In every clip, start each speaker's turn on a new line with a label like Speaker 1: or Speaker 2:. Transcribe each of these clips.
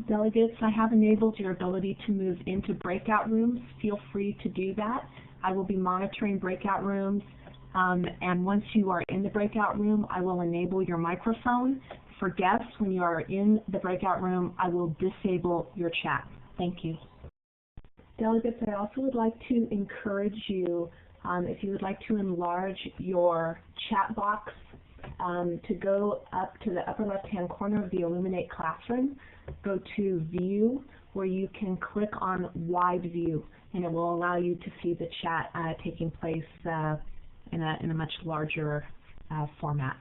Speaker 1: Delegates, I have enabled your ability to move into breakout rooms. Feel free to do that. I will be monitoring breakout rooms, and once you are in the breakout room, I will enable your microphone. For guests, when you are in the breakout room, I will disable your chat. Thank you. Delegates, I also would like to encourage you, if you would like to enlarge your chat box, to go up to the upper left-hand corner of the Illuminate Classroom, go to View, where you can click on Wide View, and it will allow you to see the chat taking place in a much larger format.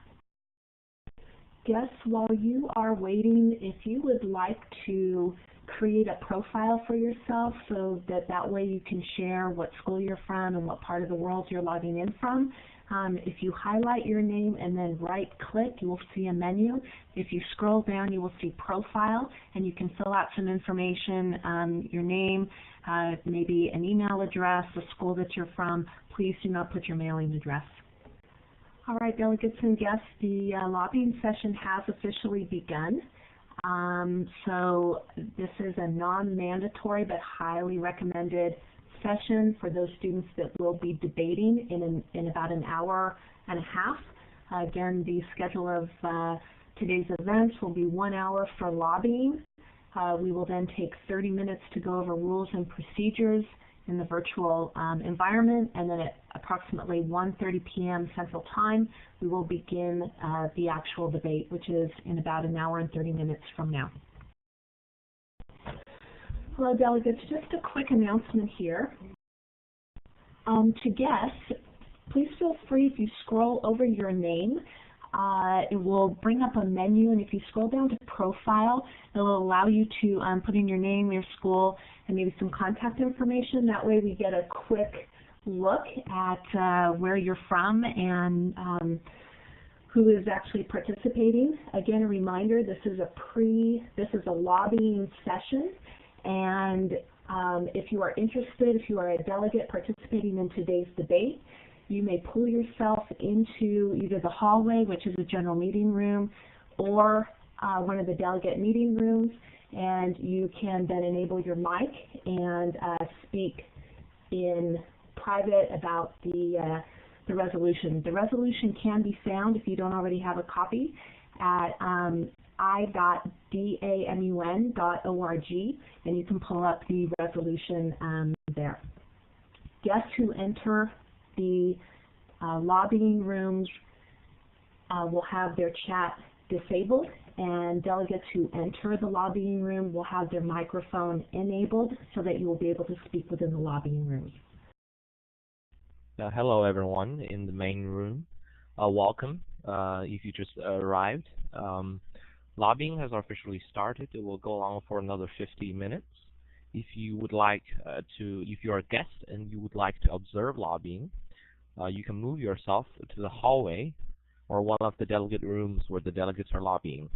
Speaker 1: Guests, while you are waiting, if you would like to create a profile for yourself so that way you can share what school you're from and what part of the world you're logging in from. If you highlight your name and then right-click, you will see a menu. If you scroll down, you will see Profile, and you can fill out some information, your name, maybe an email address, the school that you're from. Please do not put your mailing address. All right, delegates and guests, the lobbying session has officially begun. So this is a non-mandatory but highly recommended session for those students that will be debating in about an hour and a half. Again, the schedule of today's events will be 1 hour for lobbying. We will then take 30 minutes to go over rules and procedures in the virtual environment, and then at approximately 1:30 p.m. Central Time, we will begin the actual debate, which is in about an hour and 30 minutes from now. Hello, delegates. Just a quick announcement here. To guests, please feel free, if you scroll over your name, it will bring up a menu, and if you scroll down to Profile, it will allow you to put in your name, your school, and maybe some contact information. That way we get a quick look at where you're from and who is actually participating. Again, a reminder, this is a lobbying session, and if you are interested, if you are a delegate participating in today's debate, you may pull yourself into either the hallway, which is a general meeting room, or one of the delegate meeting rooms, and you can then enable your mic and speak in private about the resolution. The resolution can be found, if you don't already have a copy, at i.damun.org, and you can pull up the resolution there. Guests who enter the lobbying rooms will have their chat disabled, and delegates who enter the lobbying room will have their microphone enabled so that you will be able to speak within the lobbying rooms.
Speaker 2: Hello everyone in the main room. Welcome if you just arrived. Lobbying has officially started. It will go on for another 50 minutes. If you would like if you're a guest and you would like to observe lobbying, you can move yourself to the hallway or one of the delegate rooms where the delegates are lobbying.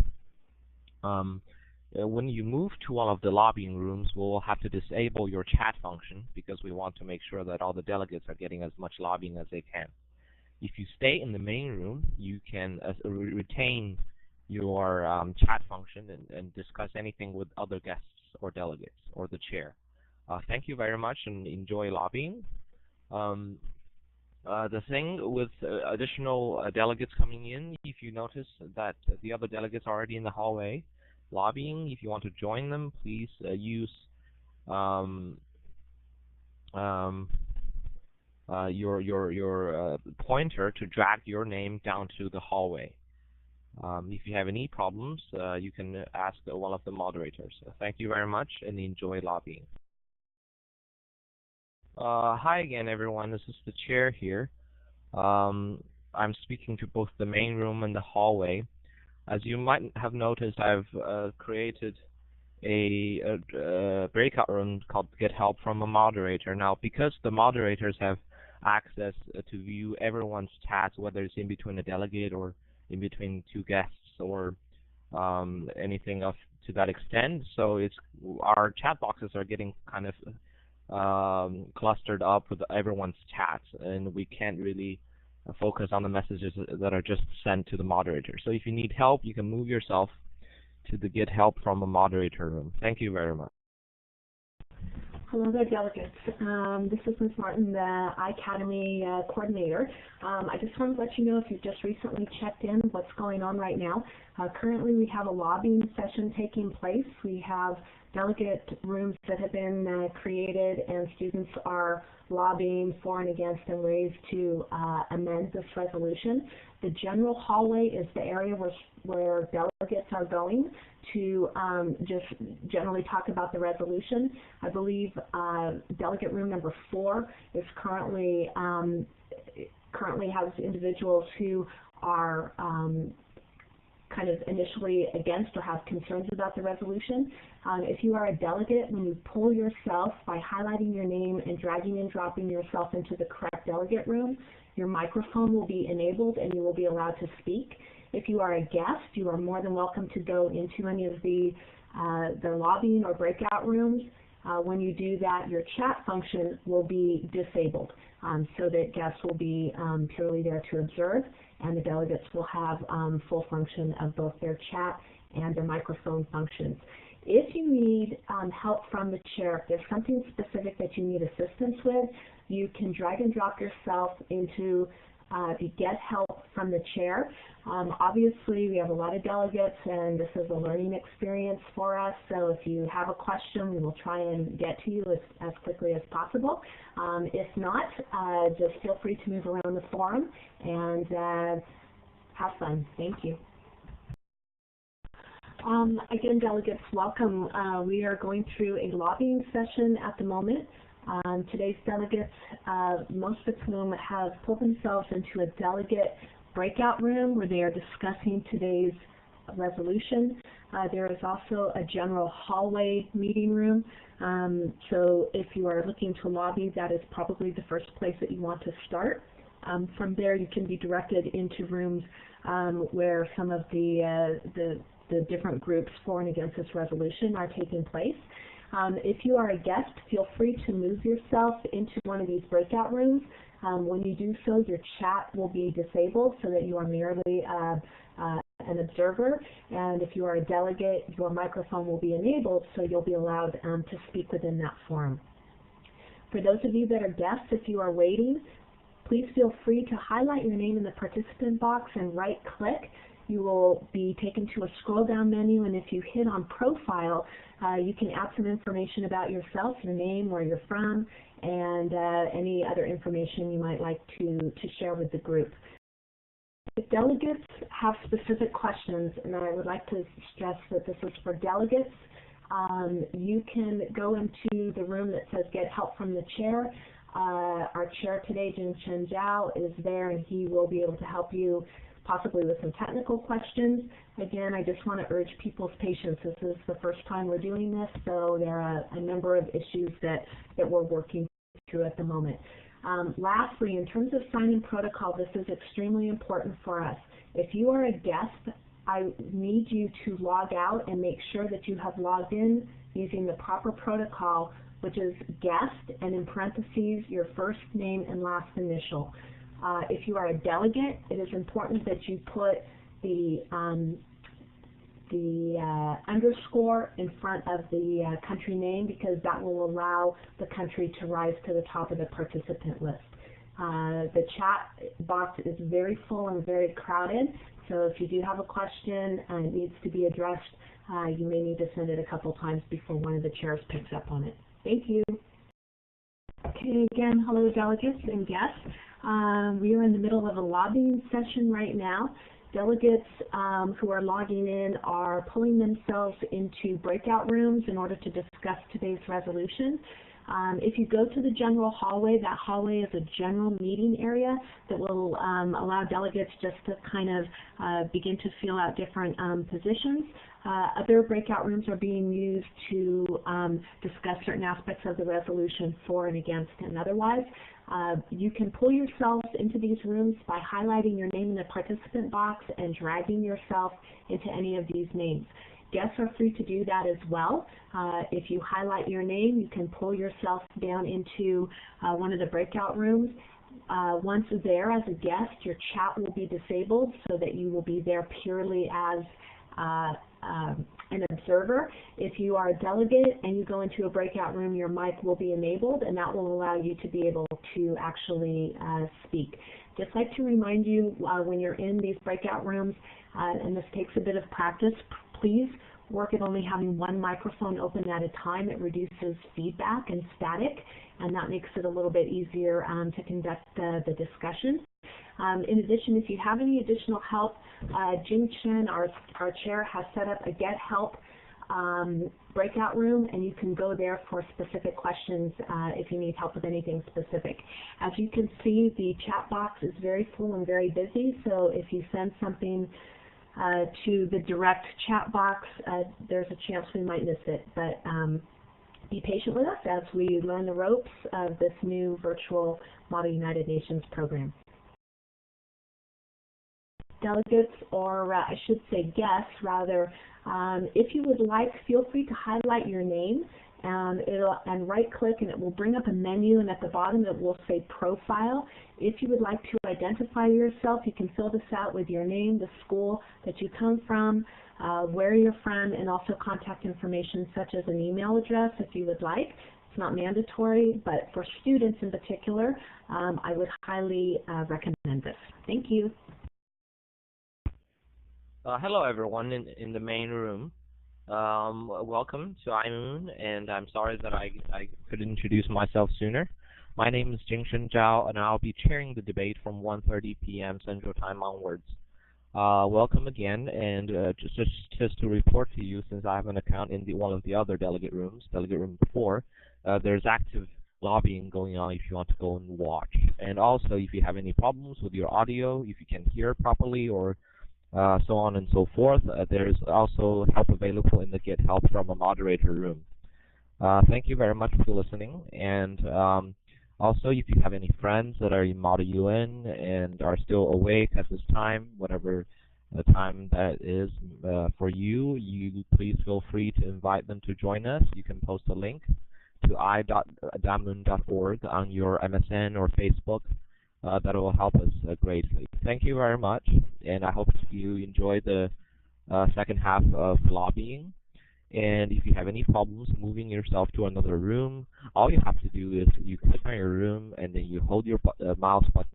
Speaker 2: When you move to one of the lobbying rooms, we'll have to disable your chat function because we want to make sure that all the delegates are getting as much lobbying as they can. If you stay in the main room, you can retain your chat function and discuss anything with other guests or delegates or the chair. Thank you very much and enjoy lobbying. The thing with additional delegates coming in, if you notice that the other delegates are already in the hallway lobbying, if you want to join them, please use your pointer to drag your name down to the hallway. If you have any problems, you can ask one of the moderators. Thank you very much and enjoy lobbying. Hi again, everyone. This is the chair here. I'm speaking to both the main room and the hallway. As you might have noticed, I've created a breakout room called Get Help from a Moderator. Now, because the moderators have access to view everyone's chats, whether it's in between a delegate or in between two guests or anything to that extent, so our chat boxes are getting kind of clustered up with everyone's chats, and we can't really focus on the messages that are just sent to the moderator. So if you need help, you can move yourself to the Get Help from a Moderator room. Thank you very much.
Speaker 1: Hello there, delegates. This is Ms. Martin, the iAcademy coordinator. I just wanted to let you know, if you've just recently checked in, what's going on right now. Currently, we have a lobbying session taking place. We have delegate rooms that have been created, and students are lobbying for and against and ways to amend this resolution. The general hallway is the area where delegates are going to just generally talk about the resolution. I believe delegate room number 4 is currently has individuals who are kind of initially against or have concerns about the resolution. If you are a delegate, when you pull yourself by highlighting your name and dragging and dropping yourself into the correct delegate room, your microphone will be enabled and you will be allowed to speak. If you are a guest, you are more than welcome to go into any of the lobbying or breakout rooms. When you do that, your chat function will be disabled so that guests will be purely there to observe, and the delegates will have full function of both their chat and their microphone functions. If you need help from the chair, if there's something specific that you need assistance with, you can drag and drop yourself into the Get Help from the chair. Obviously, we have a lot of delegates, and this is a learning experience for us, so if you have a question, we will try and get to you as quickly as possible. If not, just feel free to move around the forum and have fun. Thank you. Again, delegates, welcome. We are going through a lobbying session at the moment. Today's delegates, most of whom have pulled themselves into a delegate breakout room where they are discussing today's resolution. There is also a general hallway meeting room. So if you are looking to lobby, that is probably the first place that you want to start. From there, you can be directed into rooms where some of the different groups for and against this resolution are taking place. If you are a guest, feel free to move yourself into one of these breakout rooms. When you do so, your chat will be disabled so that you are merely an observer. And if you are a delegate, your microphone will be enabled so you'll be allowed to speak within that forum. For those of you that are guests, if you are waiting, please feel free to highlight your name in the participant box and right-click. You will be taken to a scroll-down menu, and if you hit on Profile, you can add some information about yourself, your name, where you're from, and any other information you might like to share with the group. If delegates have specific questions, and I would like to stress that this is for delegates, you can go into the room that says Get Help from the Chair. Our chair today, Jin Chen Zhao, is there, and he will be able to help you possibly with some technical questions. Again, I just want to urge people's patience. This is the first time we're doing this, so there are a number of issues that we're working through at the moment. Lastly, in terms of sign-in protocol, this is extremely important for us. If you are a guest, I need you to log out and make sure that you have logged in using the proper protocol, which is guest, and in parentheses, your first name and last initial. If you are a delegate, it is important that you put the underscore in front of the country name, because that will allow the country to rise to the top of the participant list. The chat box is very full and very crowded, so if you do have a question and it needs to be addressed, you may need to send it a couple times before one of the chairs picks up on it. Thank you. Okay, again, hello delegates and guests. We are in the middle of a lobbying session right now. Delegates who are logging in are pulling themselves into breakout rooms in order to discuss today's resolution. If you go to the general hallway, that hallway is a general meeting area that will allow delegates just to kind of begin to feel out different positions. Other breakout rooms are being used to discuss certain aspects of the resolution for and against and otherwise. You can pull yourselves into these rooms by highlighting your name in the participant box and dragging yourself into any of these names. Guests are free to do that as well. If you highlight your name, you can pull yourself down into one of the breakout rooms. Once there as a guest, your chat will be disabled so that you will be there purely as an observer. If you are a delegate and you go into a breakout room, your mic will be enabled, and that will allow you to be able to actually speak. Just like to remind you, when you're in these breakout rooms, and this takes a bit of practice, please work at only having one microphone open at a time. It reduces feedback and static, and that makes it a little bit easier to conduct the discussion. In addition, if you have any additional help, Jing Chen, our chair, has set up a Get Help breakout room, and you can go there for specific questions if you need help with anything specific. As you can see, the chat box is very full and very busy, so if you send something to the direct chat box, there's a chance we might miss it. But be patient with us as we learn the ropes of this new virtual Model United Nations program. Delegates, or I should say guests rather, if you would like, feel free to highlight your name and right-click, and it will bring up a menu, and at the bottom it will say Profile. If you would like to identify yourself, you can fill this out with your name, the school that you come from, where you're from, and also contact information such as an email address if you would like. It's not mandatory, but for students in particular, I would highly recommend this. Thank you.
Speaker 2: Hello everyone in the main room. Welcome to O-MUN, and I'm sorry that I couldn't introduce myself sooner. My name is Jingshen Zhao, and I'll be chairing the debate from 1:30 p.m. Central Time onwards. Welcome again, and just to report to you, since I have an account in one of the other delegate rooms, Delegate Room 4, there's active lobbying going on if you want to go and watch. And also, if you have any problems with your audio, if you can hear properly, or so on and so forth, there's also help available in the Get Help from a Moderator room. Thank you very much for listening, and also if you have any friends that are in Model UN and are still awake at this time, whatever the time that is for you, please feel free to invite them to join us. You can post a link to i.damun.org on your MSN or Facebook. That will help us greatly. Thank you very much, and I hope you enjoy the second half of lobbying. And if you have any problems moving yourself to another room, all you have to do is you click on your room, and then you hold your mouse button,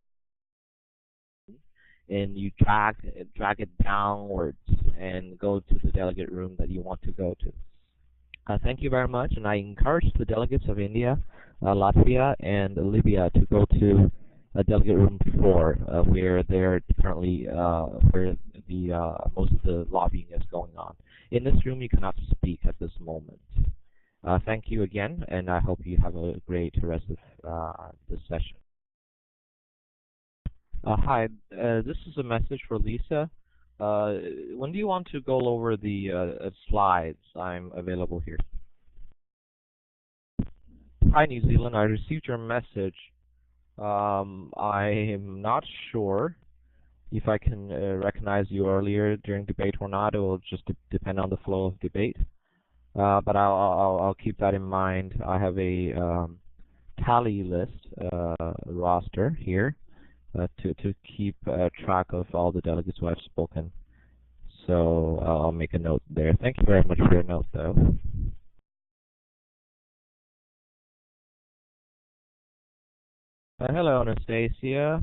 Speaker 2: and you drag it downwards and go to the delegate room that you want to go to. Thank you very much, and I encourage the delegates of India, Latvia, and Libya to go to Delegate Room 4, where they're currently where the most of the lobbying is going on. In this room, you cannot speak at this moment. Thank you again, and I hope you have a great rest of this session. Hi, this is a message for Lisa. When do you want to go over the slides? I'm available here. Hi, New Zealand. I received your message. I am not sure if I can recognize you earlier during debate or not. It will just depend on the flow of debate. But I'll keep that in mind. I have a tally list roster here to keep track of all the delegates who have spoken. So I'll make a note there. Thank you very much for your note, though. Hello, Anastasia.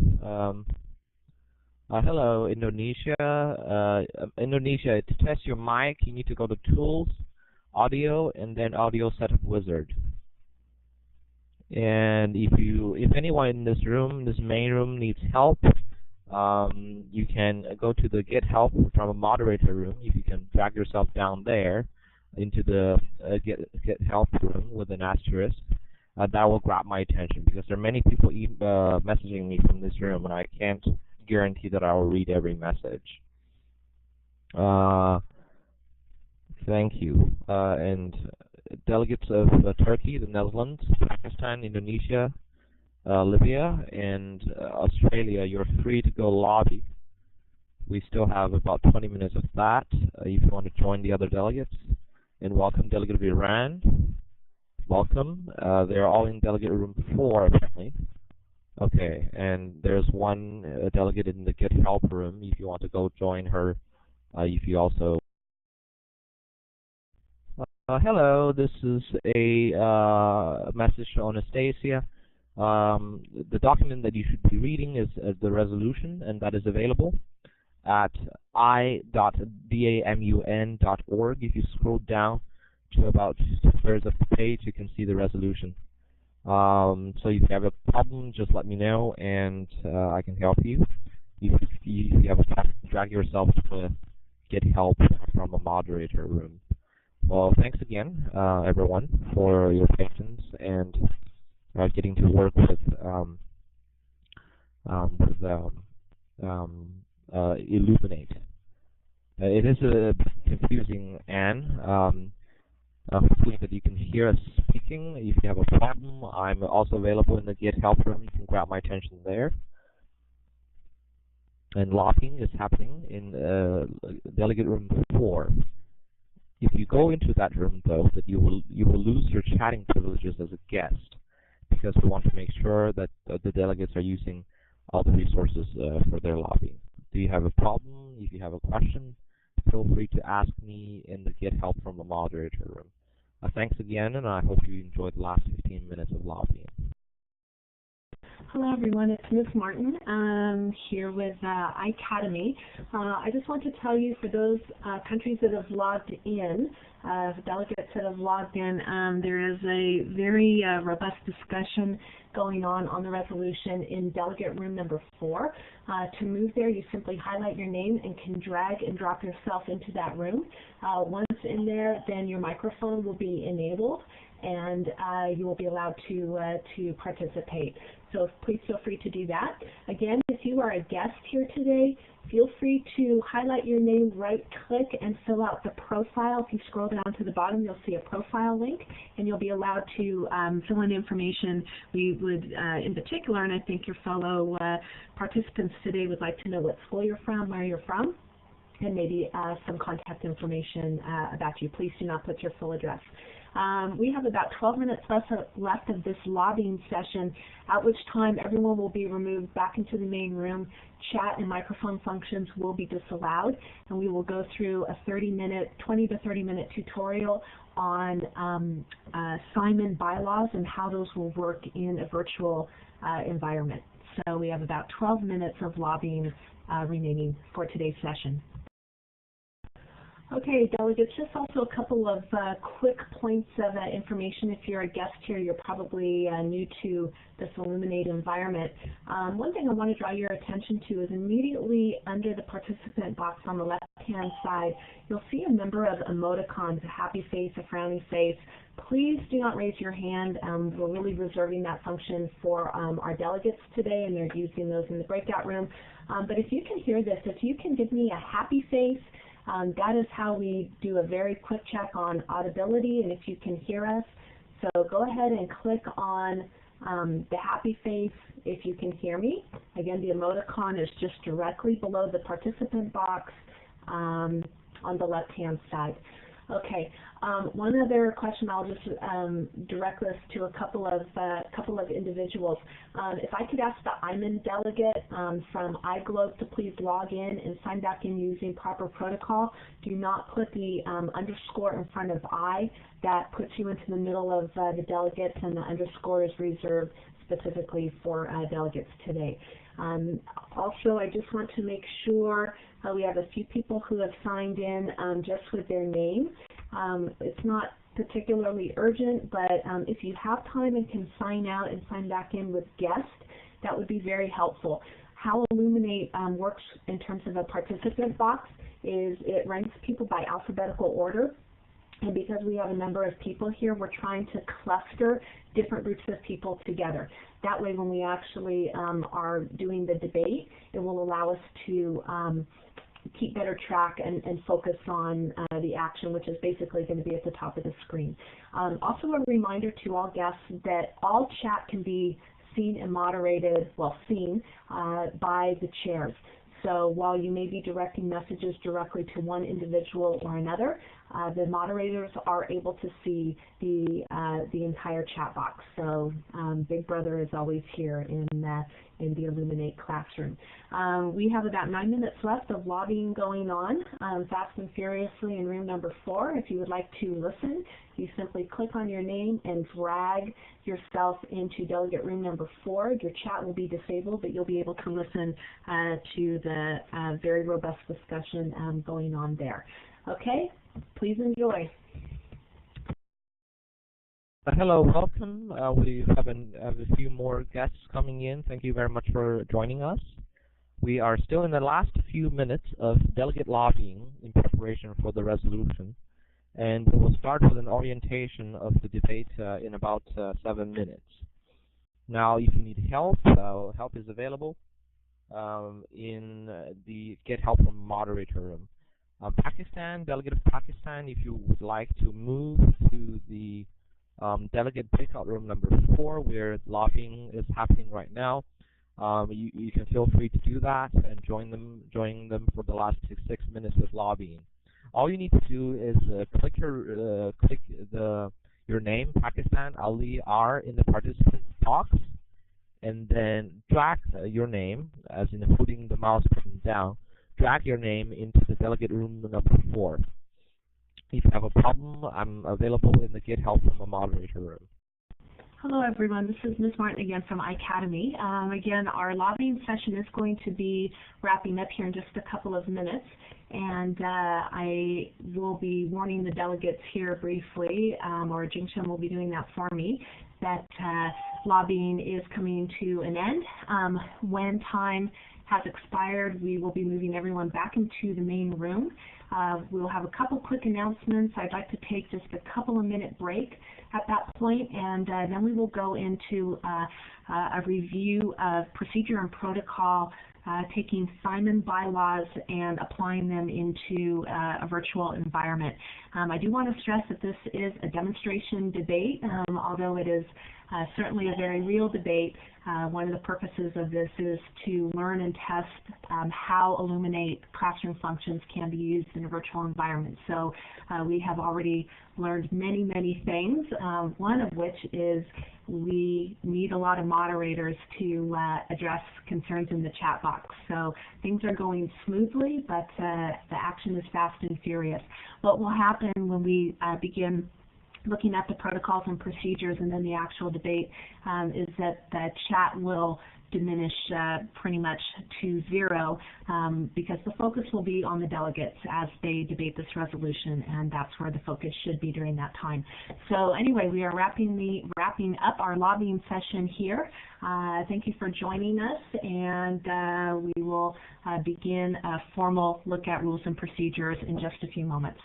Speaker 2: Hello, Indonesia. Indonesia, to test your mic, you need to go to Tools, Audio, and then Audio Setup Wizard. And if anyone in this room, this main room, needs help, you can go to the Get Help from a Moderator room. If you can drag yourself down there into the Get Help room with an asterisk. That will grab my attention, because there are many people messaging me from this room, and I can't guarantee that I will read every message. Thank you. And delegates of Turkey, the Netherlands, Pakistan, Indonesia, Libya, and Australia, you're free to go lobby. We still have about 20 minutes of that if you want to join the other delegates. And welcome, Delegate of Iran. Welcome. They're all in Delegate Room 4, apparently. Okay, and there's one delegate in the Get Help room if you want to go join her, if you also Hello, this is a message on Anastasia. The document that you should be reading is the resolution, and that is available at i.bamun.org. If you scroll down to about 2/3 of the page, you can see the resolution. So if you have a problem, just let me know, and I can help you. If you have a problem, drag yourself to get help from a moderator room. Well, thanks again, everyone, for your patience and getting to work with Illuminate. It is a bit confusing, Anne. Hopefully that you can hear us speaking. If you have a problem, I'm also available in the Get Help room. You can grab my attention there. And lobbying is happening in delegate room 4. If you go into that room, though, that you will lose your chatting privileges as a guest, because we want to make sure that the delegates are using all the resources for their lobbying. Do you have a problem? If you have a question, feel free to ask me in the Get Help from the Moderator room. Thanks again, and I hope you enjoyed the last 15 minutes of lobbying.
Speaker 1: Hello everyone, it's Ms. Martin here with iCademy. I just want to tell you, for those countries that have logged in, delegates that have logged in, there is a very robust discussion going on the resolution in delegate room number 4. To move there, you simply highlight your name and can drag and drop yourself into that room. Once in there, then your microphone will be enabled, and you will be allowed to participate. So please feel free to do that. Again, if you are a guest here today, feel free to highlight your name, right-click, and fill out the profile. If you scroll down to the bottom, you'll see a profile link, and you'll be allowed to fill in information. We would, in particular, and I think your fellow participants today would like to know what school you're from, where you're from, and maybe some contact information about you. Please do not put your full address. We have about 12 minutes left of this lobbying session, at which time everyone will be removed back into the main room. Chat and microphone functions will be disallowed, and we will go through a 20 to 30 minute tutorial on Simon bylaws and how those will work in a virtual environment. So we have about 12 minutes of lobbying remaining for today's session. Okay, delegates, just also a couple of quick points of information. If you're a guest here, you're probably new to this Illuminate environment. One thing I want to draw your attention to is immediately under the participant box on the left-hand side, you'll see a number of emoticons, a happy face, a frowny face. Please do not raise your hand. We're really reserving that function for our delegates today, and they're using those in the breakout room. But if you can hear this, if you can give me a happy face, that is how we do a very quick check on audibility, and if you can hear us. So go ahead and click on the happy face if you can hear me. Again, the emoticon is just directly below the participant box on the left-hand side. Okay, one other question, I'll just direct this to a couple of individuals. If I could ask the O-MUN delegate from iGlobe to please log in and sign back in using proper protocol. Do not put the underscore in front of I. That puts you into the middle of the delegates, and the underscore is reserved specifically for delegates today. Also, I just want to make sure we have a few people who have signed in just with their name. It's not particularly urgent, but if you have time and can sign out and sign back in with guest, that would be very helpful. How Illuminate works in terms of a participant box is it ranks people by alphabetical order. And because we have a number of people here, we're trying to cluster different groups of people together. That way, when we actually are doing the debate, it will allow us to keep better track and focus on the action, which is basically going to be at the top of the screen. Also, a reminder to all guests that all chat can be seen and moderated, well, seen by the chairs. So while you may be directing messages directly to one individual or another, the moderators are able to see the entire chat box. So Big Brother is always here in in the Illuminate classroom. We have about 9 minutes left of lobbying going on, fast and furiously in room number 4. If you would like to listen, you simply click on your name and drag yourself into delegate room number 4. Your chat will be disabled, but you'll be able to listen to the very robust discussion going on there. Okay, please enjoy.
Speaker 2: Hello, welcome. We have a few more guests coming in. Thank you very much for joining us. We are still in the last few minutes of delegate lobbying in preparation for the resolution, and we will start with an orientation of the debate in about 7 minutes. Now, if you need help, help is available in the Get Help from Moderator room. Pakistan, delegate of Pakistan, if you would like to move to the delegate breakout room number 4, where lobbying is happening right now, you can feel free to do that and join them for the last 6 minutes of lobbying. All you need to do is click your name, Pakistan Ali R, in the participant box, and then drag your name, as in putting the mouse button down, drag your name into the delegate room number 4. If you have a problem, I'm available in the Get Help from a Moderator room.
Speaker 1: Hello everyone, this is Ms. Martin again from iAcademy. Again, our lobbying session is going to be wrapping up here in just a couple of minutes, and I will be warning the delegates here briefly, or Jingchen will be doing that for me, that lobbying is coming to an end. When time has expired, we will be moving everyone back into the main room. We'll have a couple quick announcements. I'd like to take just a couple of minute break at that point, and then we will go into a review of procedure and protocol, taking Simon bylaws and applying them into a virtual environment. I do want to stress that this is a demonstration debate, although it is certainly a very real debate. One of the purposes of this is to learn and test how Illuminate classroom functions can be used in a virtual environment. So we have already learned many, many things, one of which is we need a lot of moderators to address concerns in the chat box. So things are going smoothly, but the action is fast and furious. What will happen when we begin looking at the protocols and procedures and then the actual debate is that the chat will diminish pretty much to 0 because the focus will be on the delegates as they debate this resolution, and that's where the focus should be during that time. So anyway, we are wrapping up our lobbying session here. Thank you for joining us, and we will begin a formal look at rules and procedures in just a few moments.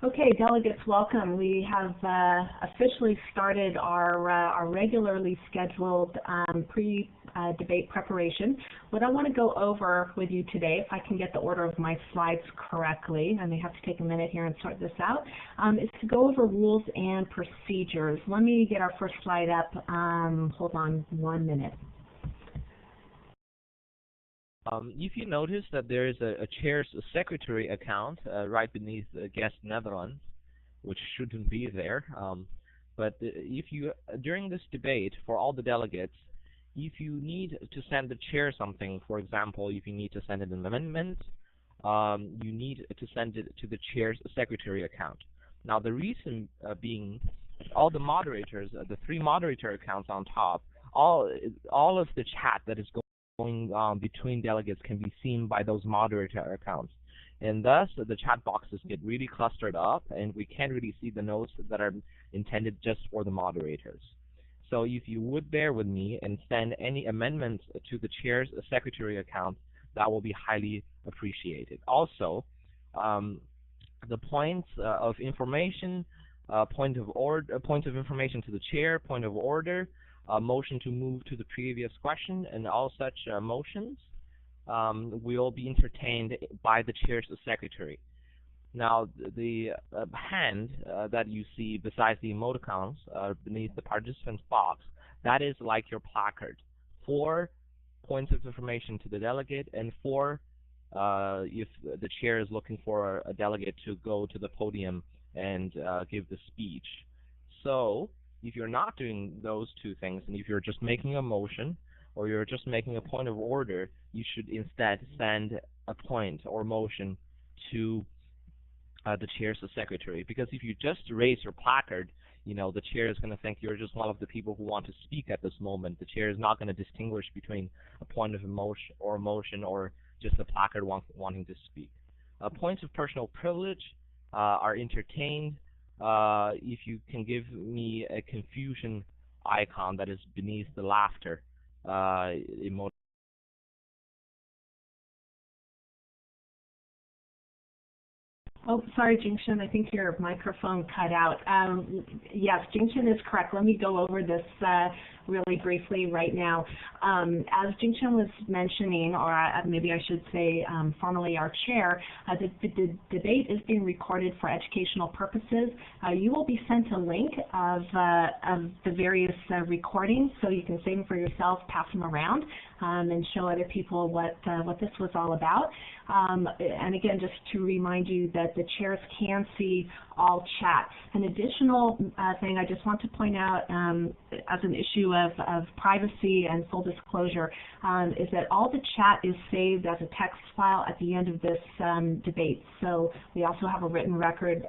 Speaker 1: Okay, delegates, welcome. We have officially started our regularly scheduled pre-debate preparation. What I want to go over with you today, if I can get the order of my slides correctly, I may have to take a minute here and sort this out, is to go over rules and procedures. Let me get our first slide up. Hold on 1 minute.
Speaker 2: If you notice that there is a chair's secretary account right beneath guest Netherlands, which shouldn't be there, but if you, during this debate for all the delegates, if you need to send the chair something, for example, if you need to send an amendment, you need to send it to the chair's secretary account. Now the reason being, all the moderators, the 3 moderator accounts on top, all of the chat that is going on between delegates can be seen by those moderator accounts, and thus the chat boxes get really clustered up, and we can't really see the notes that are intended just for the moderators. So if you would bear with me and send any amendments to the chair's secretary account, that will be highly appreciated. Also, the points of information, point of information to the chair, point of order, motion to move to the previous question, and all such motions will be entertained by the chair's secretary. Now, the hand that you see besides the emoticons beneath the participants box, that is like your placard. 4 points of information to the delegate, and 4 if the chair is looking for a delegate to go to the podium and give the speech. So if you're not doing those two things, and if you're just making a motion or you're just making a point of order, you should instead send a point or motion to the chair's secretary. Because if you just raise your placard, the chair is going to think you're just one of the people who want to speak at this moment. The chair is not going to distinguish between a point of motion or just a placard wanting to speak. Points of personal privilege are entertained if you can give me a confusion icon that is beneath the laughter emoji.
Speaker 1: Oh, sorry, Jingshan, I think your microphone cut out. Yes, Jingshan is correct. Let me go over this really briefly right now. As Jingshan was mentioning, or maybe I should say formally our chair, the debate is being recorded for educational purposes. You will be sent a link of the various recordings, so you can save them for yourself, pass them around, and show other people what this was all about. And again, just to remind you that the chairs can see all chat. An additional thing I just want to point out as an issue of privacy and full disclosure is that all the chat is saved as a text file at the end of this debate. So we also have a written record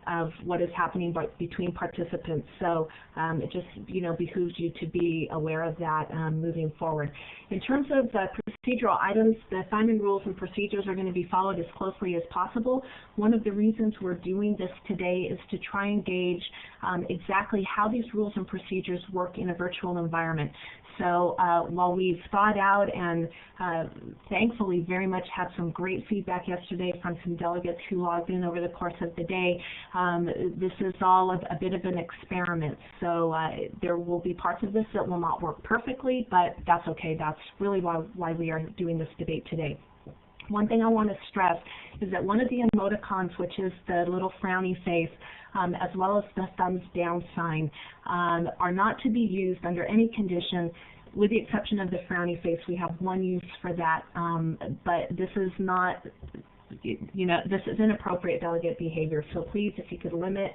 Speaker 1: of what is happening between participants. So it just behooves you to be aware of that moving forward. In terms of the procedural items, the assignment rules and procedures are going to be followed as closely as possible. One of the reasons we're doing this today is to try and gauge exactly how these rules and procedures work in a virtual environment. So while we've thought out and thankfully very much had some great feedback yesterday from some delegates who logged in over the course of the day, this is all a bit of an experiment. So there will be parts of this that will not work perfectly, but that's okay. That's really why we are doing this debate today. One thing I want to stress is that one of the emoticons, which is the little frowny face, as well as the thumbs down sign, are not to be used under any condition, with the exception of the frowny face. We have one use for that, but this is not, this is inappropriate delegate behavior. So please, if you could limit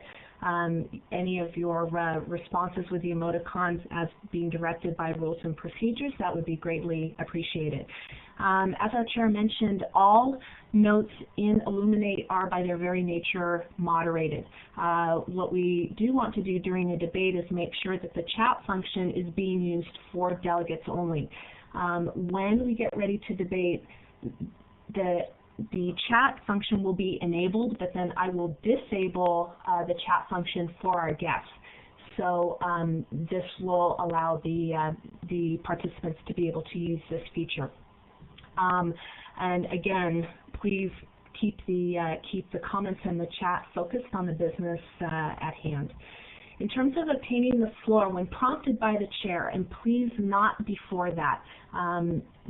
Speaker 1: any of your responses with the emoticons as being directed by rules and procedures, that would be greatly appreciated. As our chair mentioned, all notes in Illuminate are by their very nature moderated. What we do want to do during a debate is make sure that the chat function is being used for delegates only. When we get ready to debate, the chat function will be enabled, but then I will disable the chat function for our guests. So this will allow the participants to be able to use this feature. And again, please keep the comments in the chat focused on the business at hand. In terms of obtaining the floor, when prompted by the chair, and please not before that,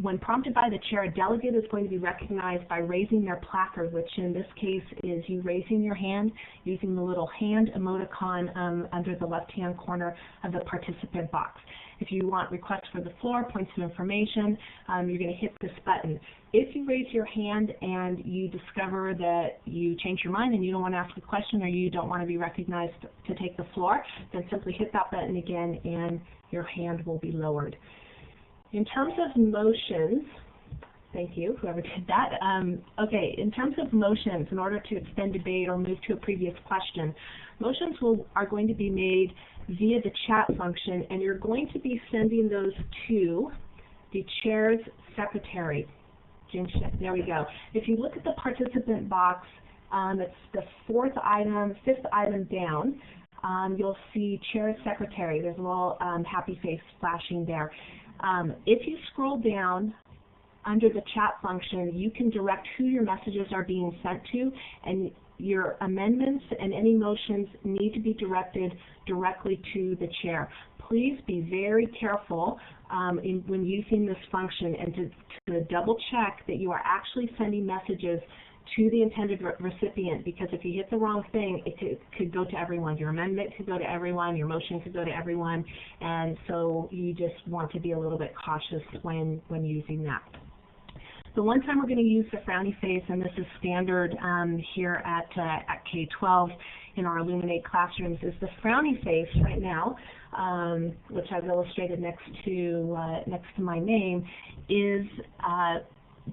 Speaker 1: when prompted by the chair, a delegate is going to be recognized by raising their placard, which in this case is you raising your hand using the little hand emoticon under the left-hand corner of the participant box. If you want requests for the floor, points of information, you're going to hit this button. If you raise your hand and you discover that you change your mind and you don't want to ask a question or you don't want to be recognized to take the floor, then simply hit that button again and your hand will be lowered. In terms of motions, thank you, whoever did that. Okay, in terms of motions, in order to extend debate or move to a previous question, motions are going to be made via the chat function, and you're going to be sending those to the chair's secretary. There we go. If you look at the participant box, it's the fifth item down. You'll see chair's secretary. There's a little happy face flashing there. If you scroll down under the chat function, you can direct who your messages are being sent to, and your amendments and any motions need to be directed directly to the chair. Please be very careful when using this function and to double check that you are actually sending messages to the intended recipient, because if you hit the wrong thing, it could go to everyone. Your amendment could go to everyone, your motion could go to everyone, and so you just want to be a little bit cautious when using that. The one time we're going to use the frowny face, and this is standard here at K-12 in our Illuminate classrooms, is the frowny face right now, which I've illustrated next to my name, is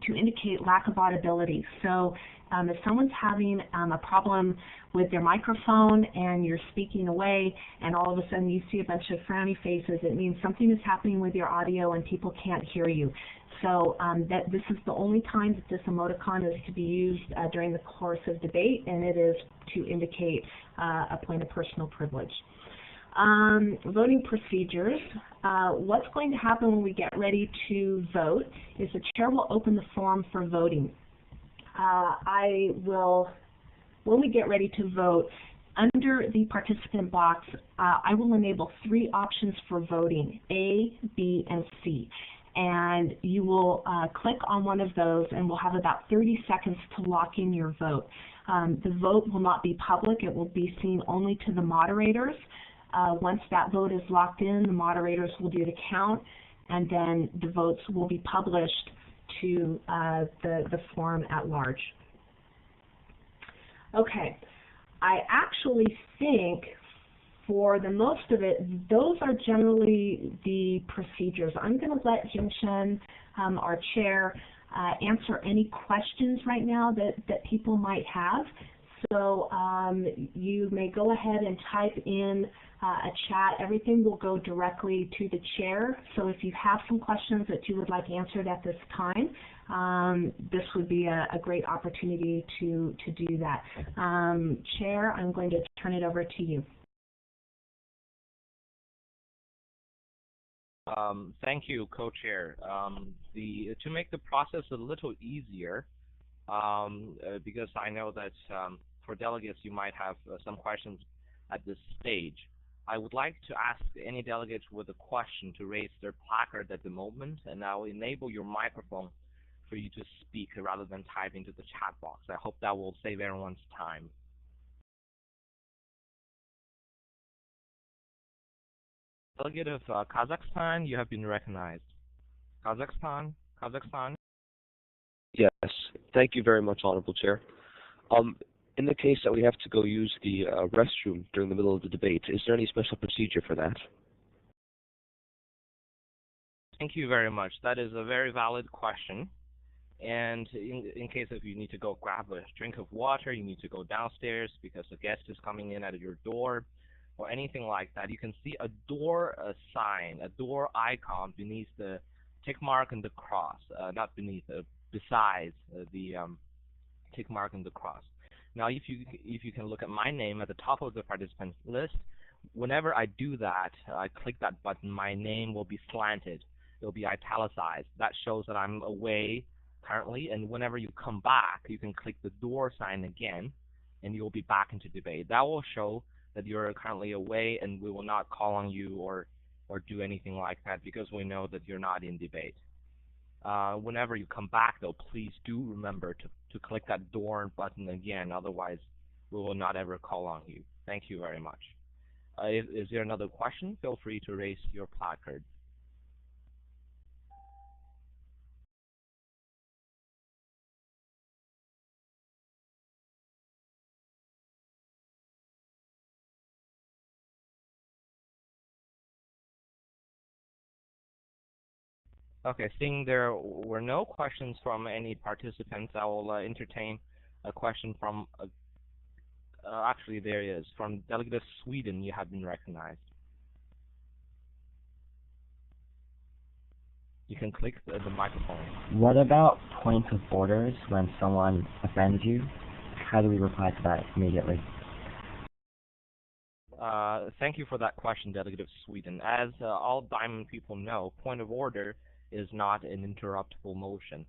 Speaker 1: to indicate lack of audibility. So if someone's having a problem with their microphone and you're speaking away and all of a sudden you see a bunch of frowny faces, it means something is happening with your audio and people can't hear you. So that this is the only time that this emoticon is to be used during the course of debate, and it is to indicate a point of personal privilege. Voting procedures. What's going to happen when we get ready to vote is the chair will open the form for voting. When we get ready to vote, under the participant box, I will enable 3 options for voting, A, B, and C. And you will click on one of those, and we'll have about 30 seconds to lock in your vote. The vote will not be public. It will be seen only to the moderators. Once that vote is locked in, the moderators will do the count, and then the votes will be published to the forum at large. Okay, I actually think for the most of it, those are generally the procedures. I'm going to let Jim Shen, our chair, answer any questions right now that people might have. So you may go ahead and type in a chat. Everything will go directly to the chair. So if you have some questions that you would like answered at this time, this would be a great opportunity to do that. Chair, I'm going to turn it over to you.
Speaker 2: Thank you, Co-Chair. To make the process a little easier, because I know that for delegates you might have some questions at this stage, I would like to ask any delegates with a question to raise their placard at the moment, and I will enable your microphone for you to speak rather than type into the chat box. I hope that will save everyone's time. Delegate of Kazakhstan, you have been recognized. Kazakhstan?
Speaker 3: Yes, thank you very much, Honorable Chair. In the case that we have to go use the restroom during the middle of the debate, is there any special procedure for that?
Speaker 2: Thank you very much. That is a very valid question. And in case if you need to go grab a drink of water, you need to go downstairs because a guest is coming in at your door, or anything like that, you can see a door sign, a door icon beneath the tick mark and the cross, not beneath, besides the tick mark and the cross. Now, if you can look at my name at the top of the participants list, whenever I do that, I click that button, my name will be slanted. It will be italicized. That shows that I'm away currently, and whenever you come back, you can click the door sign again, and you'll be back into debate. That will show that you're currently away, and we will not call on you or do anything like that because we know that you're not in debate. Whenever you come back, though, please do remember to click that door button again. Otherwise, we will not ever call on you. Thank you very much. Is there another question? Feel free to raise your placard. Okay, seeing there were no questions from any participants, I will entertain a question from, actually there is, from Delegate of Sweden. You have been recognized. You can click the microphone.
Speaker 4: What about points of orders when someone offends you? How do we reply to that immediately?
Speaker 2: Thank you for that question, Delegate of Sweden. As all Diamond people know, point of order is not an interruptible motion.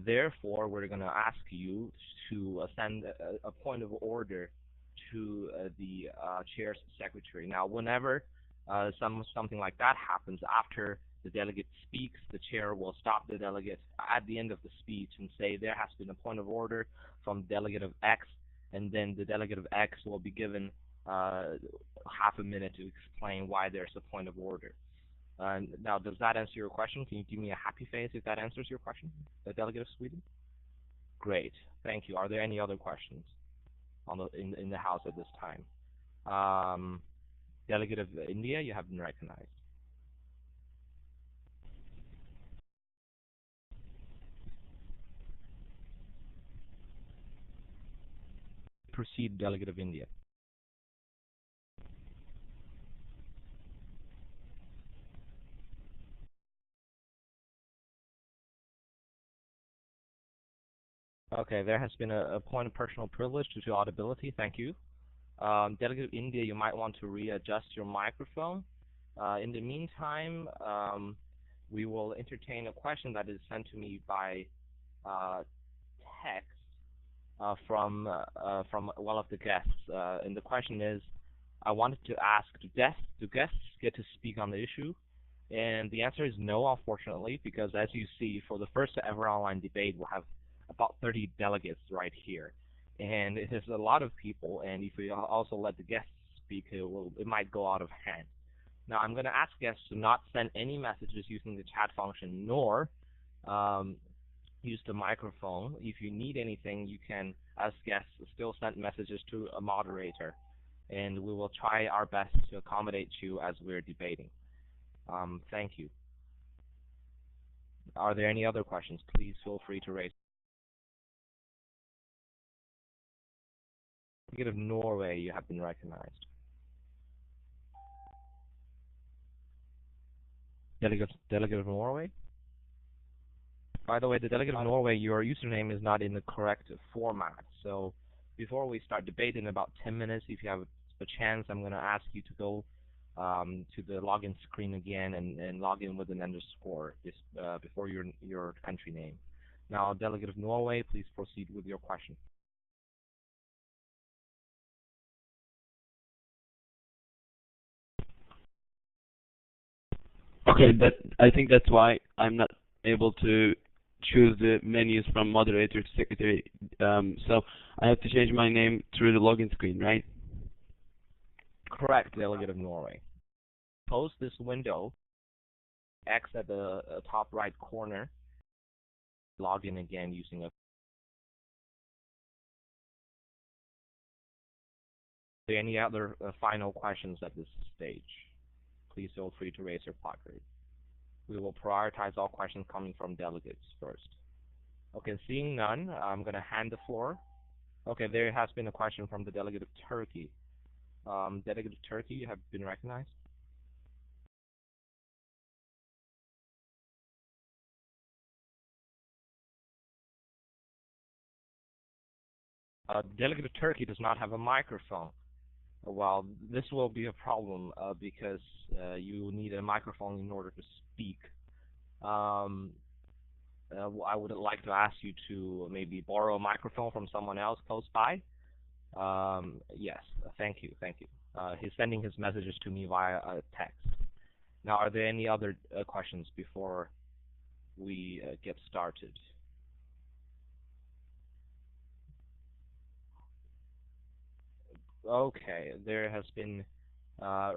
Speaker 2: Therefore, we're going to ask you to send a point of order to the chair's secretary. Now, whenever something like that happens, after the delegate speaks, the chair will stop the delegate at the end of the speech and say there has been a point of order from delegate of X, and then the delegate of X will be given half a minute to explain why there's a point of order. Now, does that answer your question? Can you give me a happy face if that answers your question, the delegate of Sweden? Great, thank you. Are there any other questions in the House at this time? Delegate of India, you have been recognized. Proceed, Delegate of India. Okay, there has been a point of personal privilege due to audibility. Thank you. Delegate of India, you might want to readjust your microphone. In the meantime, we will entertain a question that is sent to me by text from one of the guests. And the question is, I wanted to ask, do guests get to speak on the issue? And the answer is no, unfortunately, because as you see, for the first ever online debate, we'll have about 30 delegates right here. And it is a lot of people, and if we also let the guests speak, it might go out of hand. Now, I'm going to ask guests to not send any messages using the chat function, nor use the microphone. If you need anything, you can, as guests, still send messages to a moderator, and we will try our best to accommodate you as we're debating. Thank you. Are there any other questions? Please feel free to raise. Delegate of Norway, you have been recognized. Delegate of Norway? By the way, the Delegate of Norway, your username is not in the correct format. So before we start debating in about 10 minutes, if you have a chance, I'm going to ask you to go to the login screen again and log in with an underscore before your country name. Now, Delegate of Norway, please proceed with your question.
Speaker 5: Okay, I think that's why I'm not able to choose the menus from moderator to secretary. So I have to change my name through the login screen, right?
Speaker 2: Correct, Delegate of Norway. Close this window, X at the top right corner, log in again using a. Are there any other final questions at this stage? Please feel free to raise your placard. We will prioritize all questions coming from delegates first. Okay, seeing none, I'm going to hand the floor. Okay, there has been a question from the Delegate of Turkey. Delegate of Turkey, you have been recognized. Delegate of Turkey does not have a microphone. Well, this will be a problem because you need a microphone in order to speak. I would like to ask you to maybe borrow a microphone from someone else close by. Yes, thank you. He's sending his messages to me via text. Now, are there any other questions before we get started? Okay, there has been a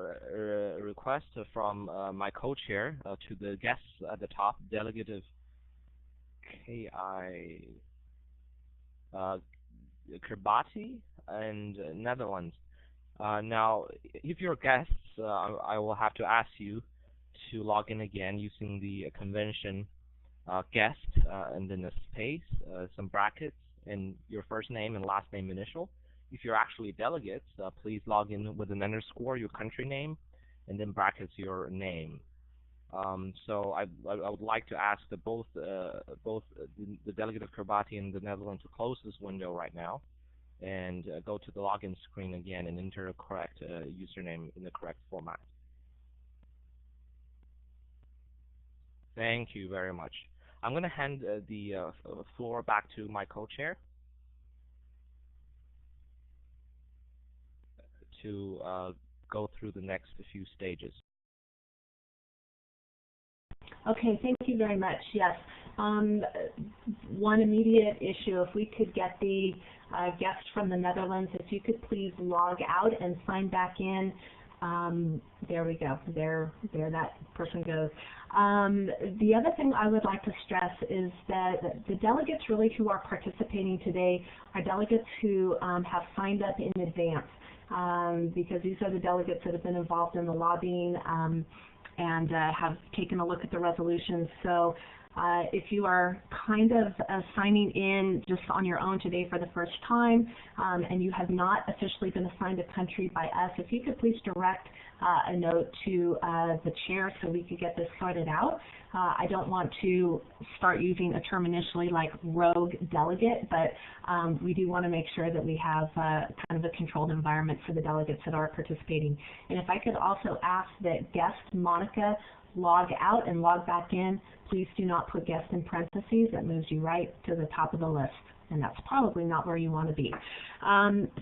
Speaker 2: request from my co-chair to the guests at the top, Delegate of KI Kiribati and Netherlands. Now, if you're guests, I will have to ask you to log in again using the convention guest and then a space, some brackets, and your first name and last name initial. If you're actually delegates, please log in with an underscore, your country name, and then brackets your name. So I would like to ask both the Delegate of Kiribati and the Netherlands to close this window right now and go to the login screen again and enter a correct username in the correct format. Thank you very much. I'm going to hand the floor back to my co-chair to go through the next few stages.
Speaker 1: Okay, thank you very much. Yes. One immediate issue, if we could get the guest from the Netherlands, if you could please log out and sign back in There we go. There that person goes. The other thing I would like to stress is that the delegates really who are participating today are delegates who have signed up in advance, because these are the delegates that have been involved in the lobbying and have taken a look at the resolutions. So if you are kind of signing in just on your own today for the first time, and you have not officially been assigned a country by us, if you could please direct a note to the chair so we could get this sorted out. I don't want to start using a term initially like rogue delegate, but we do want to make sure that we have kind of a controlled environment for the delegates that are participating. And if I could also ask that guest Monica log out and log back in, please do not put guest in parentheses. That moves you right to the top of the list, and that's probably not where you want to be.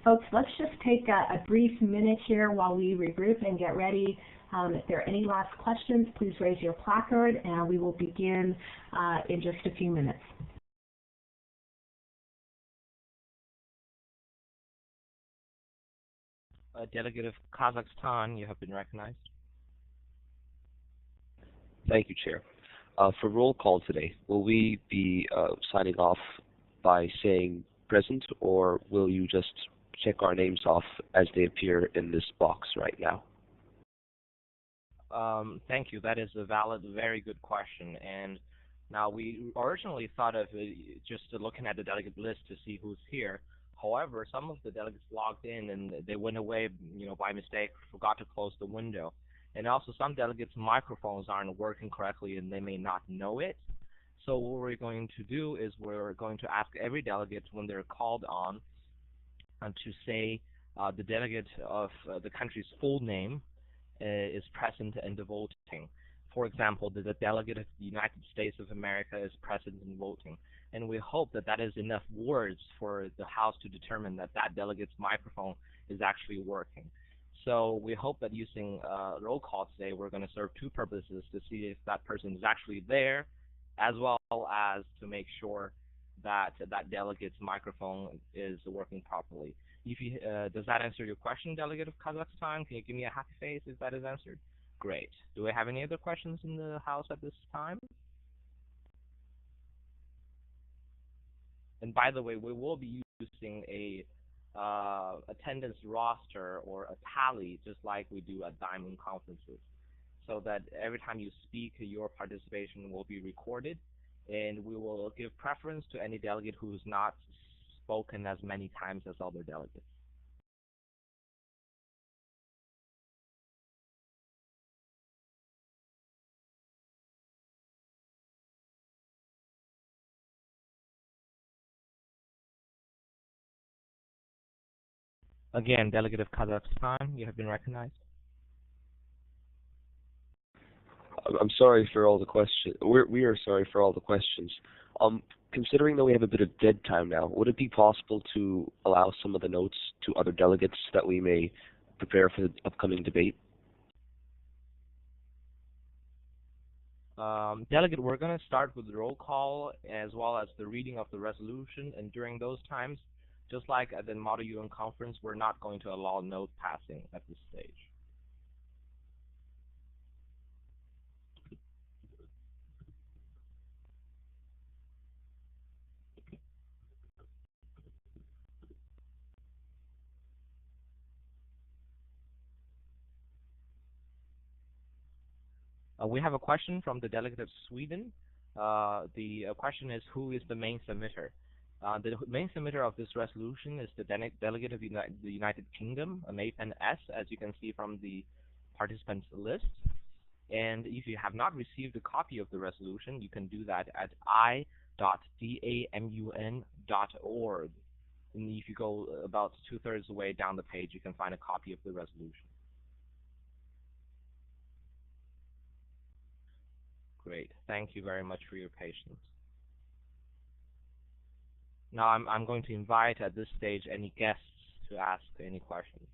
Speaker 1: Folks, let's just take a brief minute here while we regroup and get ready. If there are any last questions, please raise your placard, and we will begin in just a few minutes.
Speaker 2: Delegate of Kazakhstan, you have been recognized.
Speaker 3: Thank you, Chair. For roll call today, will we be signing off by saying present, or will you just check our names off as they appear in this box right now?
Speaker 2: Thank you. That is a valid, very good question. And now we originally thought of just looking at the delegate list to see who's here. However, some of the delegates logged in and they went away, by mistake, forgot to close the window. And also some delegates' microphones aren't working correctly and they may not know it. So what we're going to do is we're going to ask every delegate when they're called on to say the delegate of the country's full name is present and voting. For example, the delegate of the United States of America is present and voting. And we hope that that is enough words for the House to determine that that delegate's microphone is actually working. So we hope that using roll call today, we're going to serve two purposes: to see if that person is actually there, as well as to make sure that that delegate's microphone is working properly. If you, does that answer your question, Delegate of Kazakhstan? Can you give me a happy face if that is answered? Great. Do we have any other questions in the House at this time? And by the way, we will be using a attendance roster or a tally, just like we do at Diamond conferences, so that every time you speak, your participation will be recorded, and we will give preference to any delegate who's not spoken as many times as other delegates. Again, Delegate of Kazakhstan, you have been recognized.
Speaker 3: I'm sorry for all the questions. We are sorry for all the questions. Considering that we have a bit of dead time now, would it be possible to allow some of the notes to other delegates that we may prepare for the upcoming debate?
Speaker 2: Delegate, we're going to start with the roll call as well as the reading of the resolution, and during those times, just like at the Model UN conference, we're not going to allow note passing at this stage. We have a question from the delegate of Sweden. The question is, who is the main submitter? The main submitter of this resolution is the delegate of the United Kingdom, MAPEN S, as you can see from the participants list. And if you have not received a copy of the resolution, you can do that at i.damun.org. And if you go about 2/3 of the way down the page, you can find a copy of the resolution. Great. Thank you very much for your patience. Now I'm going to invite at this stage any guests to ask any questions.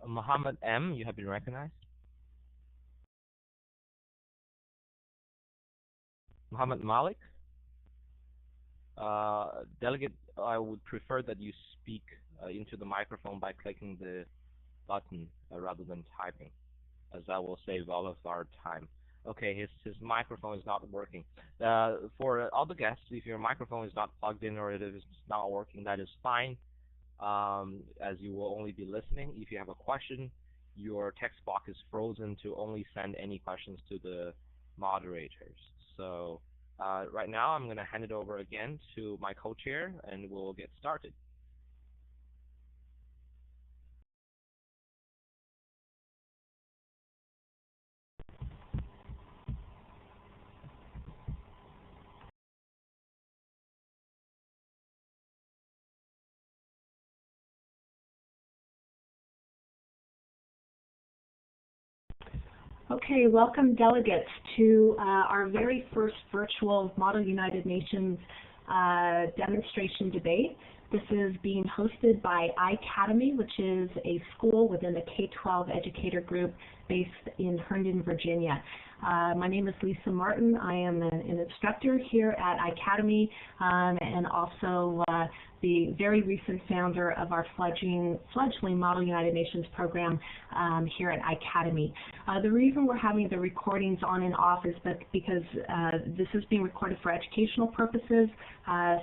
Speaker 2: Muhammad M., you have been recognized. Muhammad Malik. Delegate, I would prefer that you speak into the microphone by clicking the button rather than typing, as that will save all of our time. Okay, his microphone is not working. For all the guests, if your microphone is not plugged in or it is not working, that is fine, as you will only be listening. If you have a question, your text box is frozen to only send any questions to the moderators. So right now, I'm going to hand it over again to my co-chair, and we'll get started.
Speaker 1: Okay, welcome delegates to our very first virtual Model United Nations demonstration debate. This is being hosted by iAcademy, which is a school within the K-12 educator group based in Herndon, Virginia. My name is Lisa Martin. I am an instructor here at iAcademy and also the very recent founder of our fledgling Model United Nations program here at iAcademy. The reason we're having the recordings on and off is because this is being recorded for educational purposes,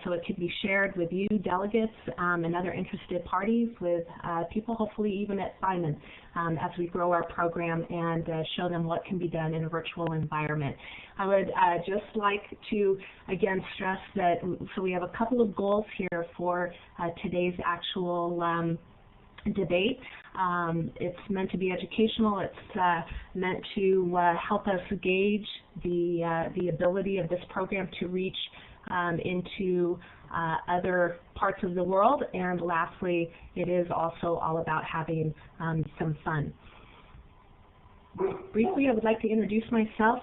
Speaker 1: so it can be shared with you, delegates, and other interested parties, with people hopefully even at Simon, as we grow our program and show them what can be done in a virtual environment. I would just like to again stress that, so we have a couple of goals here for today's actual debate. It's meant to be educational. It's meant to help us gauge the ability of this program to reach into other parts of the world. And lastly, it is also all about having some fun. Briefly, I would like to introduce myself.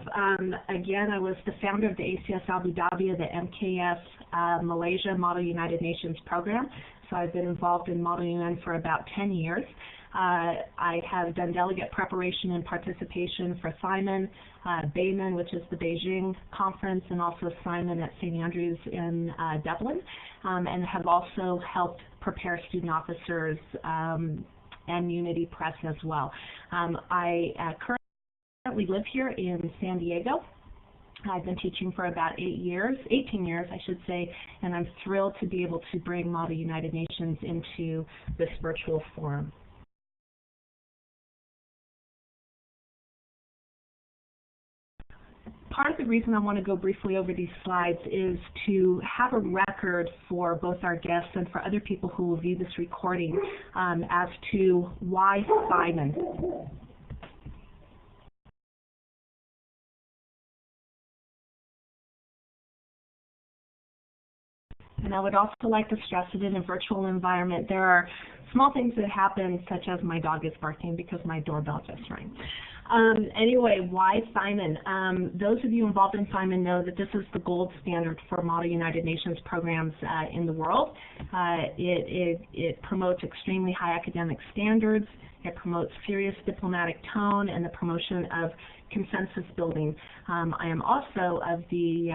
Speaker 1: Again, I was the founder of the ACS Abu Dhabi of the MKS Malaysia Model United Nations program. So I've been involved in Model UN for about 10 years. I have done delegate preparation and participation for Simon, BEIMAN, which is the Beijing conference, and also Simon at St. Andrews in Dublin, and have also helped prepare student officers and Unity Press as well. I currently live here in San Diego. I've been teaching for about 18 years, I should say, and I'm thrilled to be able to bring Model United Nations into this virtual forum. Part of the reason I want to go briefly over these slides is to have a record for both our guests and for other people who will view this recording as to why Simon. And I would also like to stress that in a virtual environment, there are small things that happen, such as my dog is barking because my doorbell just rang. Anyway, why Simon? Those of you involved in Simon know that this is the gold standard for Model United Nations programs in the world. It promotes extremely high academic standards. It promotes serious diplomatic tone and the promotion of consensus building. I am also of the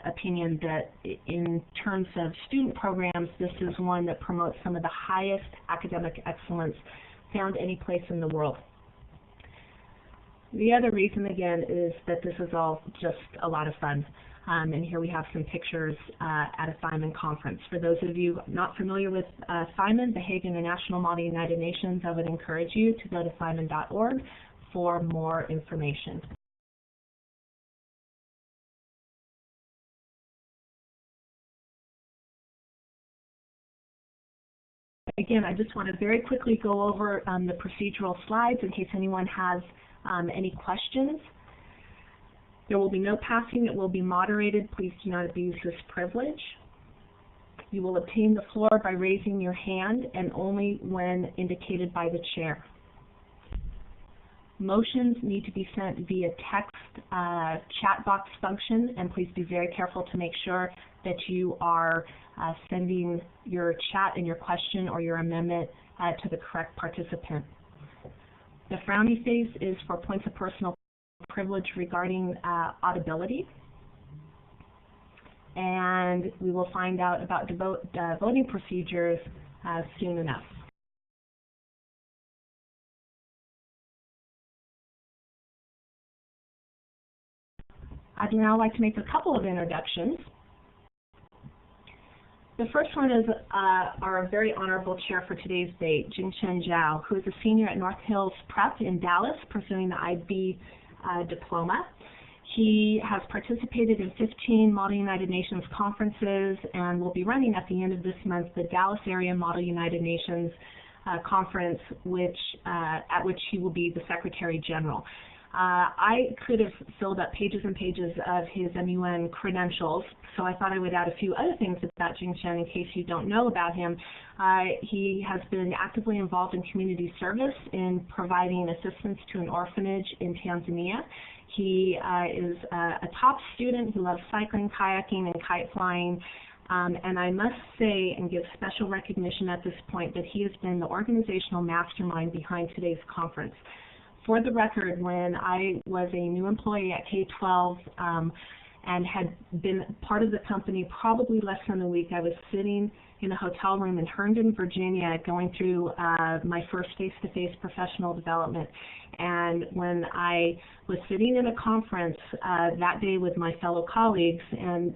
Speaker 1: opinion that in terms of student programs, this is one that promotes some of the highest academic excellence found any place in the world. The other reason, again, is that this is all just a lot of fun. And here we have some pictures at a Simon conference. For those of you not familiar with Simon, the Hague International Model United Nations, I would encourage you to go to simon.org for more information. Again, I just want to very quickly go over the procedural slides in case anyone has any questions. There will be no passing. It will be moderated. Please do not abuse this privilege. You will obtain the floor by raising your hand and only when indicated by the chair. Motions need to be sent via text chat box function, and please be very careful to make sure that you are sending your chat and your question or your amendment to the correct participant. The frowny face is for points of personal privilege regarding audibility. And we will find out about voting procedures soon enough. I'd now like to make a couple of introductions. The first one is our very honorable chair for today's debate, Jing-Shen Zhao, who is a senior at North Hills Prep in Dallas, pursuing the IB diploma. He has participated in 15 Model United Nations conferences and will be running at the end of this month the Dallas Area Model United Nations conference, at which he will be the Secretary General. I could have filled up pages and pages of his MUN credentials, so I thought I would add a few other things about Jing-Shen in case you don't know about him. He has been actively involved in community service in providing assistance to an orphanage in Tanzania. He is a top student who loves cycling, kayaking, and kite flying. And I must say and give special recognition at this point that he has been the organizational mastermind behind today's conference. For the record, when I was a new employee at K-12 and had been part of the company probably less than a week, I was sitting in a hotel room in Herndon, Virginia, going through my first face-to-face professional development. And when I was sitting in a conference that day with my fellow colleagues and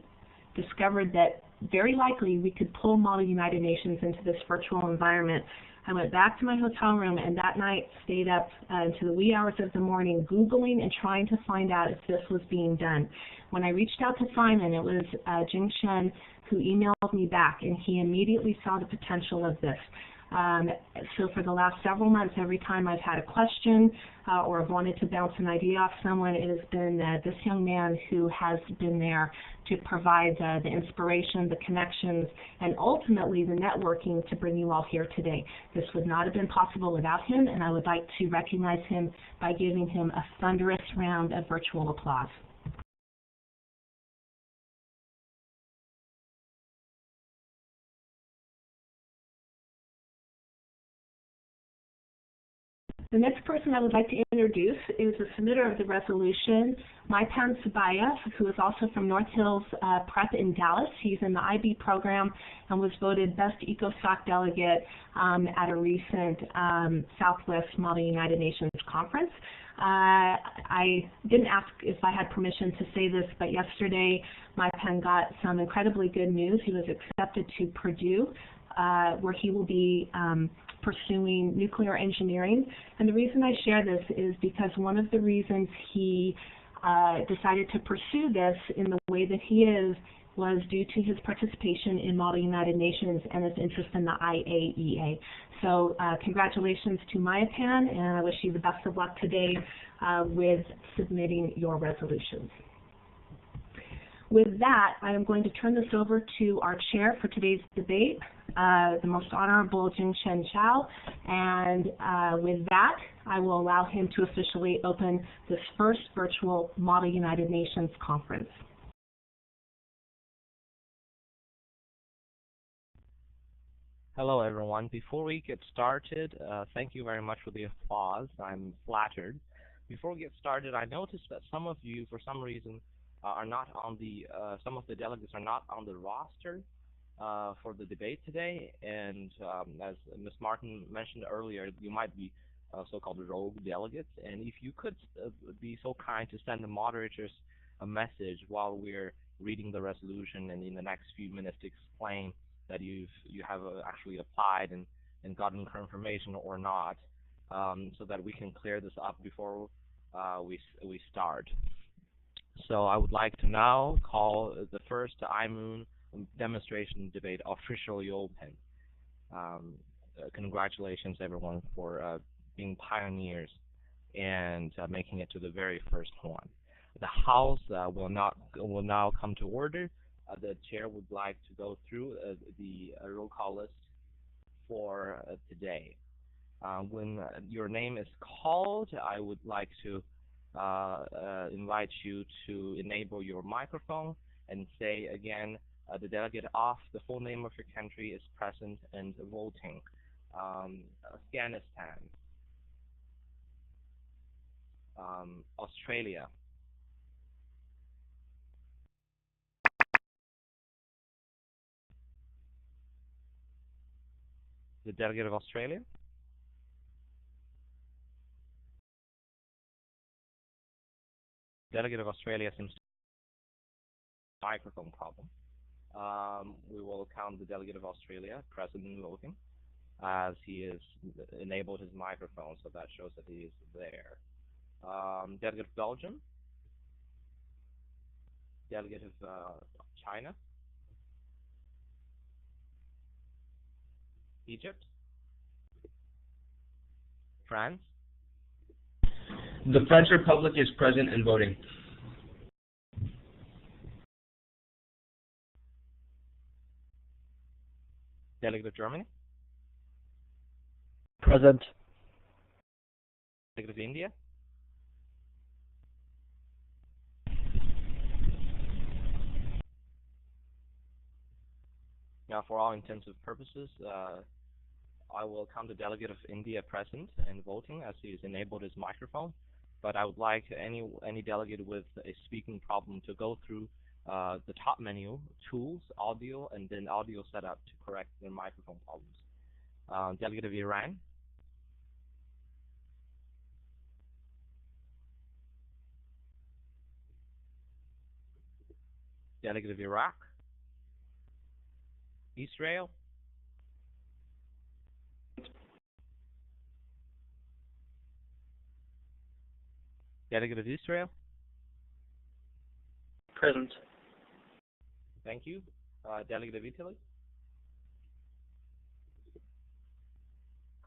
Speaker 1: discovered that very likely we could pull Model United Nations into this virtual environment, I went back to my hotel room and that night stayed up into the wee hours of the morning Googling and trying to find out if this was being done. When I reached out to Simon, it was Jing-Shen who emailed me back, and he immediately saw the potential of this. So for the last several months, every time I've had a question or have wanted to bounce an idea off someone, it has been this young man who has been there to provide the inspiration, the connections, and ultimately the networking to bring you all here today. This would not have been possible without him, and I would like to recognize him by giving him a thunderous round of virtual applause. The next person I would like to introduce is the submitter of the resolution, Maipan Sabaya, who is also from North Hills Prep in Dallas. He's in the IB program and was voted Best EcoSoc Delegate at a recent Southwest Model United Nations conference. I didn't ask if I had permission to say this, but yesterday Maipan got some incredibly good news. He was accepted to Purdue, where he will be pursuing nuclear engineering. And the reason I share this is because one of the reasons he decided to pursue this in the way that he is was due to his participation in Model United Nations and his interest in the IAEA. So congratulations to Maipan, and I wish you the best of luck today with submitting your resolutions. With that, I am going to turn this over to our chair for today's debate, the most honorable Jing-Shen Zhao, and with that, I will allow him to officially open this first virtual Model United Nations conference.
Speaker 2: Hello everyone. Before we get started, thank you very much for the applause. I'm flattered. Before we get started, I noticed that some of you, for some reason, are not on the, some of the delegates are not on the roster for the debate today, and as Ms. Martin mentioned earlier, you might be so-called rogue delegates, and if you could be so kind to send the moderators a message while we're reading the resolution and in the next few minutes to explain that you have actually applied and gotten confirmation or not, so that we can clear this up before we start. So I would like to now call the first O-MUN demonstration debate officially open. Congratulations everyone for being pioneers and making it to the very first one. The House will now come to order. The chair would like to go through the roll call list for today. When your name is called, I would like to invite you to enable your microphone and say again the delegate of the full name of your country is present and voting. Afghanistan, Australia. The delegate of Australia. Delegate of Australia seems to have a microphone problem. We will count the delegate of Australia present and voting, as he is enabled his microphone, so that shows that he is there. Delegate of Belgium. Delegate of China. Egypt. France.
Speaker 6: The French Republic is present and voting.
Speaker 2: Delegate of Germany.
Speaker 7: Present.
Speaker 2: Delegate of India. Now, for all intents and purposes, I will count the delegate of India present and voting, as he has enabled his microphone. But I would like any delegate with a speaking problem to go through the top menu, tools, audio, and then audio setup to correct their microphone problems. Delegate of Iran. Delegate of Iraq. Israel. Delegate of Israel.
Speaker 7: Present.
Speaker 2: Thank you. Delegate of Italy.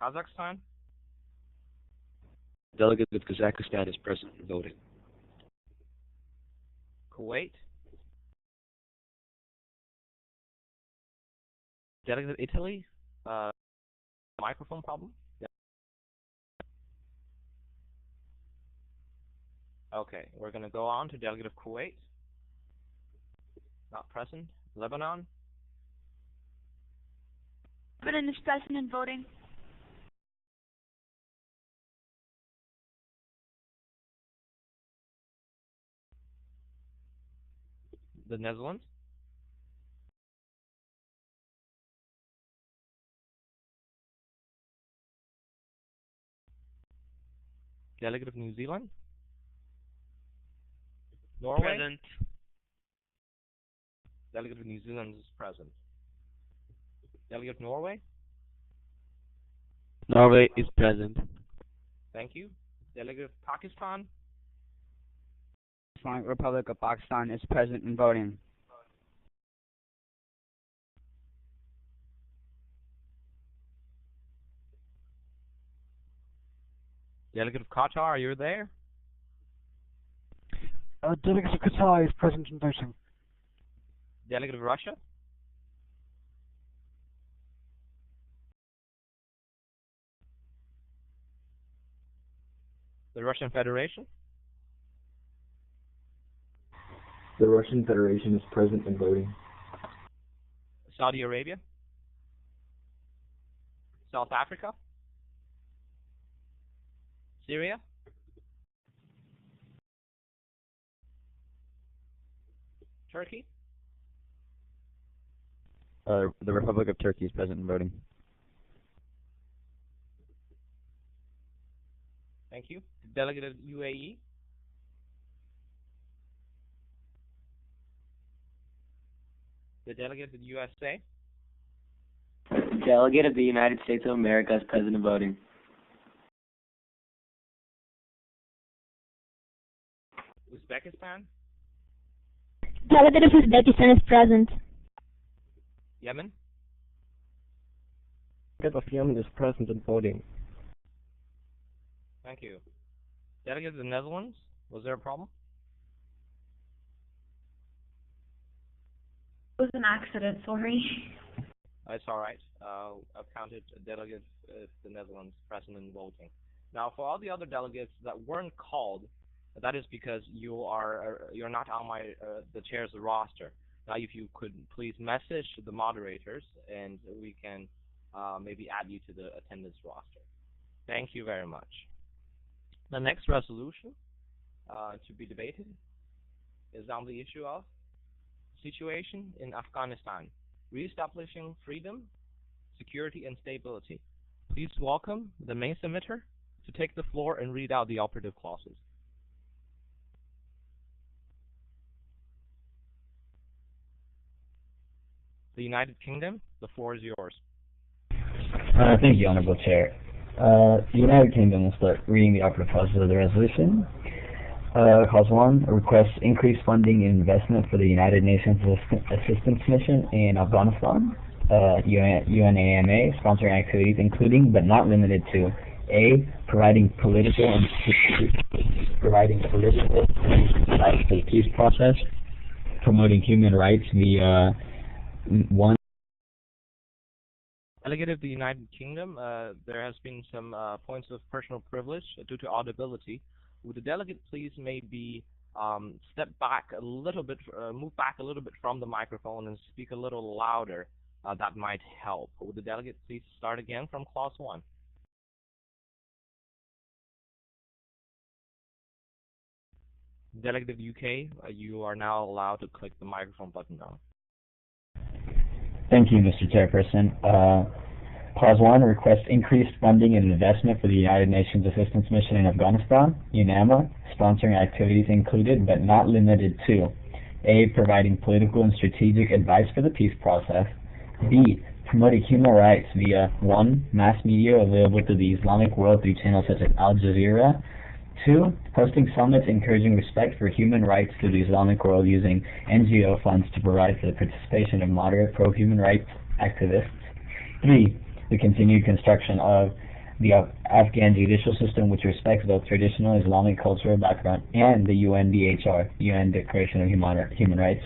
Speaker 2: Kazakhstan.
Speaker 3: Delegate of Kazakhstan is present and voting.
Speaker 2: Kuwait. Delegate of Italy. Microphone problem. Okay, we're going to go on to delegate of Kuwait. Not present. Lebanon.
Speaker 8: Lebanon is present and voting.
Speaker 2: The Netherlands. Delegate of New Zealand. Norway.
Speaker 7: Present.
Speaker 2: Delegate of New Zealand is present. Delegate of Norway.
Speaker 5: Norway is present.
Speaker 2: Thank you. Delegate of Pakistan.
Speaker 9: Islamic Republic of Pakistan is present and voting.
Speaker 2: Delegate of Qatar, are you there?
Speaker 7: Delegate of Qatar is present and voting.
Speaker 2: Delegate of Russia. The Russian Federation.
Speaker 10: The Russian Federation is present and voting.
Speaker 2: Saudi Arabia. South Africa. Syria. Turkey.
Speaker 10: The Republic of Turkey is present and voting.
Speaker 2: Thank you. Delegate of UAE. The delegate of the USA.
Speaker 11: Delegate of the United States of America is present and voting.
Speaker 2: Uzbekistan.
Speaker 8: Delegate of Uzbekistan is present.
Speaker 2: Yemen.
Speaker 7: Delegate of Yemen is present and voting.
Speaker 2: Thank you. Delegate of the Netherlands. Was there a problem?
Speaker 1: It was an accident, sorry.
Speaker 2: It's all right. I've counted a delegate of the Netherlands present and voting. Now, for all the other delegates that weren't called, that is because you're not on the chair's roster. Now, if you could please message the moderators, and we can maybe add you to the attendance roster. Thank you very much. The next resolution to be debated is on the issue of situation in Afghanistan, reestablishing freedom, security, and stability. Please welcome the main submitter to take the floor and read out the operative clauses. The United Kingdom, the floor is yours.
Speaker 12: Thank you, Honorable Chair. The United Kingdom will start reading the operative clauses of the resolution. Clause 1 requests increased funding and investment for the United Nations Assistance Mission in Afghanistan, UNAMA, sponsoring activities including but not limited to A. Providing political and the peace process, promoting human rights via 1.
Speaker 2: Delegate of the United Kingdom, there has been some points of personal privilege due to audibility. Would the delegate please maybe step back a little bit, move back a little bit from the microphone and speak a little louder? That might help. Would the delegate please start again from clause 1? Delegate of the UK, you are now allowed to click the microphone button now.
Speaker 12: Thank you, Mr. Chairperson. Clause 1 requests increased funding and investment for the United Nations Assistance Mission in Afghanistan, UNAMA, sponsoring activities included but not limited to A. Providing political and strategic advice for the peace process, B. Promoting human rights via 1. Mass media available to the Islamic world through channels such as Al Jazeera, 2. Hosting summits encouraging respect for human rights to the Islamic world using NGO funds to provide for the participation of moderate pro-human rights activists, 3. The continued construction of the Afghan judicial system which respects both traditional Islamic cultural background and the UNDHR, UN Declaration of Human Rights.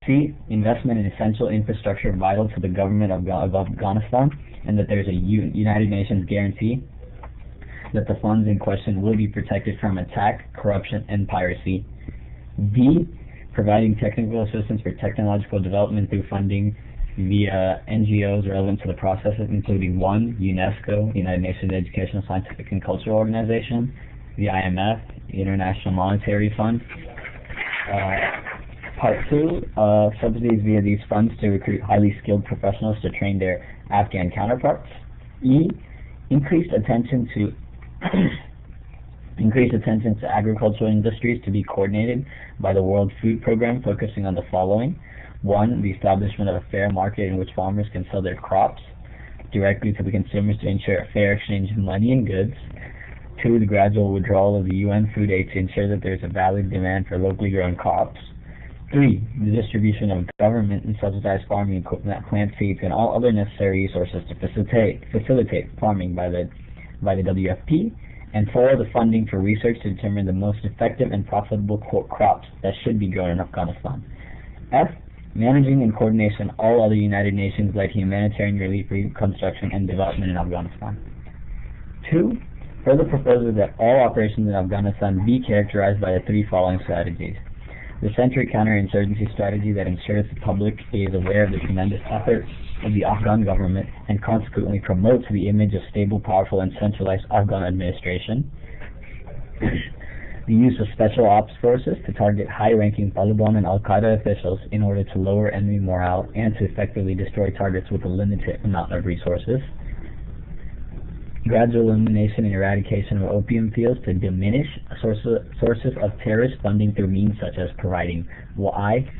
Speaker 12: C. Investment in essential infrastructure vital to the government of Afghanistan, and that there is a United Nations guarantee that the funds in question will be protected from attack, corruption, and piracy. D. Providing technical assistance for technological development through funding via NGOs relevant to the processes, including 1. UNESCO, United Nations Educational, Scientific, and Cultural Organization, the IMF, the International Monetary Fund. Part 2, subsidies via these funds to recruit highly skilled professionals to train their Afghan counterparts. E. Increased attention to agricultural industries to be coordinated by the World Food Programme, focusing on the following. 1. The establishment of a fair market in which farmers can sell their crops directly to the consumers to ensure a fair exchange of money and goods. 2. The gradual withdrawal of the UN food aid to ensure that there is a valid demand for locally grown crops. 3. The distribution of government and subsidized farming equipment, plant seeds, and all other necessary resources to facilitate farming by the WFP. And 4. The funding for research to determine the most effective and profitable crops that should be grown in Afghanistan. F. Managing in coordination all other United Nations-led humanitarian relief, reconstruction, and development in Afghanistan. 2. Further proposes that all operations in Afghanistan be characterized by the 3 following strategies. The Century Counterinsurgency Strategy that ensures the public is aware of the tremendous efforts of the Afghan government and consequently promotes the image of stable, powerful, and centralized Afghan administration. The use of special ops forces to target high-ranking Taliban and Al-Qaeda officials in order to lower enemy morale and to effectively destroy targets with a limited amount of resources. Gradual elimination and eradication of opium fields to diminish sources of terrorist funding through means such as providing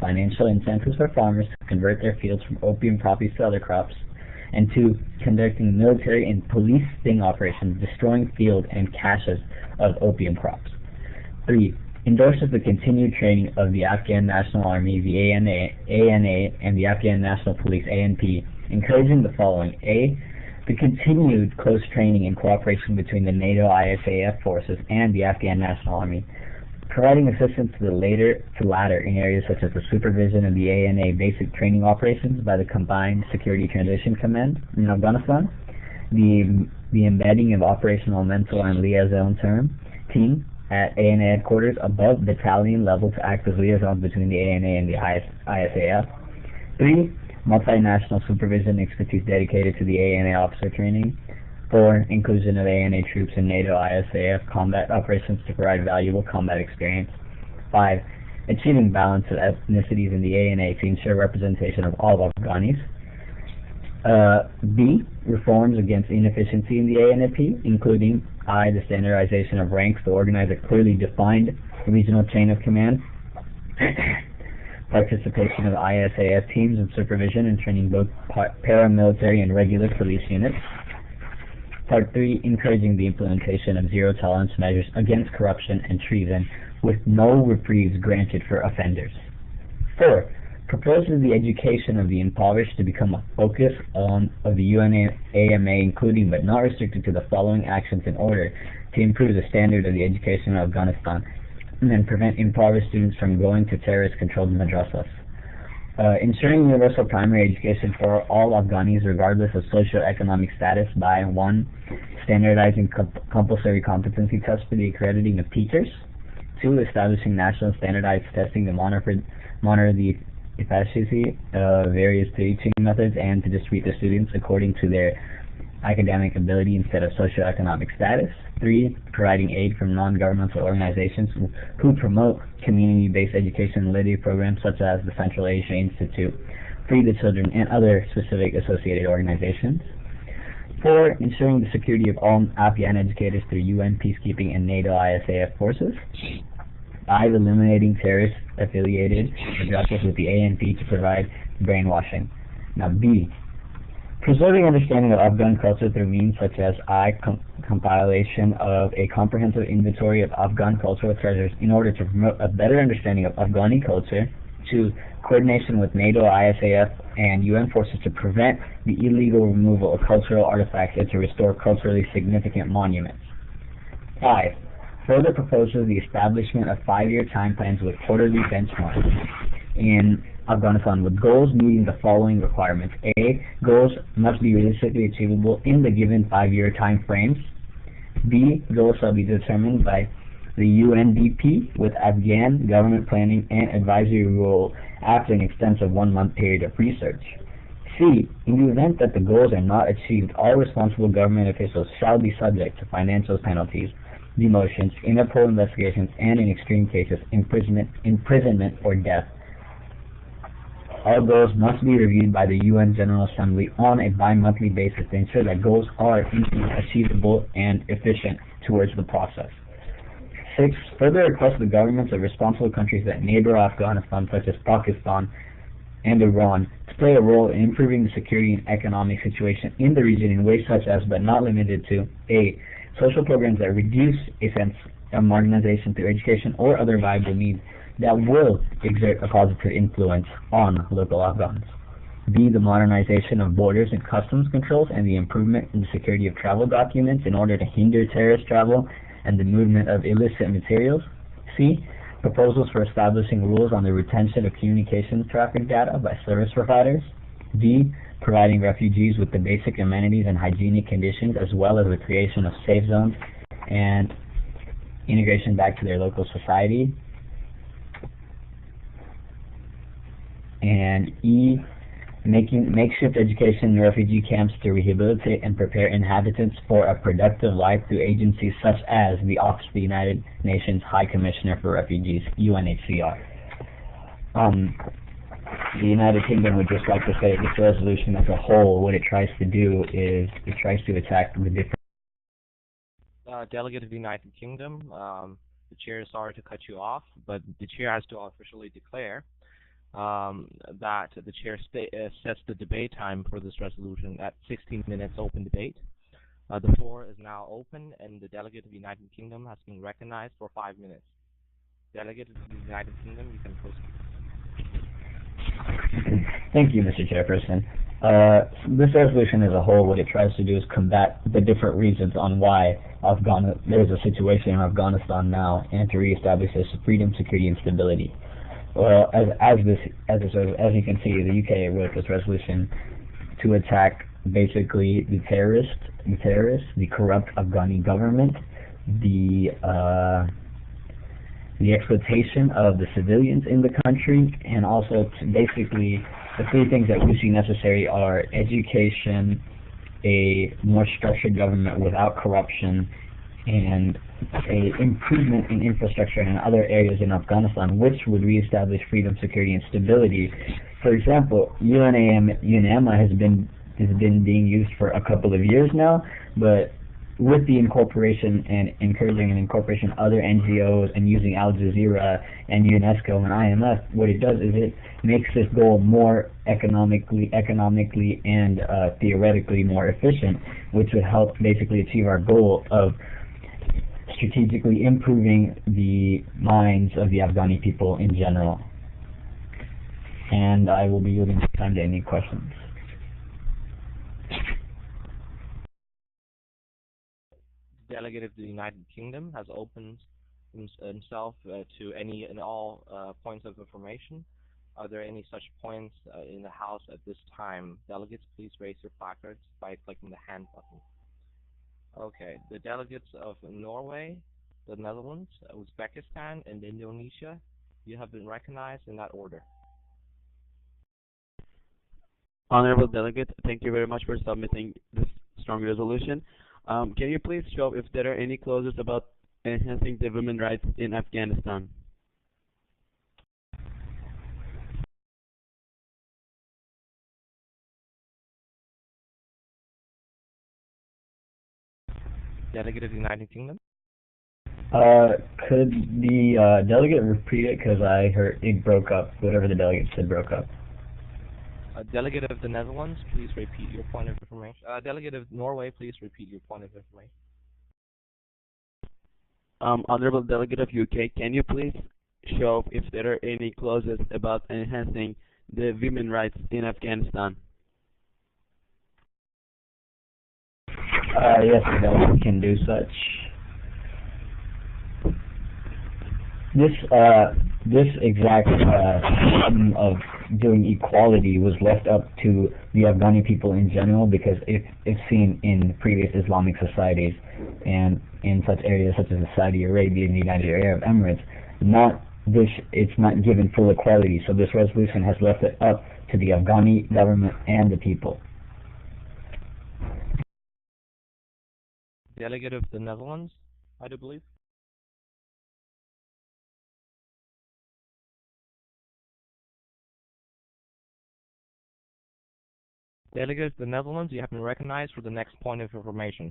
Speaker 12: financial incentives for farmers to convert their fields from opium poppies to other crops. And 2. Conducting military and police sting operations destroying field and caches of opium crops. 3. Endorses the continued training of the Afghan National Army, the ANA, and the Afghan National Police, ANP, encouraging the following. A. The continued close training and cooperation between the NATO ISAF forces and the Afghan National Army, providing assistance to the latter in areas such as the supervision of the ANA basic training operations by the Combined Security Transition Command in Afghanistan, the embedding of operational mental and liaison team at ANA headquarters above battalion level to act as liaisons between the ANA and the ISAF. 3. Multinational supervision expertise dedicated to the ANA officer training. 4. Inclusion of ANA troops in NATO ISAF combat operations to provide valuable combat experience. 5. Achieving balance of ethnicities in the ANA to ensure representation of all Afghanis. B. Reforms against inefficiency in the ANP, including I. The standardization of ranks to organize a clearly defined regional chain of command. Participation of ISAF teams in supervision and training both paramilitary and regular police units. Part 3. Encouraging the implementation of zero-tolerance measures against corruption and treason with no reprieves granted for offenders. 4. Proposes the education of the impoverished to become a focus of the UNAMA, including but not restricted to the following actions in order to improve the standard of the education of Afghanistan and then prevent impoverished students from going to terrorist-controlled madrasas. Ensuring universal primary education for all Afghanis regardless of socio-economic status by 1. Standardizing compulsory competency tests for the accrediting of teachers. 2. Establishing national standardized testing to monitor the efficacy of various teaching methods and to distribute the students according to their academic ability instead of socioeconomic status. 3. Providing aid from non-governmental organizations who promote community-based education and literacy programs such as the Central Asia Institute, Free the Children, and other specific associated organizations. 4. Ensuring the security of all Afghan educators through UN peacekeeping and NATO ISAF forces. 5. Eliminating terrorist-affiliated madrasas with the ANP to provide brainwashing. Now, B. Preserving understanding of Afghan culture through means such as compilation of a comprehensive inventory of Afghan cultural treasures in order to promote a better understanding of Afghani culture. 2. Coordination with NATO, ISAF, and UN forces to prevent the illegal removal of cultural artifacts and to restore culturally significant monuments. 5. Further proposes the establishment of 5-year time plans with quarterly benchmarks in Afghanistan with goals meeting the following requirements. A. Goals must be realistically achievable in the given 5-year time frames. B. Goals shall be determined by the UNDP with Afghan government planning and advisory role after an extensive 1-month period of research. C. In the event that the goals are not achieved, all responsible government officials shall be subject to financial penalties, demotions, Interpol investigations, and in extreme cases, imprisonment or death. All goals must be reviewed by the UN General Assembly on a bi-monthly basis to ensure that goals are indeed achievable and efficient towards the process. 6. Further request the governments of responsible countries that neighbor Afghanistan, such as Pakistan and Iran, to play a role in improving the security and economic situation in the region in ways such as, but not limited to, A. Social programs that reduce a sense of marginalization through education or other viable means that will exert a positive influence on local Afghans. B. The modernization of borders and customs controls and the improvement in the security of travel documents in order to hinder terrorist travel and the movement of illicit materials. C. Proposals for establishing rules on the retention of communications traffic data by service providers. D. Providing refugees with the basic amenities and hygienic conditions as well as the creation of safe zones and integration back to their local society. And E. Making makeshift education in refugee camps to rehabilitate and prepare inhabitants for a productive life through agencies such as the Office of the United Nations High Commissioner for Refugees, UNHCR. The United Kingdom would just like to say this resolution as a whole, what it tries to do is it tries to attack the different...
Speaker 2: Delegate of the United Kingdom, the chair is sorry to cut you off, but the chair has to officially declare that the chair sets the debate time for this resolution at 16 minutes open debate. The floor is now open and the delegate of the United Kingdom has been recognized for 5 minutes. Delegate of the United Kingdom, you can proceed.
Speaker 12: Thank you, Mr. Chairperson. This resolution as a whole, what it tries to do is combat the different reasons on why there's a situation in Afghanistan now and to reestablish this freedom, security, and stability. Well, as you can see, the UK wrote this resolution to attack basically the terrorists, the corrupt Afghani government, the exploitation of the civilians in the country, and also basically the 3 things that we see necessary are education, a more structured government without corruption and a improvement in infrastructure and other areas in Afghanistan, which would reestablish freedom, security, and stability. For example, UNAMA has been being used for a couple of years now, but with the incorporation and encouraging and incorporation of other NGOs and using Al Jazeera and UNESCO and IMF, what it does is it makes this goal more economically and theoretically more efficient, which would help basically achieve our goal of strategically improving the minds of the Afghani people in general. And I will be yielding time to any questions.
Speaker 2: Delegate of the United Kingdom has opened himself to any and all points of information. Are there any such points in the House at this time? Delegates, please raise your placards by clicking the hand button. Okay, the delegates of Norway, the Netherlands, Uzbekistan, and Indonesia, you have been recognized in that order.
Speaker 5: Honorable Delegate, thank you very much for submitting this strong resolution. Can you please show if there are any clauses about enhancing the women's rights in Afghanistan?
Speaker 2: Delegate of the United Kingdom?
Speaker 12: Could the delegate repeat it, because I heard it broke up. Whatever the delegate said broke up.
Speaker 2: Delegate of the Netherlands, please repeat your point of information. Delegate of Norway, please repeat your point of information.
Speaker 5: Honorable Delegate of UK, can you please show if there are any clauses about enhancing the women's rights in Afghanistan?
Speaker 12: Yes, the delegate can do such. This exact problem of doing equality was left up to the Afghani people in general, because it's seen in previous Islamic societies and in such areas such as Saudi Arabia and the United Arab Emirates. It's not given full equality, so this resolution has left it up to the Afghani government and the people.
Speaker 2: Delegate of the Netherlands, I do believe. Delegate of the Netherlands, you have been recognized for the next point of information.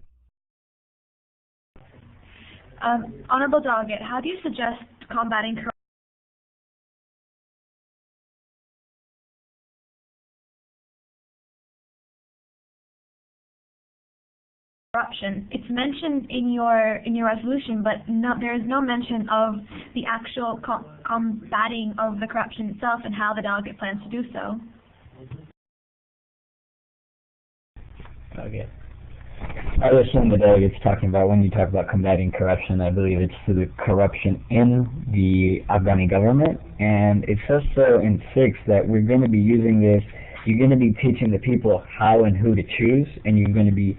Speaker 13: Honorable Delegate, how do you suggest combating corruption? It's mentioned in your resolution, but there is no mention of the actual combating of the corruption itself and how the delegate plans to do so.
Speaker 12: Okay. I assume the delegate's talking about, when you talk about combating corruption, I believe it's the corruption in the Afghani government, and it says so in 6 that we're going to be using this, you're going to be teaching the people how and who to choose, and you're going to be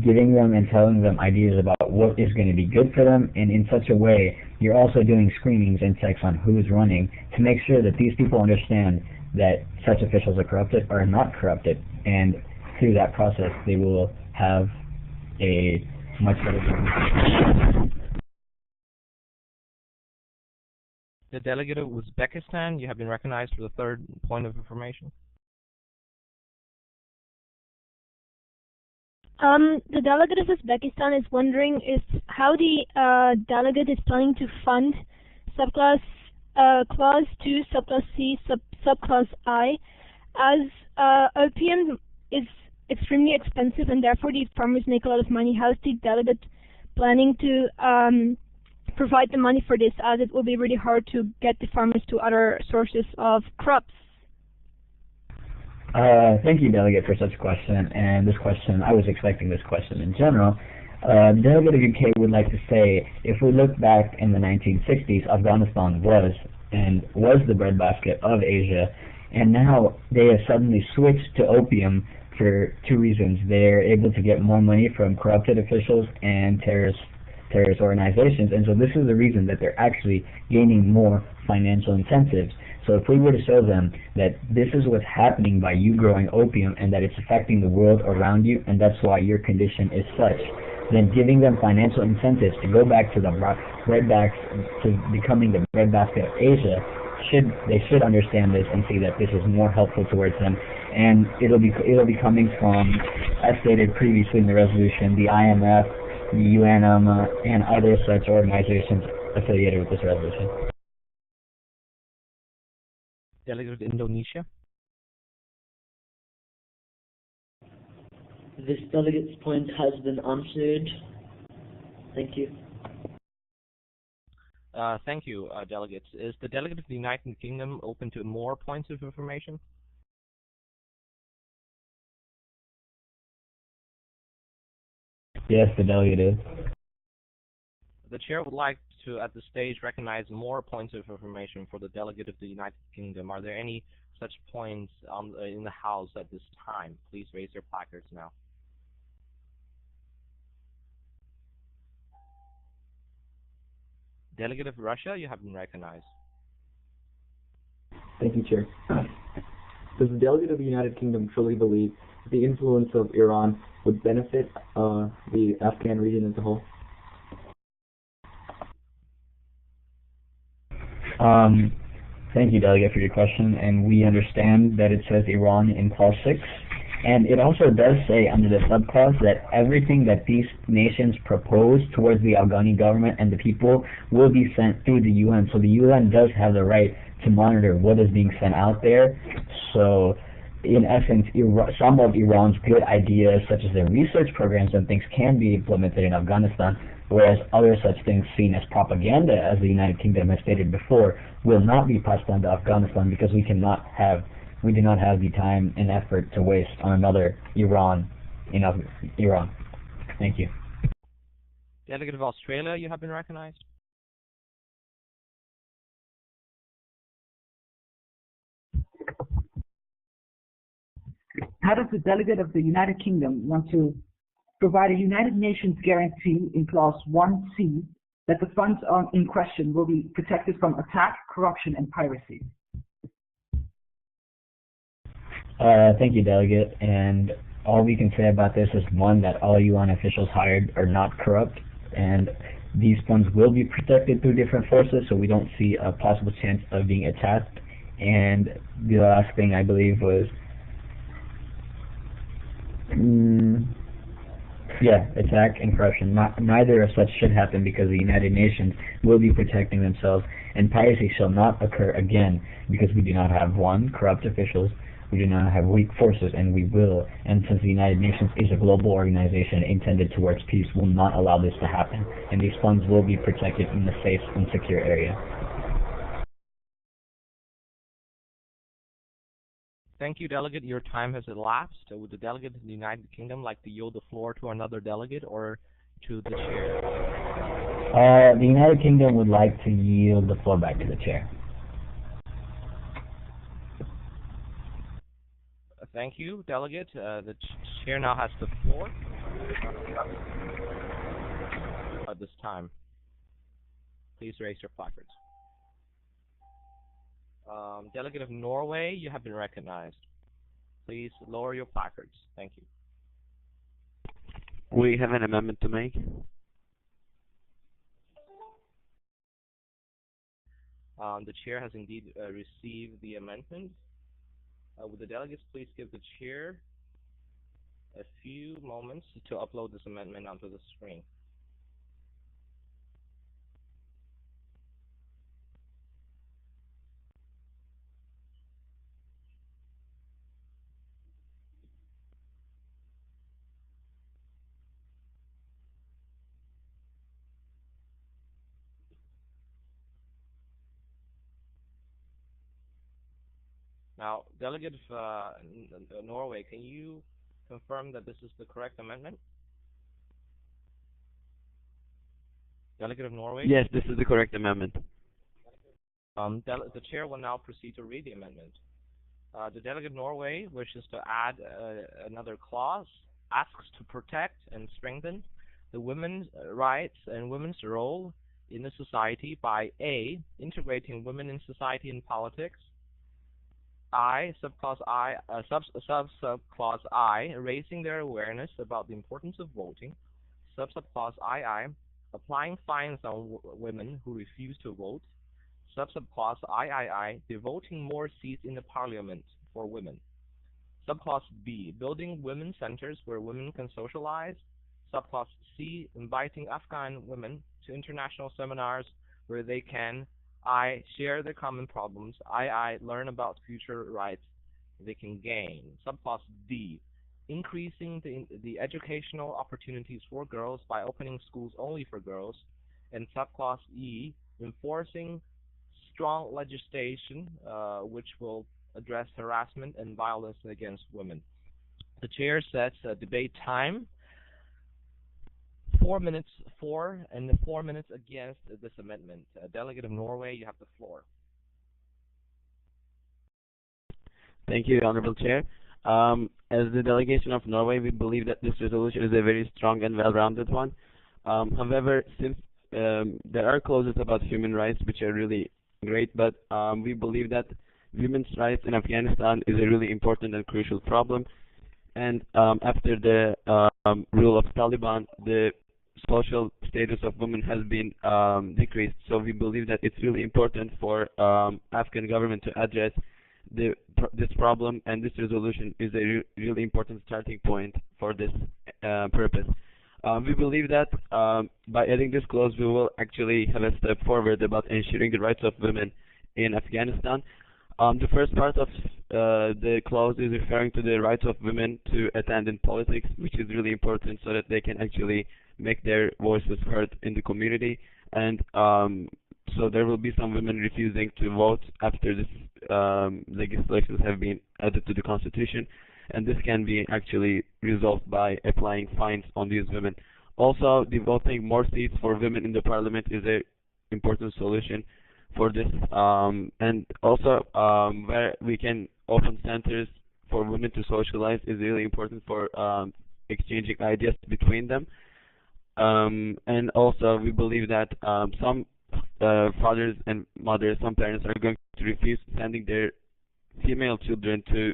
Speaker 12: giving them and telling them ideas about what is going to be good for them, and in such a way, you're also doing screenings and checks on who's running to make sure that these people understand that such officials are corrupted or not corrupted, and through that process, they will have a much better government.
Speaker 2: The delegate of Uzbekistan, you have been recognized for the 3rd point of information.
Speaker 8: The delegate of Uzbekistan is wondering how the delegate is planning to fund subclass clause 2, subclass C, subclass I, as opium is extremely expensive and therefore the farmers make a lot of money. How is the delegate planning to provide the money for this, as it will be really hard to get the farmers to other sources of crops?
Speaker 12: Thank you, delegate, for such a question. And this question, I was expecting this question in general. The delegate of UK would like to say, if we look back in the 1960s, Afghanistan was the breadbasket of Asia, and now they have suddenly switched to opium for 2 reasons. They're able to get more money from corrupted officials and terrorist organizations, and so this is the reason that they're actually gaining more financial incentives. So if we were to show them that this is what's happening by you growing opium and that it's affecting the world around you and that's why your condition is such, then giving them financial incentives to go back to the breadbacks, to becoming the breadbasket of Asia, they should understand this and see that this is more helpful towards them, and it'll be coming from, as stated previously in the resolution, the IMF, the UN, and other such organizations affiliated with this resolution.
Speaker 2: Delegate of Indonesia.
Speaker 14: This delegate's point has been answered. Thank you.
Speaker 2: Thank you, delegates. Is the delegate of the United Kingdom open to more points of information?
Speaker 12: Yes, the delegate is.
Speaker 2: The chair would like to, at this stage, recognize more points of information for the delegate of the United Kingdom. Are there any such points in the House at this time? Please raise your placards now. Delegate of Russia, you have been recognized.
Speaker 10: Thank you, Chair. Does the delegate of the United Kingdom truly believe that the influence of Iran would benefit the Afghan region as a whole?
Speaker 12: Thank you, delegate, for your question, and we understand that it says Iran in clause 6. And it also does say under the subclause that everything that these nations propose towards the Afghani government and the people will be sent through the UN. So the UN does have the right to monitor what is being sent out there. So in essence, some of Iran's good ideas, such as their research programs and things, can be implemented in Afghanistan, whereas other such things seen as propaganda, as the United Kingdom has stated before, will not be passed on to Afghanistan because we do not have the time and effort to waste on another Iran in Iran. Thank you.
Speaker 2: Delegate of Australia, you have been recognized.
Speaker 15: How does the delegate of the United Kingdom want to provide a United Nations guarantee in clause 1C that the funds in question will be protected from attack, corruption, and piracy?
Speaker 12: Thank you, delegate. And all we can say about this is, one, that all UN officials hired are not corrupt, and these funds will be protected through different forces, so we don't see a possible chance of being attacked. And the last thing I believe was, attack and corruption. Neither of such should happen because the United Nations will be protecting themselves, and piracy shall not occur again because we do not have, one, corrupt officials, we do not have weak forces, and we will, and since the United Nations is a global organization intended towards peace, will not allow this to happen, and these funds will be protected in a safe and secure area.
Speaker 2: Thank you, delegate. Your time has elapsed. Would the delegate of the United Kingdom like to yield the floor to another delegate or to the chair?
Speaker 12: The United Kingdom would like to yield the floor back to the chair.
Speaker 2: Thank you, delegate. The chair now has the floor at this time. Please raise your placards. Delegate of Norway, you have been recognized. Please lower your placards. Thank you.
Speaker 5: We have an amendment to make.
Speaker 2: The chair has indeed received the amendment. Would the delegates please give the chair a few moments to upload this amendment onto the screen? Now, delegate of Norway, can you confirm that this is the correct amendment? Delegate of Norway?
Speaker 5: Yes, this is the correct amendment.
Speaker 2: The chair will now proceed to read the amendment. The delegate of Norway wishes to add another clause, asks to protect and strengthen the women's rights and women's role in the society by A, integrating women in society and politics, Subclause I, raising their awareness about the importance of voting. Subclause II, applying fines on women who refuse to vote. Subclause III, devoting more seats in the parliament for women. Subclause B, building women's centers where women can socialize. Subclause C, inviting Afghan women to international seminars where they can I, share their common problems. I, learn about future rights they can gain. Subclause D, increasing the educational opportunities for girls by opening schools only for girls. And subclause E, enforcing strong legislation which will address harassment and violence against women. The chair sets a debate time, 4 minutes for and 4 minutes against this amendment. Delegate of Norway, you have the floor.
Speaker 5: Thank you, Honorable Chair. As the delegation of Norway, we believe that this resolution is a very strong and well-rounded one. However, since there are clauses about human rights which are really great, but we believe that women's rights in Afghanistan is a really important and crucial problem. And after the rule of Taliban, the social status of women has been decreased. So we believe that it's really important for Afghan government to address this problem, and this resolution is a really important starting point for this purpose. We believe that by adding this clause, we will actually have a step forward about ensuring the rights of women in Afghanistan. The first part of the clause is referring to the rights of women to attend in politics, which is really important so that they can actually make their voices heard in the community. And so there will be some women refusing to vote after this legislations have been added to the constitution, and this can be actually resolved by applying fines on these women. Also, devoting more seats for women in the parliament is a important solution for this, and also where we can open centers for women to socialize is really important for exchanging ideas between them. And also we believe that some fathers and mothers, some parents are going to refuse sending their female children to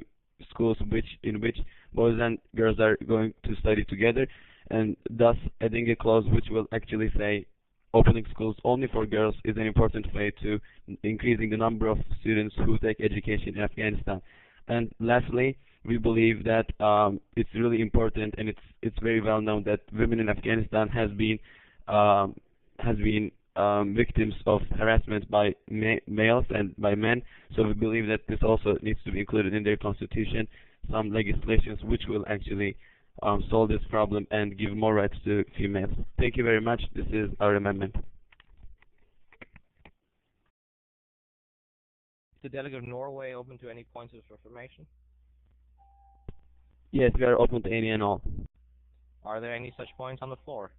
Speaker 5: schools in which boys and girls are going to study together, and thus adding a clause which will actually say opening schools only for girls is an important way to increasing the number of students who take education in Afghanistan. And lastly, we believe that it's really important, and it's very well known that women in Afghanistan has been victims of harassment by males and by men. So we believe that this also needs to be included in their constitution, some legislations which will actually solve this problem and give more rights to females. Thank you very much. This is our amendment.
Speaker 2: The delegate of Norway open to any points of information?
Speaker 5: Yes, we are open to any and all.
Speaker 2: Are there any such points on the floor?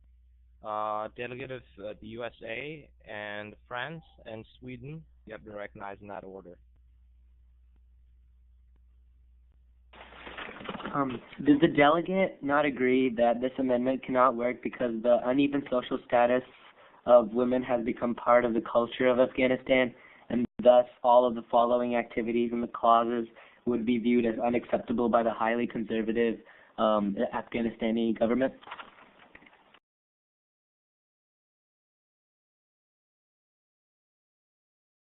Speaker 2: Delegate of the USA and France and Sweden, you have been recognized in that order.
Speaker 11: Does the delegate not agree that this amendment cannot work because the uneven social status of women has become part of the culture of Afghanistan, and thus all of the following activities in the clauses would be viewed as unacceptable by the highly conservative Afghanistani government?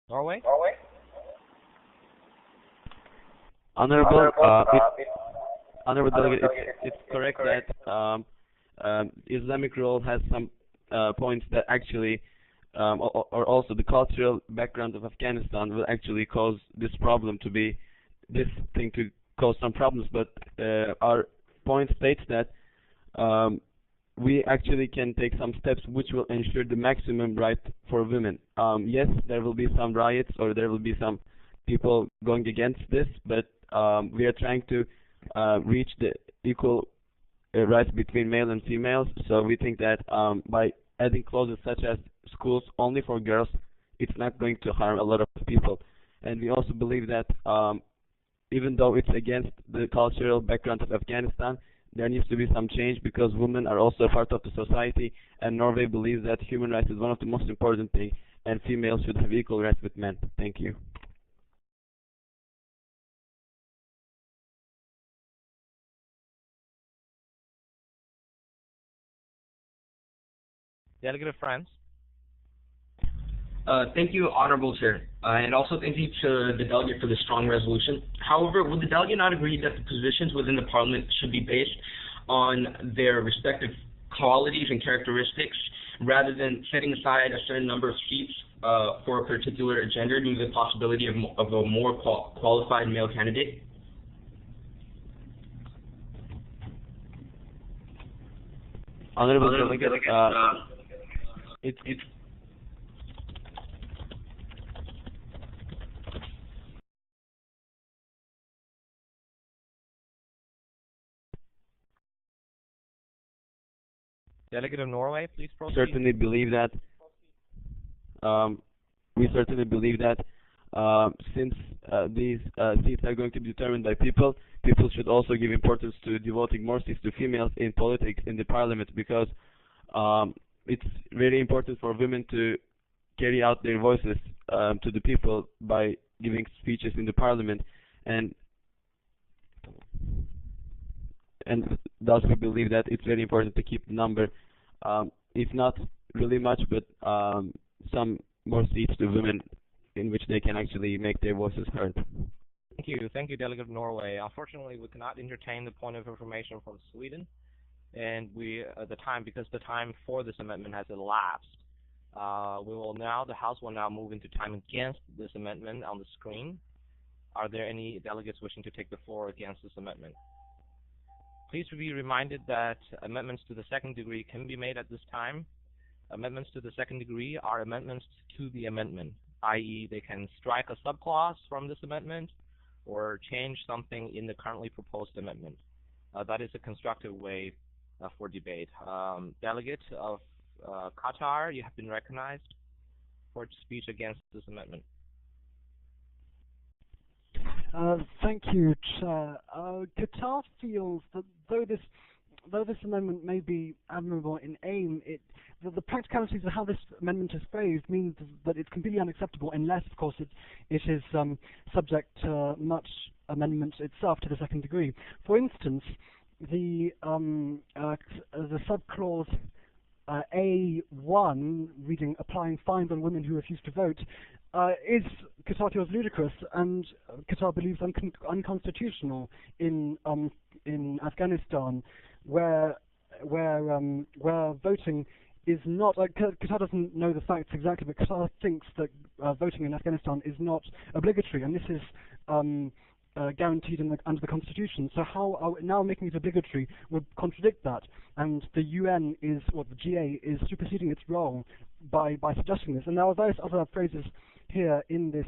Speaker 2: Norway?
Speaker 5: Honorable Delegate, it's correct that Islamic rule has some points that actually, or also the cultural background of Afghanistan will actually cause this thing to cause some problems. But our point states that we actually can take some steps which will ensure the maximum right for women. Yes, there will be some riots or there will be some people going against this, but we are trying to reach the equal rights between male and females. So we think that by adding clauses such as schools only for girls, it's not going to harm a lot of people. And we also believe that even though it's against the cultural background of Afghanistan, there needs to be some change because women are also a part of the society, and Norway believes that human rights is one of the most important things, and females should have equal rights with men. Thank you.
Speaker 2: Delegate of France.
Speaker 6: Thank you, Honorable Chair, and also thank you to the delegate for the strong resolution. However, would the delegate not agree that the positions within the Parliament should be based on their respective qualities and characteristics, rather than setting aside a certain number of seats for a particular gender due to the possibility of a more qualified male candidate?
Speaker 5: Honorable Delegate, it's
Speaker 2: Delegate of Norway, please proceed.
Speaker 5: certainly believe that since these seats are going to be determined by people should also give importance to devoting more seats to females in politics in the parliament, because it's very important for women to carry out their voices to the people by giving speeches in the parliament, and thus we believe that it's very important to keep the number, if not really much, but some more seats to women in which they can actually make their voices heard.
Speaker 2: Thank you, Delegate of Norway. Unfortunately, we cannot entertain the point of information from Sweden, and because the time for this amendment has elapsed. The House will now move into time against this amendment on the screen. Are there any delegates wishing to take the floor against this amendment? Please be reminded that amendments to the second degree can be made at this time. Amendments to the second degree are amendments to the amendment, i.e. they can strike a subclause from this amendment or change something in the currently proposed amendment. That is a constructive way for debate. Delegate of Qatar, you have been recognized for speech against this amendment.
Speaker 7: Thank you, Chair. Qatar feels that though this amendment may be admirable in aim, the practicalities of how this amendment is phrased means that it's completely unacceptable unless, of course, it is subject to much amendment itself to the second degree. For instance, the subclause A1, reading applying fines on women who refuse to vote, Qatar feels ludicrous, and Qatar believes unconstitutional in Afghanistan, where voting is not. Qatar doesn't know the facts exactly, but Qatar thinks that voting in Afghanistan is not obligatory, and this is guaranteed under the constitution. So how now making it obligatory would contradict that, and the UN the GA is superseding its role by suggesting this. And there are various other phrases here in this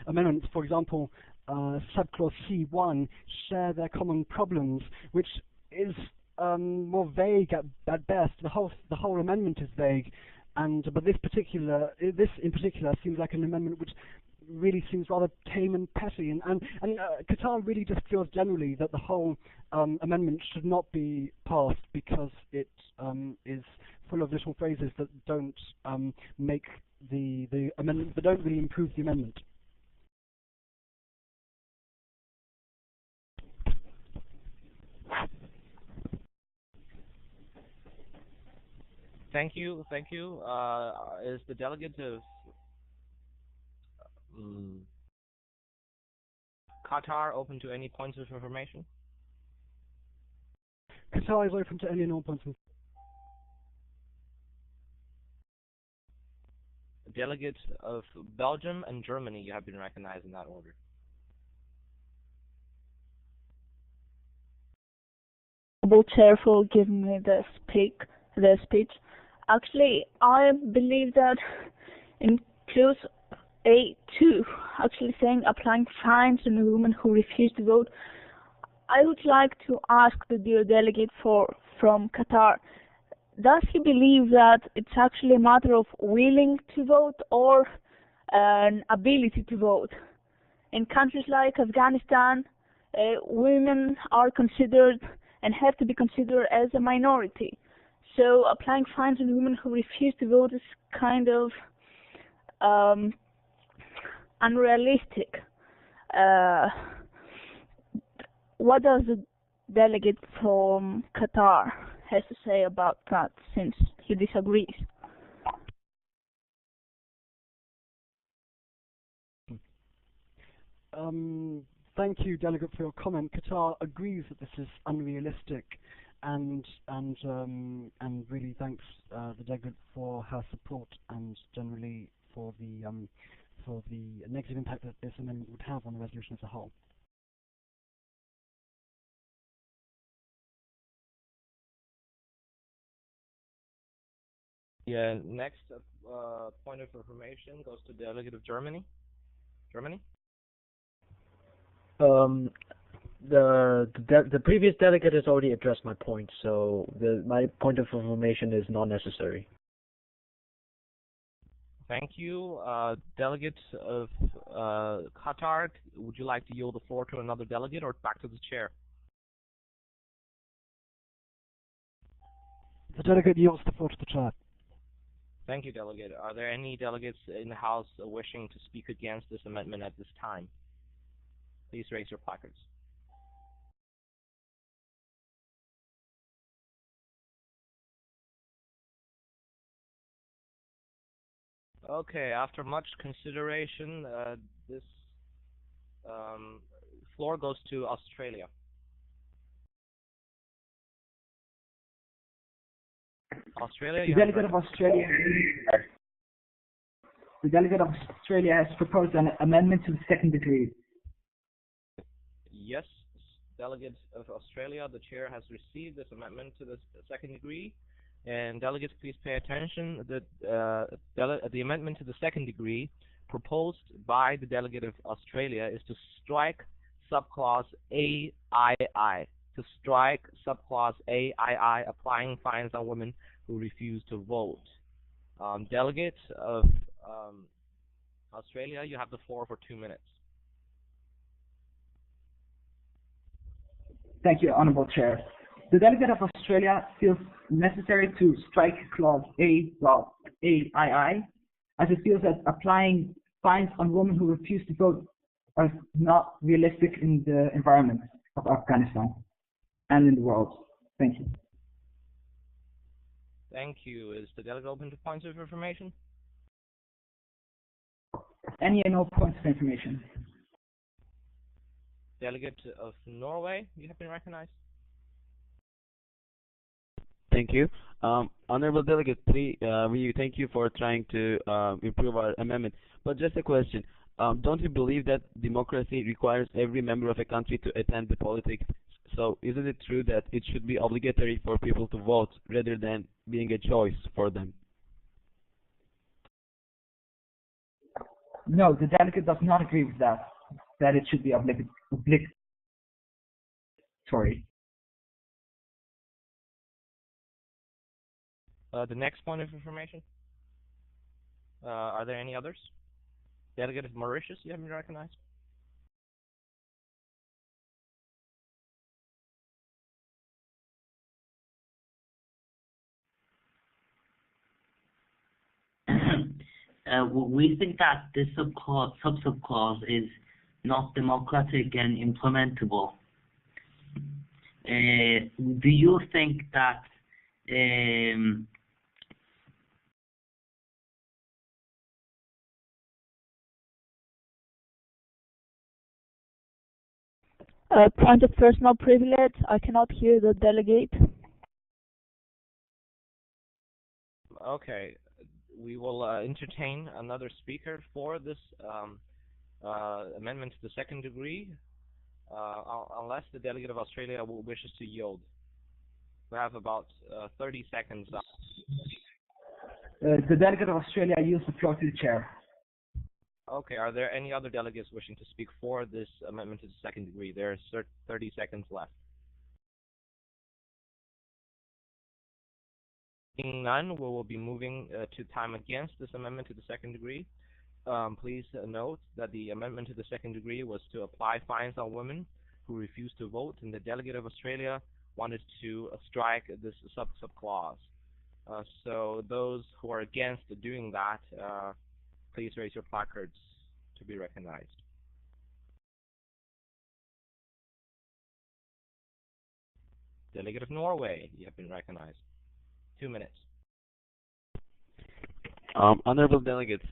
Speaker 7: amendment. For example, subclause C1, share their common problems, which is more vague at best. The whole amendment is vague, but this in particular seems like an amendment which really seems rather tame and petty, and Qatar really just feels generally that the whole amendment should not be passed because it is full of little phrases that don't make the amendment, that don't really improve the amendment.
Speaker 2: Thank you. Is the delegate of Qatar open to any points of information?
Speaker 7: Qatar is open to any and all points of
Speaker 2: Delegates of Belgium and Germany, you have been recognized in that order.
Speaker 8: Chair for giving me the speech. Actually, I believe that in clause A2, actually saying applying fines on women who refuse to vote, I would like to ask the dear delegate from Qatar, does he believe that it's actually a matter of willing to vote or an ability to vote? In countries like Afghanistan, women are considered and have to be considered as a minority. So applying fines on women who refuse to vote is kind of unrealistic. What does the delegate from Qatar
Speaker 16: has to say about that, since he disagrees.
Speaker 7: Thank you, Delegate, for your comment. Qatar agrees that this is unrealistic, and really thanks the Delegate for her support and generally for the negative impact that this amendment would have on the resolution as a whole.
Speaker 2: Yeah, next point of information goes to Delegate of Germany.
Speaker 17: The previous delegate has already addressed my point, so my point of information is not necessary.
Speaker 2: Thank you. Delegate of Qatar, would you like to yield the floor to another delegate or back to the chair?
Speaker 7: The delegate yields the floor to the chair.
Speaker 2: Thank you, Delegate. Are there any delegates in the House wishing to speak against this amendment at this time? Please raise your placards. Okay, after much consideration, this floor goes to Australia.
Speaker 15: The delegate of Australia has proposed an amendment to the second degree.
Speaker 2: Yes, Delegate of Australia, the chair has received this amendment to the second degree. And delegates, please pay attention. The amendment to the second degree proposed by the delegate of Australia is to strike subclause AII. To strike subclause AII, applying fines on women who refuse to vote. Delegate of Australia, you have the floor for 2 minutes.
Speaker 15: Thank you, Honourable Chair. The delegate of Australia feels necessary to strike clause AII, as it feels that applying fines on women who refuse to vote are not realistic in the environment of Afghanistan and in the world. Thank you.
Speaker 2: Thank you. Is the delegate open to points of information?
Speaker 15: Any and all points of information.
Speaker 2: Delegate of Norway, you have been recognized.
Speaker 5: Thank you. Honorable Delegate, we thank you for trying to improve our amendment. But just a question. Don't you believe that democracy requires every member of a country to attend the politics? So isn't it true that it should be obligatory for people to vote rather than being a choice for them?
Speaker 15: No, the delegate does not agree with that it should be obligatory.
Speaker 2: The next point of information. Are there any others? Delegate of Mauritius, you have been recognized.
Speaker 14: We think that this sub-subclause is not democratic and implementable. Do you think that
Speaker 16: Point of personal privilege, I cannot hear the delegate.
Speaker 2: Okay, we will entertain another speaker for this amendment to the second degree, unless the delegate of Australia wishes to yield. We have about 30 seconds left.
Speaker 15: The delegate of Australia yields the floor to the chair.
Speaker 2: Okay, are there any other delegates wishing to speak for this amendment to the second degree? There are 30 seconds left. Seeing none, we will be moving to time against this amendment to the second degree. Please note that the amendment to the second degree was to apply fines on women who refused to vote, and the delegate of Australia wanted to strike this sub-clause. So those who are against doing that, please raise your placards to be recognized. Delegate of Norway, you have been recognized. 2 minutes.
Speaker 5: Honorable delegates,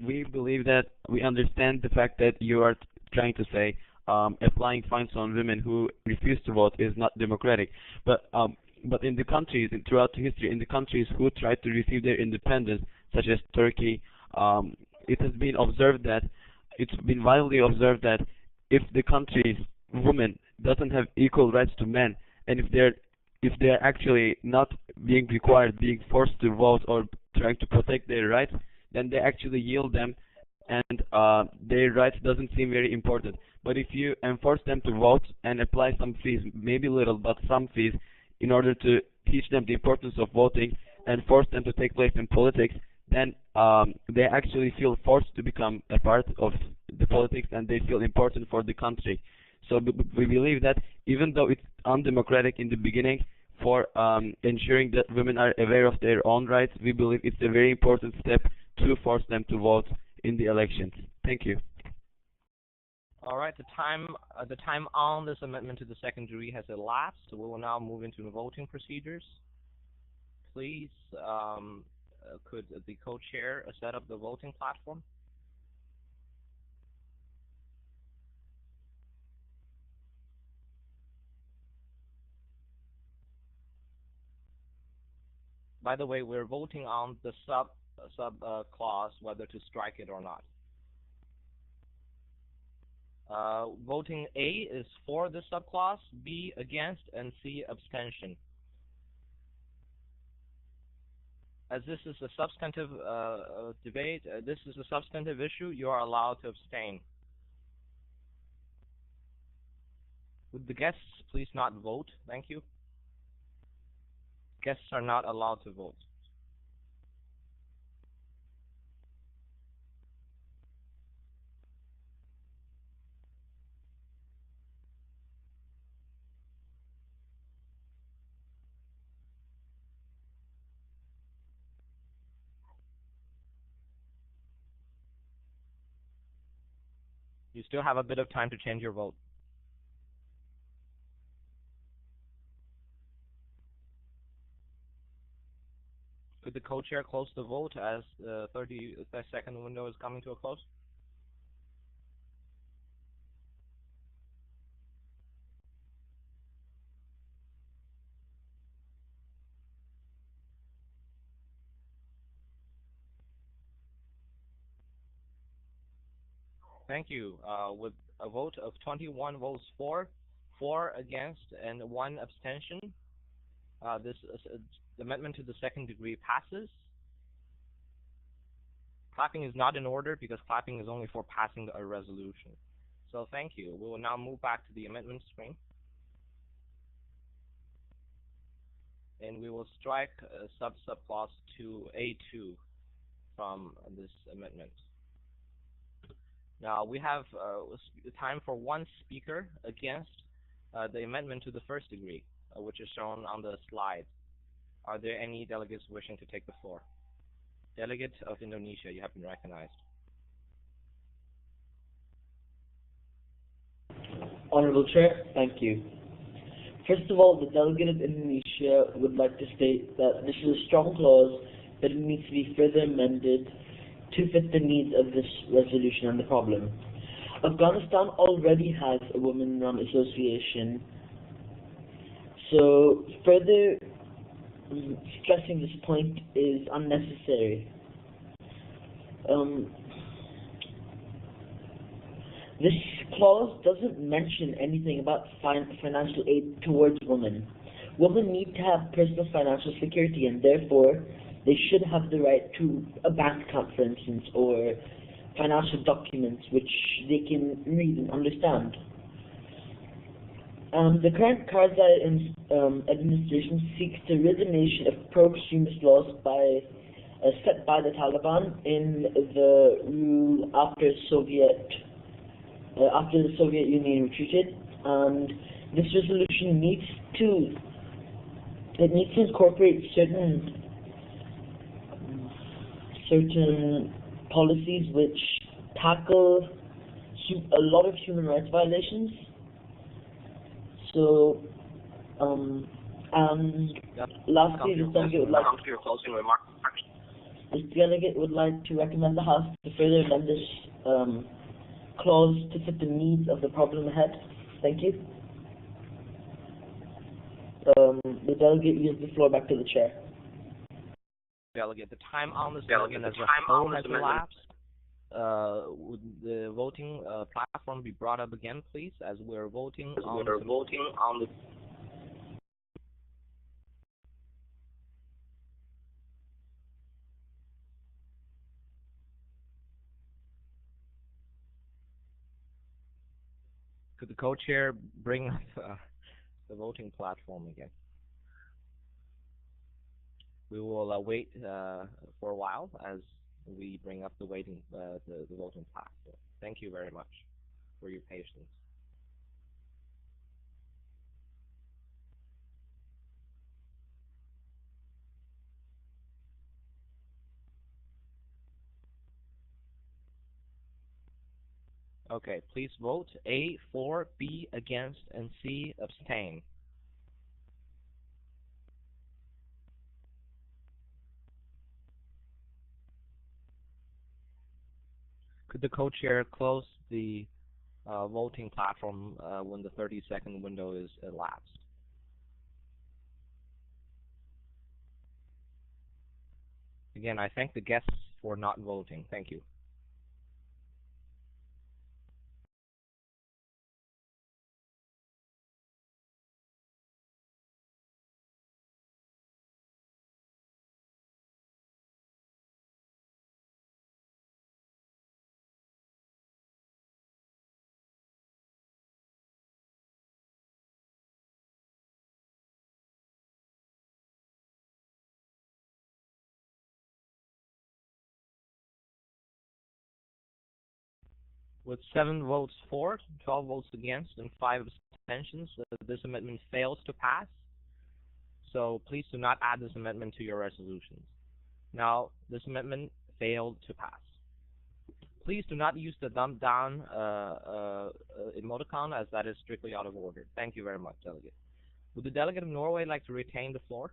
Speaker 5: we believe that we understand the fact that you are trying to say applying fines on women who refuse to vote is not democratic. But in the countries, throughout history, in the countries who tried to receive their independence, such as Turkey, it has been observed that it's been widely observed that if the country's women doesn't have equal rights to men, and if they're actually not being required, being forced to vote or trying to protect their rights, then they actually yield them, and their rights doesn't seem very important. But if you enforce them to vote and apply some fees, maybe little, but some fees, in order to teach them the importance of voting and force them to take place in politics, then they actually feel forced to become a part of the politics, and they feel important for the country. So we believe that even though it's undemocratic in the beginning for ensuring that women are aware of their own rights, we believe it's a very important step to force them to vote in the elections. Thank you.
Speaker 2: All right, the time on this amendment to the second degree has elapsed, so we will now move into the voting procedures. Please, could the co-chair set up the voting platform? By the way, we're voting on the sub clause, whether to strike it or not. Voting A is for the subclause, B against, and C abstention. As this is a substantive debate, this is a substantive issue, you are allowed to abstain. Would the guests please not vote? Thank you. Guests are not allowed to vote. You still have a bit of time to change your vote. Could the co-chair close the vote as the 30-second window is coming to a close? Thank you. With a vote of 21 votes for, 4 against, and 1 abstention, this amendment to the second degree passes. Clapping is not in order because clapping is only for passing a resolution. So thank you. We will now move back to the amendment screen. And we will strike subclause 2A2 from this amendment. Now we have time for one speaker against the amendment to the first degree, which is shown on the slide. Are there any delegates wishing to take the floor? Delegate of Indonesia, you have been recognized.
Speaker 18: Honorable Chair, thank you. First of all, the delegate of Indonesia would like to state that this is a strong clause, but it needs to be further amended to fit the needs of this resolution and the problem. Afghanistan already has a women-run association, so further stressing this point is unnecessary. This clause doesn't mention anything about financial aid towards women. Women need to have personal financial security, and therefore they should have the right to a bank account, for instance, or financial documents which they can read and understand. The current Karzai administration seeks to rid the nation of pro-extremist laws set by the Taliban in the rule after the Soviet Union retreated, and this resolution needs to incorporate certain policies which tackle a lot of human rights violations. So And lastly, this delegate would like to recommend the House to further amend this clause to fit the needs of the problem ahead. Thank you. The delegate yields the floor back to the chair.
Speaker 2: Delegate, the time on this amendment as a whole has elapsed. Would the voting platform be brought up again, please, as we're voting on the... Could the co-chair bring up the voting platform again? We will wait for a while as we bring up the voting platform. Thank you very much for your patience. Okay, please vote. A, for, B, against, and C, abstain. Could the co-chair close the voting platform when the 30-second window is elapsed? Again, I thank the guests for not voting. Thank you. With 7 votes for, 12 votes against, and 5 abstentions, this amendment fails to pass. So please do not add this amendment to your resolutions. Now, this amendment failed to pass. Please do not use the thumb down emoticon, as that is strictly out of order. Thank you very much, Delegate. Would the delegate of Norway like to retain the floor?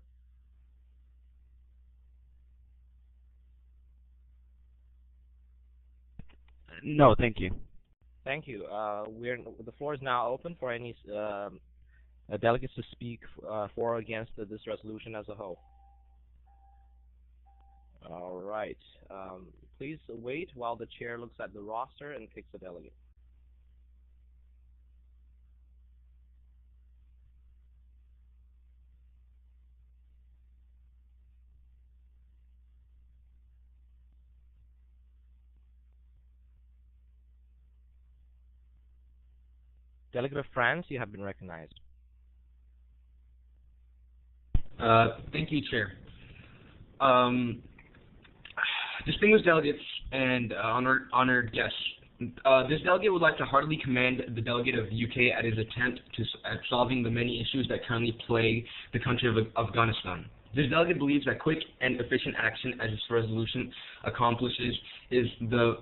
Speaker 5: No, thank you.
Speaker 2: Thank you. The floor is now open for any delegates to speak for or against this resolution as a whole. All right. Please wait while the chair looks at the roster and picks a delegate. Delegate of France, you have been recognized.
Speaker 6: Thank you, Chair. Distinguished delegates and honored guests, this delegate would like to heartily commend the delegate of the UK at his attempt at solving the many issues that currently plague the country of Afghanistan. This delegate believes that quick and efficient action, as this resolution accomplishes, is the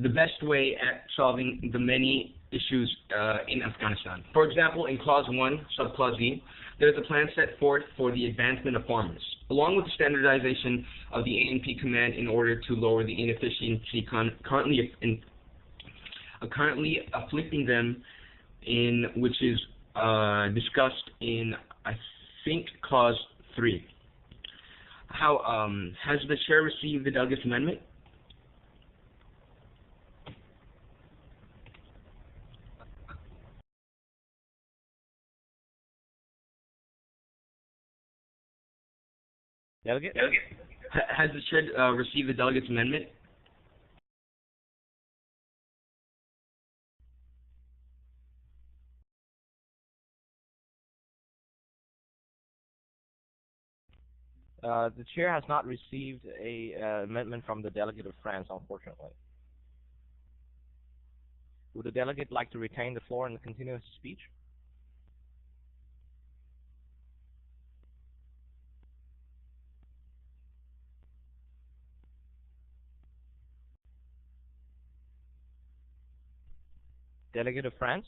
Speaker 6: best way at solving the many issues in Afghanistan. For example, in Clause 1, Subclause E, there is a plan set forth for the advancement of farmers, along with the standardization of the ANP command in order to lower the inefficiency currently afflicting them, in which is discussed in, I think, Clause 3. Has the chair received the delegate's amendment?
Speaker 2: Delegate?
Speaker 6: Has the chair received the delegate's amendment?
Speaker 2: The chair has not received a amendment from the delegate of France, unfortunately. Would the delegate like to retain the floor and continue his speech? Delegate of France?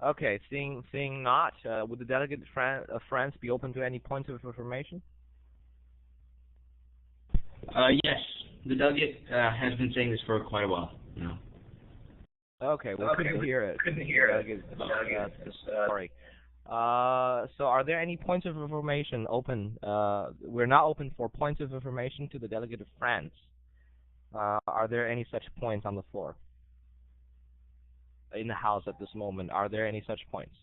Speaker 2: Okay, seeing not, would the delegate of France be open to any points of information?
Speaker 6: Yes, the delegate has been saying this for quite a while now.
Speaker 2: Okay, well, couldn't hear it. Sorry. So are there any points of information open? We're not open for points of information to the delegate of France. Are there any such points on the floor? In the House at this moment, are there any such points?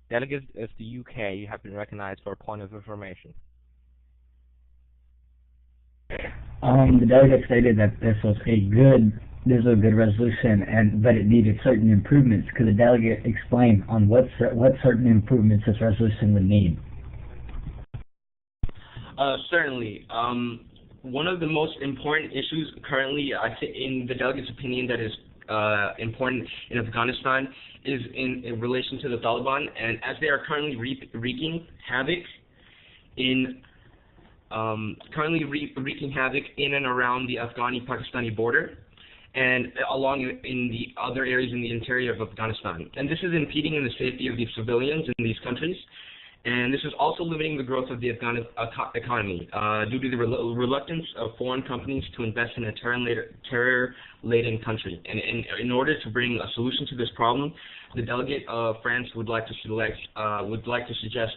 Speaker 2: Delegate of the UK, you have been recognized for a point of information.
Speaker 12: The delegate stated that this was a good resolution, but it needed certain improvements. Could the delegate explain on what certain improvements this resolution would need?
Speaker 6: Certainly. One of the most important issues currently, I think, in the delegate's opinion, that is important in Afghanistan is in relation to the Taliban, and as they are currently wreaking havoc in and around the Afghani-Pakistani border, and along in the other areas in the interior of Afghanistan. And this is impeding in the safety of the civilians in these countries, and this is also limiting the growth of the Afghan economy due to the reluctance of foreign companies to invest in a terror-laden country. And in order to bring a solution to this problem, the delegate of France would like to suggest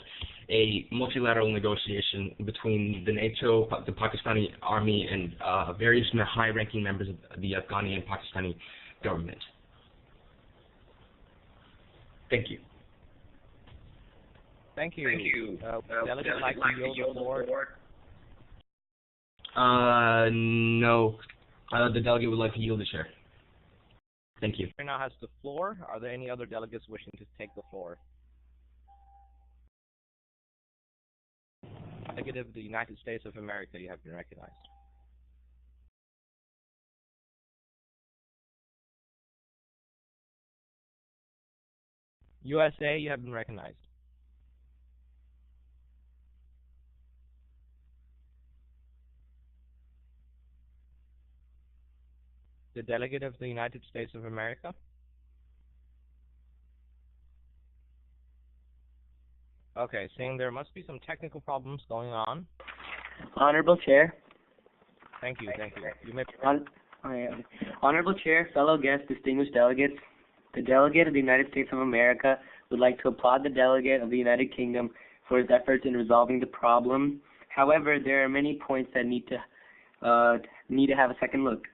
Speaker 6: a multilateral negotiation between the NATO, the Pakistani army, and various high-ranking members of the Afghani and Pakistani government. Thank you.
Speaker 2: Thank you. Delegate like to yield the floor?
Speaker 6: No. The delegate would like to yield the chair. Thank you.
Speaker 2: Now has the floor. Are there any other delegates wishing to take the floor? Delegate of the United States of America, you have been recognized. USA, you have been recognized. The delegate of the United States of America. Okay, seeing there must be some technical problems going on.
Speaker 11: Honorable Chair.
Speaker 2: Thank you. You may.
Speaker 11: Honorable Chair, fellow guests, distinguished delegates, the delegate of the United States of America would like to applaud the delegate of the United Kingdom for his efforts in resolving the problem. However, there are many points that need to have a second look.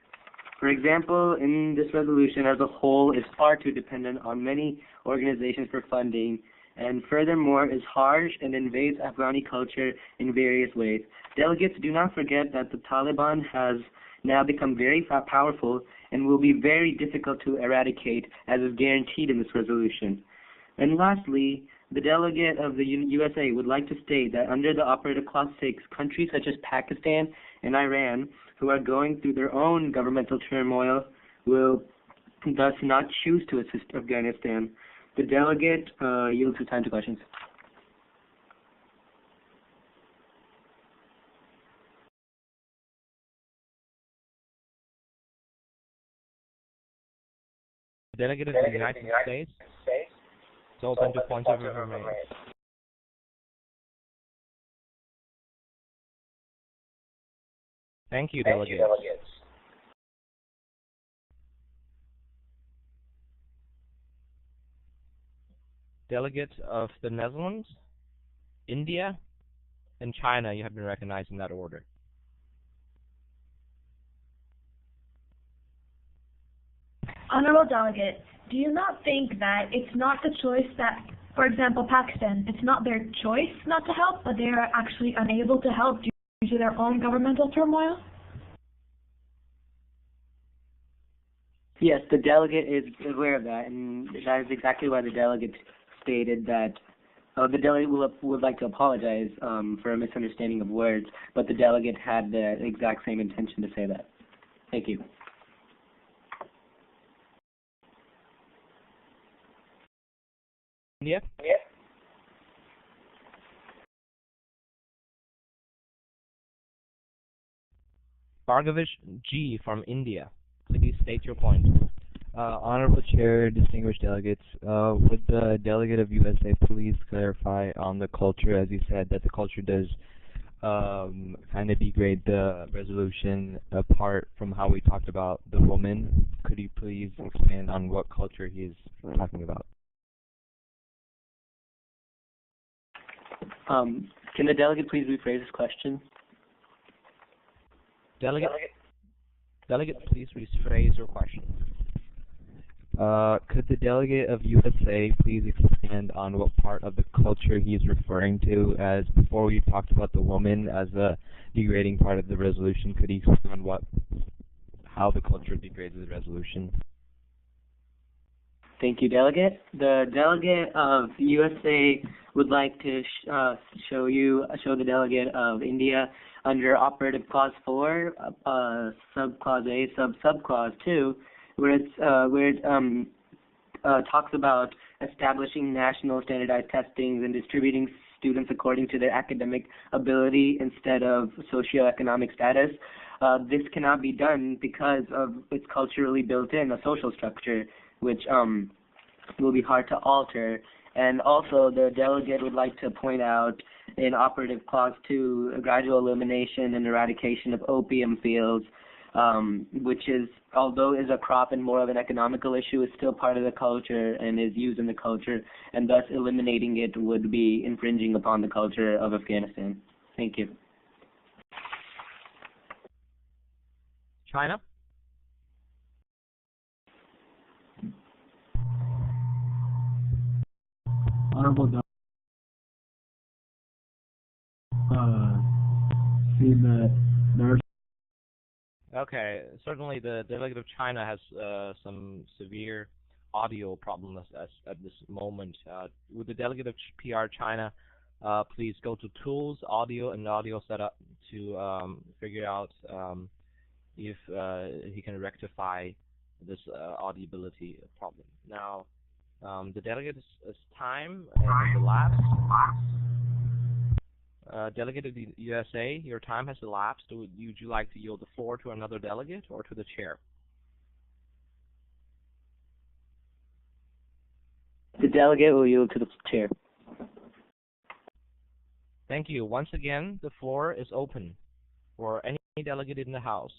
Speaker 11: For example, in this resolution as a whole is far too dependent on many organizations for funding, and furthermore is harsh and invades Afghani culture in various ways. Delegates, do not forget that the Taliban has now become very powerful and will be very difficult to eradicate, as is guaranteed in this resolution. And lastly, the delegate of the USA would like to state that under the Operative Clause 6, countries such as Pakistan and Iran, who are going through their own governmental turmoil, will thus not choose to assist Afghanistan. The delegate yields his time to questions.
Speaker 2: Delegate of the United States. It's open to points of information. Thank you, delegates. Delegates of the Netherlands, India, and China, you have been recognized in that order.
Speaker 13: Honorable Delegate, do you not think that it's not the choice that, for example, Pakistan, it's not their choice not to help, but they are actually unable to help due to their own governmental turmoil?
Speaker 11: Yes, the delegate is aware of that, and that is exactly why the delegate stated that the delegate would like to apologize for a misunderstanding of words, but the delegate had the exact same intention to say that. Thank you.
Speaker 2: India? Bhargavish G from India. Please state your point. Honorable Chair, distinguished delegates, would the delegate of USA please clarify on the culture, as you said, that the culture does kind of degrade the resolution apart from how we talked about the woman. Could you please expand on what culture he is talking about?
Speaker 11: Can the delegate please rephrase his question?
Speaker 2: Delegate, please rephrase your question. Could the delegate of USA please expand on what part of the culture he's referring to? As before we talked about the woman as a degrading part of the resolution. Could he expand on how the culture degrades the resolution?
Speaker 11: Thank you, delegate. The delegate of USA would like to show the delegate of India under Operative Clause 4, Subclause A, Subclause 2, where it talks about establishing national standardized testings and distributing students according to their academic ability instead of socioeconomic status. This cannot be done because of its culturally built-in a social structure, which will be hard to alter. And also, the delegate would like to point out in Operative Clause 2 a gradual elimination and eradication of opium fields, which is, although is a crop and more of an economical issue, is still part of the culture and is used in the culture, and thus eliminating it would be infringing upon the culture of Afghanistan. Thank you.
Speaker 2: China?
Speaker 17: Honorable
Speaker 2: Okay, certainly the delegate of China has some severe audio problems at this moment. Would the delegate of PR China please go to Tools, Audio, and Audio Setup to figure out if he can rectify this audibility problem. Now, the delegate's time has elapsed. Delegate of the USA, your time has elapsed. Would you like to yield the floor to another delegate or to the chair?
Speaker 11: The delegate will yield to the chair.
Speaker 2: Thank you. Once again, the floor is open for any delegate in the House.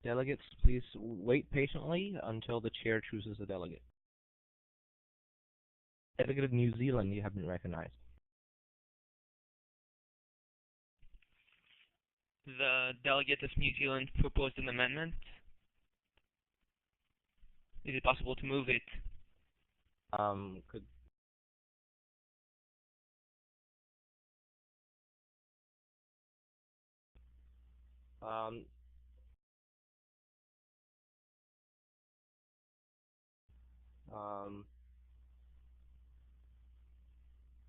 Speaker 2: Delegates, please wait patiently until the chair chooses a delegate. Delegate of New Zealand, you have been recognized.
Speaker 19: The delegate of New Zealand proposed an amendment. Is it possible to move it?
Speaker 2: Could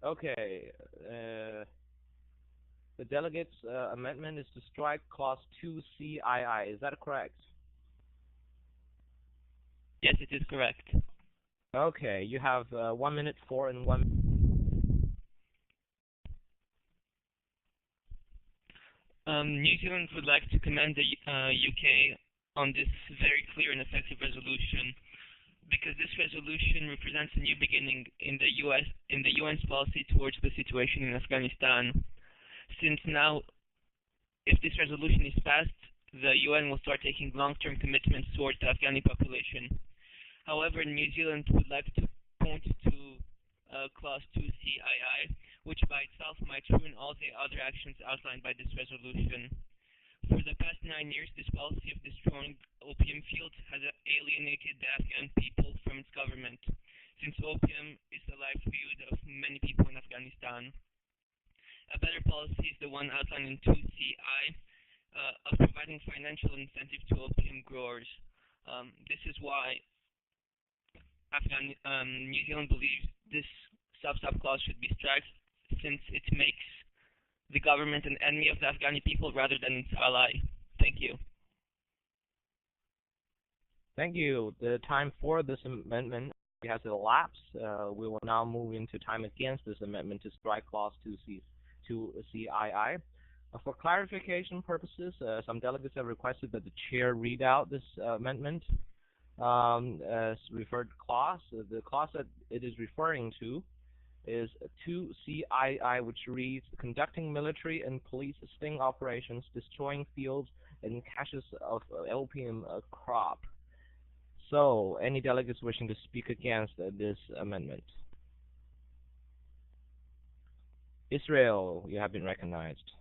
Speaker 2: okay. The delegate's amendment is to strike Clause 2CII. Is that correct?
Speaker 19: Yes, it is correct.
Speaker 2: Okay, you have 1 minute for and 1.
Speaker 19: New Zealand would like to commend the UK on this very clear and effective resolution, because this resolution represents a new beginning in the UN's policy towards the situation in Afghanistan. Since now, if this resolution is passed, the UN will start taking long-term commitments towards the Afghani population. However, New Zealand would like to point to Clause 2CII, which by itself might ruin all the other actions outlined by this resolution. For the past 9 years, this policy of destroying opium fields has alienated the Afghan people from its government, since opium is the livelihood of many people in Afghanistan. A better policy is the one outlined in 2CI of providing financial incentive to opium growers. This is why New Zealand believes this sub-clause should be struck, since it makes the government an enemy of the Afghani people rather than its ally. Thank you.
Speaker 2: Thank you. The time for this amendment has elapsed. We will now move into time against this amendment to strike clause 2CII. For clarification purposes, some delegates have requested that the chair read out this amendment as referred clause. The clause that it is referring to is 2CII, which reads, conducting military and police sting operations, destroying fields and caches of opium crop. So, any delegates wishing to speak against this amendment? Israel, you have been recognized.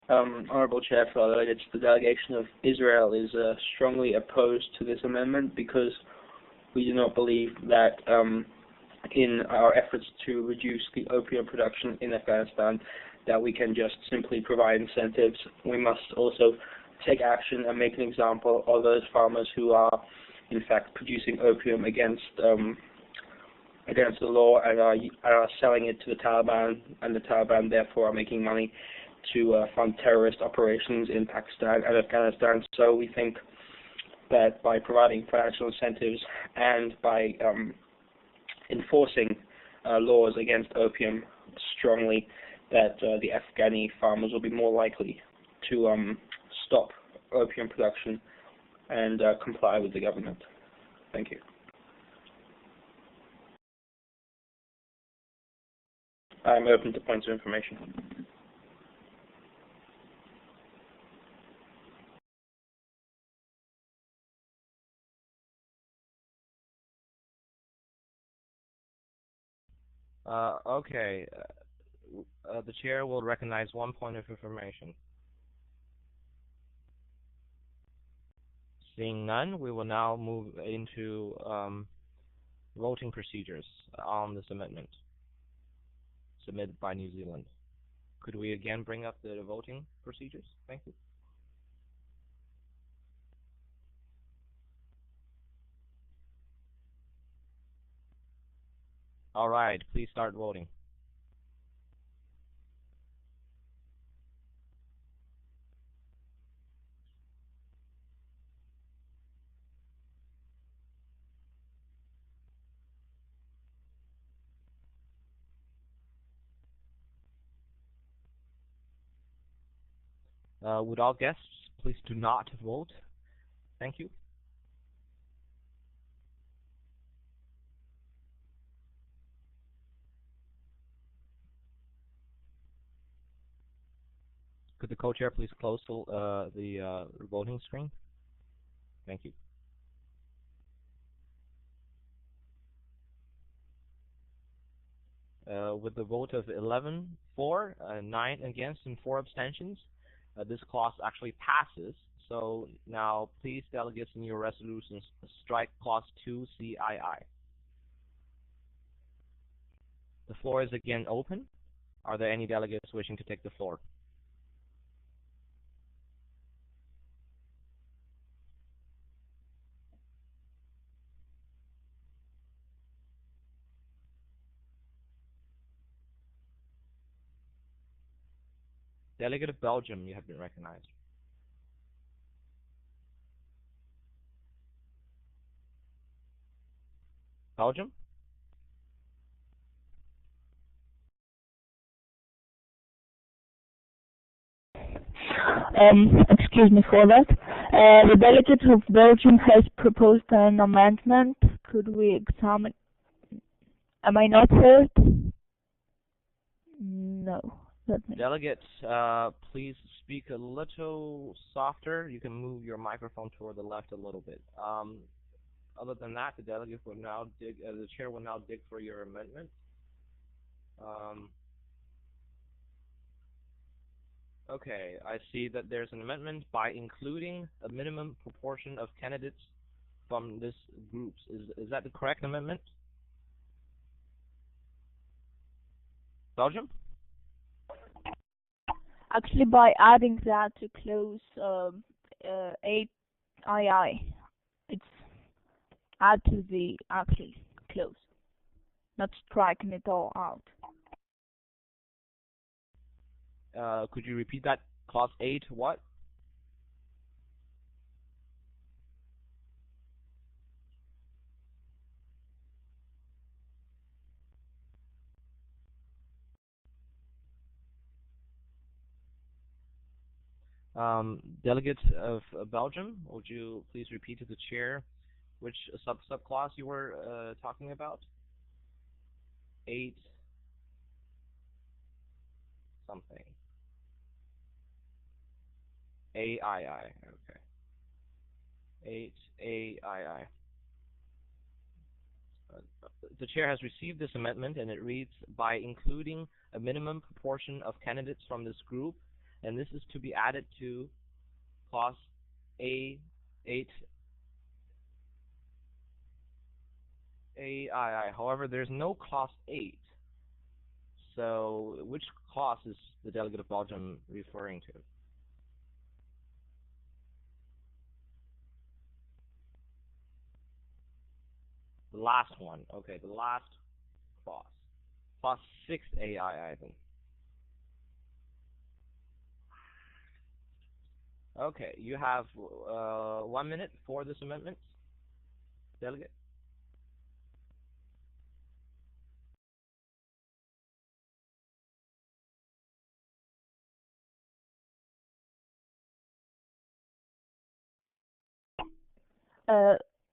Speaker 6: Honorable Chair, fellow delegates, the delegation of Israel is strongly opposed to this amendment because we do not believe that in our efforts to reduce the opium production in Afghanistan that we can just simply provide incentives. We must also take action and make an example of those farmers who are in fact producing opium against the law and are selling it to the Taliban, and the Taliban therefore are making money to fund terrorist operations in Pakistan and Afghanistan. So we think that by providing financial incentives and by enforcing laws against opium strongly, that the Afghani farmers will be more likely to stop opium production and comply with the government. Thank you. I'm open to points of information.
Speaker 2: Okay. The chair will recognize one point of information. Seeing none, we will now move into voting procedures on this amendment submitted by New Zealand. Could we again bring up the voting procedures? Thank you. All right, please start voting. Would all guests please do not vote? Thank you. Could the co-chair please close the voting screen? Thank you. With the vote of 11 for, 9 against, and 4 abstentions, this clause actually passes. So now, please, delegates, in your resolutions, strike clause 2CII. The floor is again open. Are there any delegates wishing to take the floor? Delegate of Belgium, you have been recognized. Belgium?
Speaker 16: Excuse me for that. The delegate of Belgium has proposed an amendment. Could we examine? Am I not heard? No.
Speaker 2: Delegates, please speak a little softer. You can move your microphone toward the left a little bit. Other than that, the delegate will now the chair will now dig for your amendment. Okay, I see that there's an amendment by including a minimum proportion of candidates from this groups. Is that the correct amendment? Belgium?
Speaker 16: Actually, by adding that to clause 8II, it's add to the actual clause, not striking it all out.
Speaker 2: Could you repeat that? Clause 8 what? Delegate of Belgium, would you please repeat to the chair which subclause you were talking about? 8 something. AII. Okay. 8 AII. The chair has received this amendment, and it reads, by including a minimum proportion of candidates from this group, and this is to be added to clause A8 AII. However, there's no clause 8. So which clause is the delegate of Belgium referring to? The last one. Okay, the last clause. Clause 6 AII then. Okay, you have 1 minute for this amendment, delegate.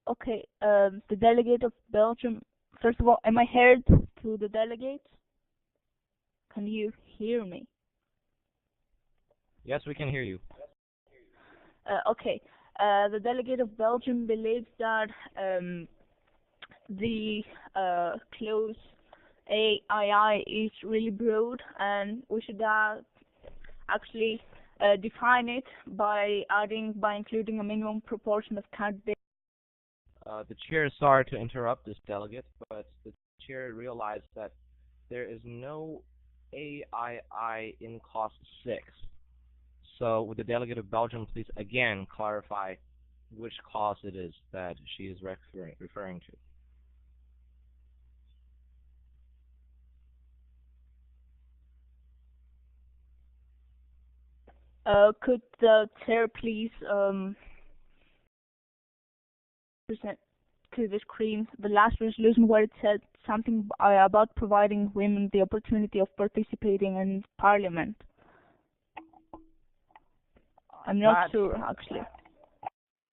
Speaker 16: Okay, the delegate of Belgium, first of all, am I heard to the delegate? Can you hear me?
Speaker 2: Yes, we can hear you.
Speaker 16: Okay, the delegate of Belgium believes that the clause AII is really broad, and we should actually define it by including a minimum proportion of candidates.
Speaker 2: The chair is sorry to interrupt this delegate, but the chair realized that there is no AII in clause 6. So would the delegate of Belgium please again clarify which clause it is that she is referring
Speaker 16: to? Could the chair please present to the screen the last resolution where it said something about providing women the opportunity of participating in parliament? I'm not sure actually.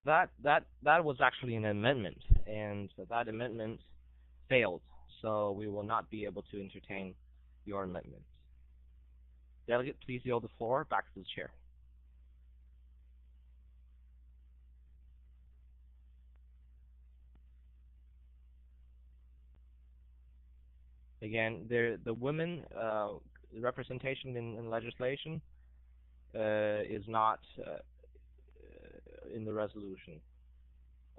Speaker 2: That was actually an amendment, and that amendment failed, so we will not be able to entertain your amendment. Delegate, please yield the floor back to the chair. Again, the women representation in legislation is not in the resolution,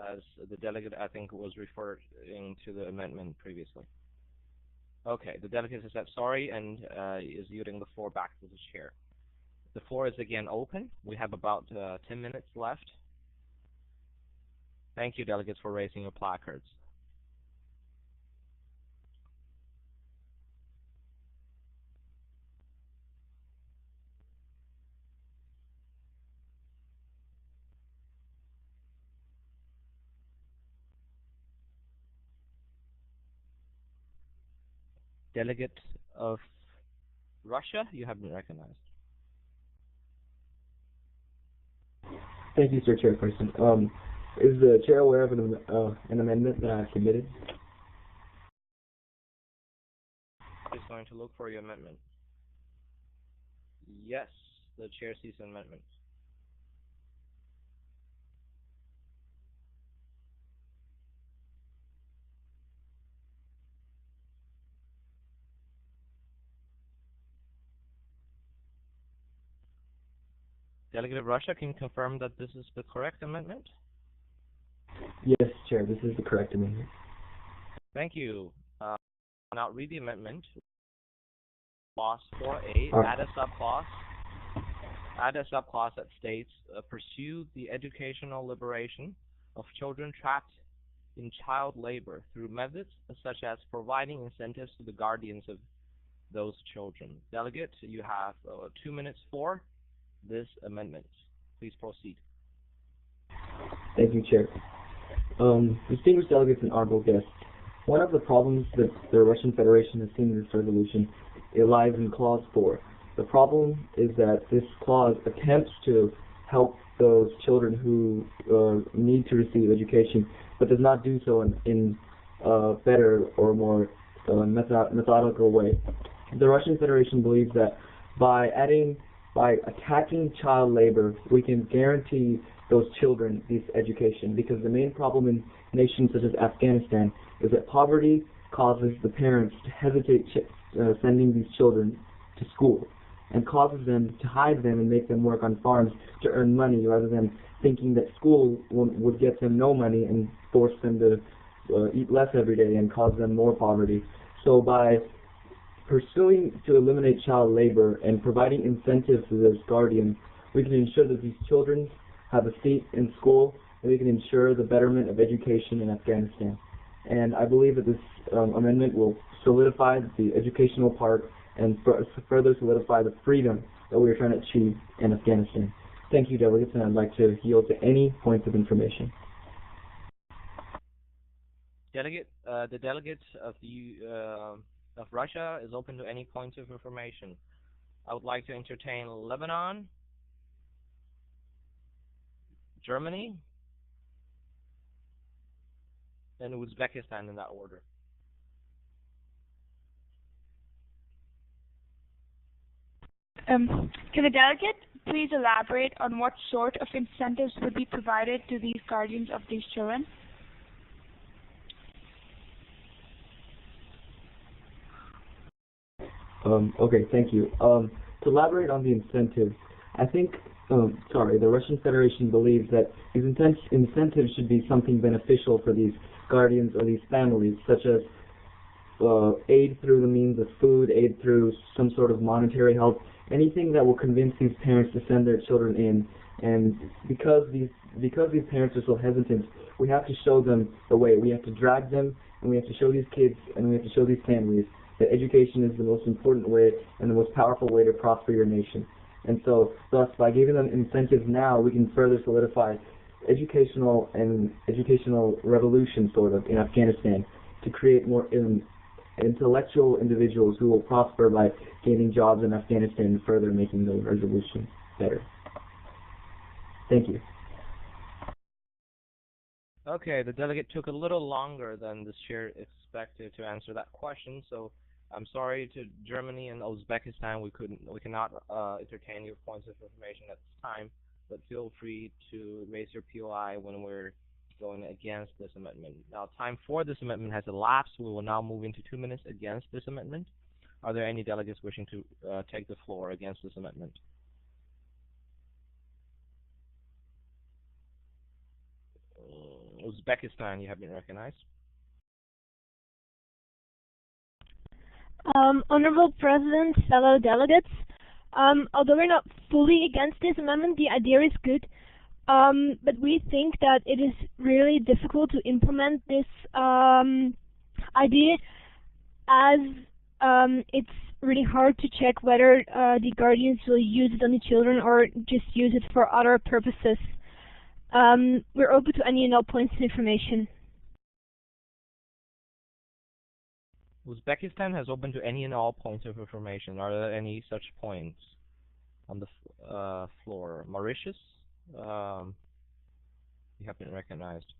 Speaker 2: as the delegate, I think, was referring to the amendment previously. Okay, the delegate has said sorry and is yielding the floor back to the chair. The floor is again open. We have about 10 minutes left. Thank you, delegates, for raising your placards. Delegate of Russia, you have been recognized.
Speaker 10: Thank you, Sir Chairperson. Is the chair aware of an amendment that I've submitted?
Speaker 2: Just going to look for your amendment. Yes, the chair sees an amendment. Delegate of Russia, can you confirm that this is the correct amendment?
Speaker 10: Yes, Chair, this is the correct amendment.
Speaker 2: Thank you. I'll now read the amendment. Clause 4A, add a subclause that states, pursue the educational liberation of children trapped in child labor through methods such as providing incentives to the guardians of those children. Delegate, you have 2 minutes for this amendment. Please proceed.
Speaker 10: Thank you, Chair. Distinguished delegates and honorable guests, one of the problems that the Russian Federation has seen in this resolution, it lies in Clause 4, The problem is that this clause attempts to help those children who need to receive education, but does not do so in a better or more methodical way. The Russian Federation believes that by attacking child labor, we can guarantee those children this education, because the main problem in nations such as Afghanistan is that poverty causes the parents to hesitate sending these children to school, and causes them to hide them and make them work on farms to earn money, rather than thinking that school would get them no money and force them to eat less every day and cause them more poverty. So by pursuing to eliminate child labor and providing incentives to those guardians, we can ensure that these children have a seat in school, and we can ensure the betterment of education in Afghanistan. And I believe that this amendment will solidify the educational part and further solidify the freedom that we are trying to achieve in Afghanistan. Thank you, delegates, and I'd like to yield to any points of information.
Speaker 2: The delegate of Russia is open to any points of information. I would like to entertain Lebanon, Germany, and Uzbekistan in that order.
Speaker 20: Can the delegate please elaborate on what sort of incentives would be provided to these guardians of these children?
Speaker 10: Okay, thank you. To elaborate on the incentives, I think, the Russian Federation believes that these incentives should be something beneficial for these guardians or these families, such as aid through the means of food, aid through some sort of monetary help, anything that will convince these parents to send their children in. And because these parents are so hesitant, we have to show them the way. We have to drag them, and we have to show these kids, and we have to show these families that education is the most important way and the most powerful way to prosper your nation. And so, thus, by giving them incentives now, we can further solidify educational revolution, sort of, in Afghanistan, to create more intellectual individuals who will prosper by gaining jobs in Afghanistan and further making the resolution better. Thank you.
Speaker 2: Okay, the delegate took a little longer than the chair expected to answer that question, so I'm sorry to Germany and Uzbekistan. We cannot entertain your points of information at this time, but feel free to raise your POI when we're going against this amendment. Now, time for this amendment has elapsed. We will now move into 2 minutes against this amendment. Are there any delegates wishing to take the floor against this amendment? Uzbekistan, you have been recognized.
Speaker 8: Honorable President, fellow delegates, although we're not fully against this amendment, the idea is good, but we think that it is really difficult to implement this idea, as it's really hard to check whether the guardians will use it on the children or just use it for other purposes. We're open to any and all points of information.
Speaker 2: Uzbekistan has opened to any and all points of information. Are there any such points on the floor? Mauritius, you have been recognized.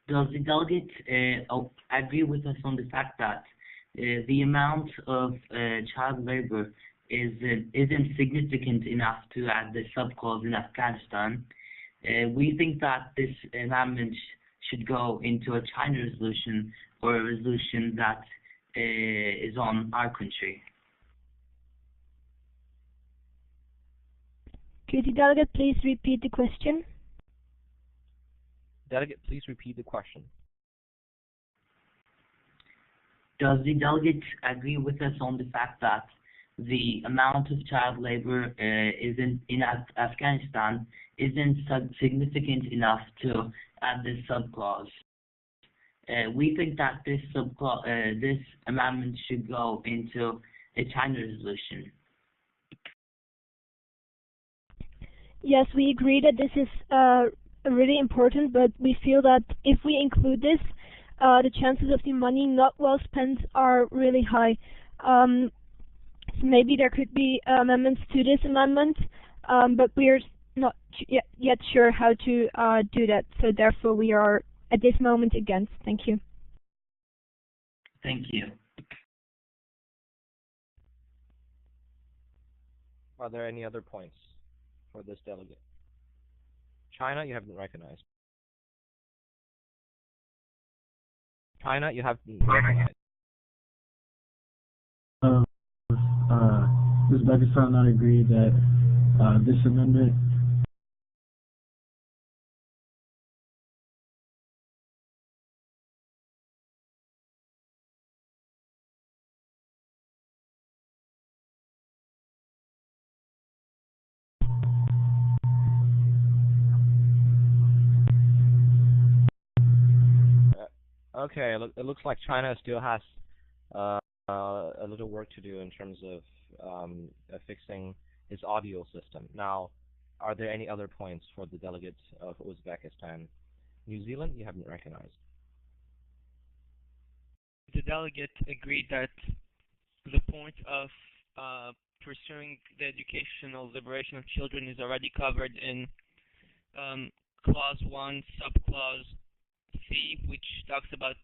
Speaker 14: Does the delegate agree with us on the fact that the amount of child labor isn't significant enough to add the subclause in Afghanistan? We think that this amendment should go into a China resolution, or a resolution that is on our country.
Speaker 8: Could the delegate please repeat the question?
Speaker 2: Delegate, please repeat the question.
Speaker 14: Does the delegate agree with us on the fact that the amount of child labor in Afghanistan isn't significant enough to add this subclause? We think that this amendment should go into a China resolution.
Speaker 8: Yes, we agree that this is really important, but we feel that if we include this, the chances of the money not well spent are really high. So maybe there could be amendments to this amendment, but we're not yet sure how to do that. So therefore, we are at this moment against. Thank you.
Speaker 14: Thank you.
Speaker 2: Are there any other points for this delegate? China, you have been recognized. China, you have been recognized.
Speaker 21: Uzbekistan not agree that this amendment
Speaker 2: Okay, it looks like China still has a little work to do in terms of fixing its audio system. Now, are there any other points for the delegates of Uzbekistan? New Zealand, you haven't recognized.
Speaker 19: The delegate agreed that the point of pursuing the educational liberation of children is already covered in Clause 1, Subclause C, which talks about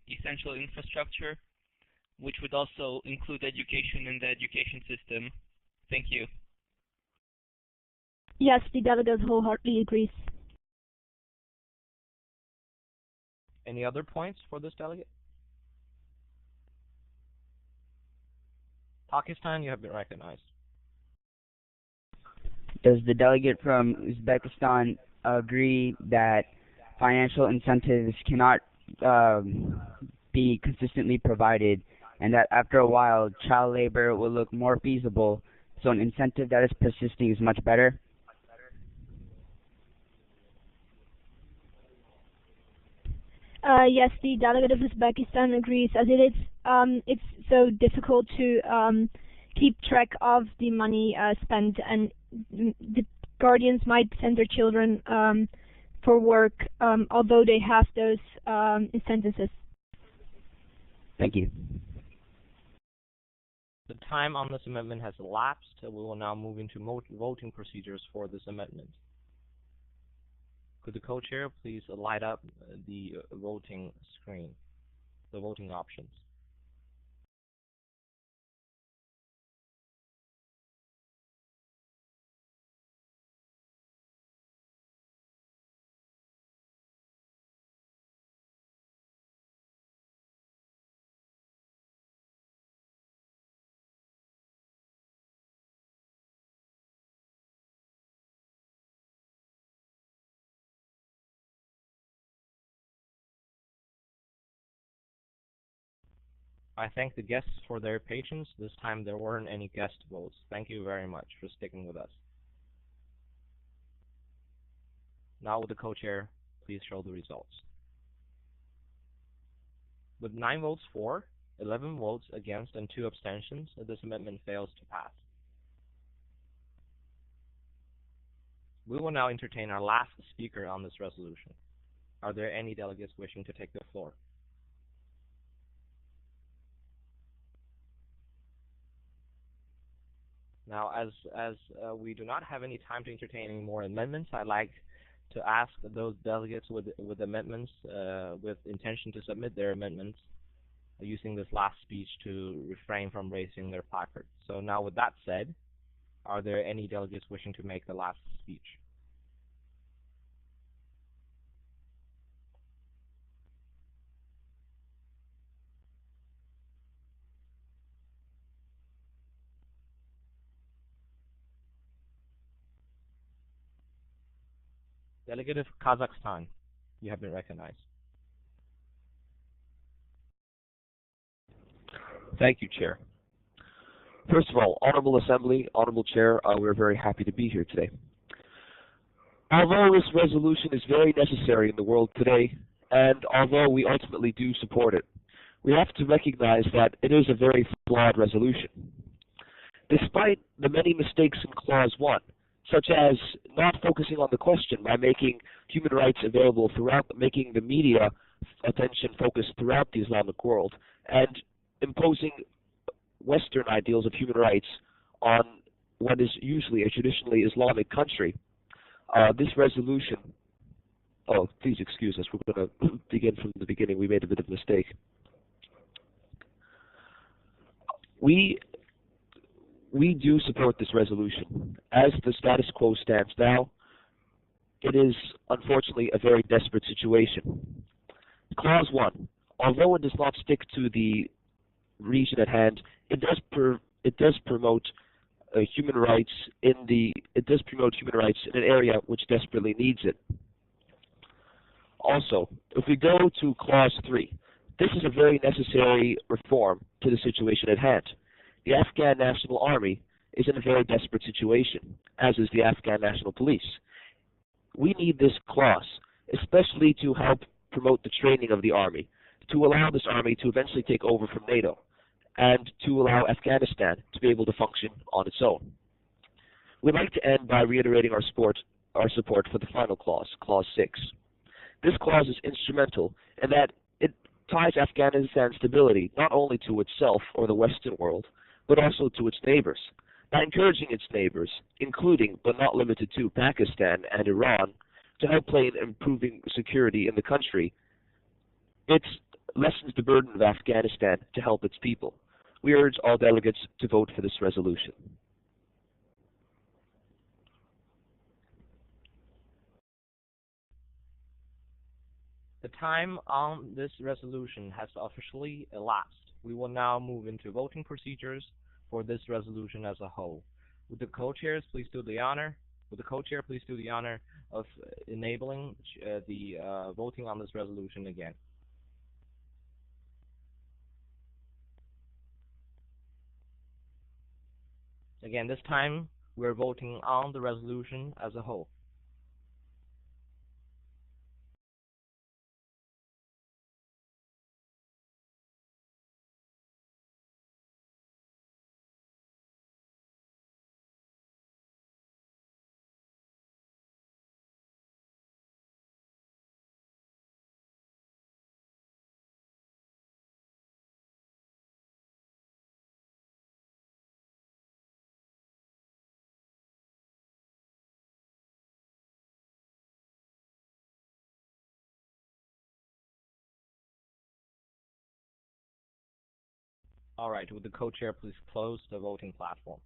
Speaker 19: essential infrastructure, which would also include education in the education system. Thank you.
Speaker 8: Yes, the delegate wholeheartedly agrees.
Speaker 2: Any other points for this delegate? Pakistan, you have been recognized.
Speaker 9: Does the delegate from Uzbekistan agree that financial incentives cannot be consistently provided, and that after a while child labor will look more feasible, so an incentive that is persisting is much better?
Speaker 8: Yes, the delegate of Uzbekistan agrees, as it's so difficult to keep track of the money spent, and the guardians might send their children for work, although they have those incentives.
Speaker 9: Thank you.
Speaker 2: The time on this amendment has elapsed. We will now move into voting procedures for this amendment. Could the co-chair please light up the voting screen, the voting options? I thank the guests for their patience. This time there weren't any guest votes. Thank you very much for sticking with us. Now, would the co-chair please show the results? With 9 votes for, 11 votes against, and 2 abstentions, this amendment fails to pass. We will now entertain our last speaker on this resolution. Are there any delegates wishing to take the floor? Now, as we do not have any time to entertain any more amendments, I'd like to ask those delegates with amendments, with intention to submit their amendments, using this last speech to refrain from raising their placard. So now, with that said, are there any delegates wishing to make the last speech? Delegate of Kazakhstan, you have been recognized.
Speaker 3: Thank you, Chair. First of all, Honorable Assembly, Honorable Chair, we're very happy to be here today. Although this resolution is very necessary in the world today, and although we ultimately do support it, we have to recognize that it is a very flawed resolution. Despite the many mistakes in Clause 1, such as not focusing on the question by making human rights available throughout, making the media
Speaker 4: attention focused throughout the Islamic world and imposing Western ideals of human rights on what is usually a traditionally Islamic country. This resolution, oh, please excuse us, we're going to begin from the beginning. We made a bit of a mistake. We do support this resolution. As the status quo stands now, it is unfortunately a very desperate situation. Clause 1, although it does not stick to the region at hand, it does promote human rights in an area which desperately needs it. Also, if we go to clause 3, this is a very necessary reform to the situation at hand. The Afghan National Army is in a very desperate situation, as is the Afghan National Police. We need this clause, especially to help promote the training of the army, to allow this army to eventually take over from NATO, and to allow Afghanistan to be able to function on its own. We'd like to end by reiterating our support for the final clause, clause 6. This clause is instrumental in that it ties Afghanistan's stability not only to itself or the Western world, but also to its neighbors, by encouraging its neighbors, including but not limited to Pakistan and Iran, to help play in improving security in the country. It lessens the burden of Afghanistan to help its people. We urge all delegates to vote for this resolution.
Speaker 2: The time on this resolution has officially elapsed. We will now move into voting procedures for this resolution as a whole. Would the co-chairs please do the honor? Would the co-chair please do the honor of enabling the voting on this resolution again? Again, this time we're voting on the resolution as a whole. All right, would the co-chair please close the voting platform?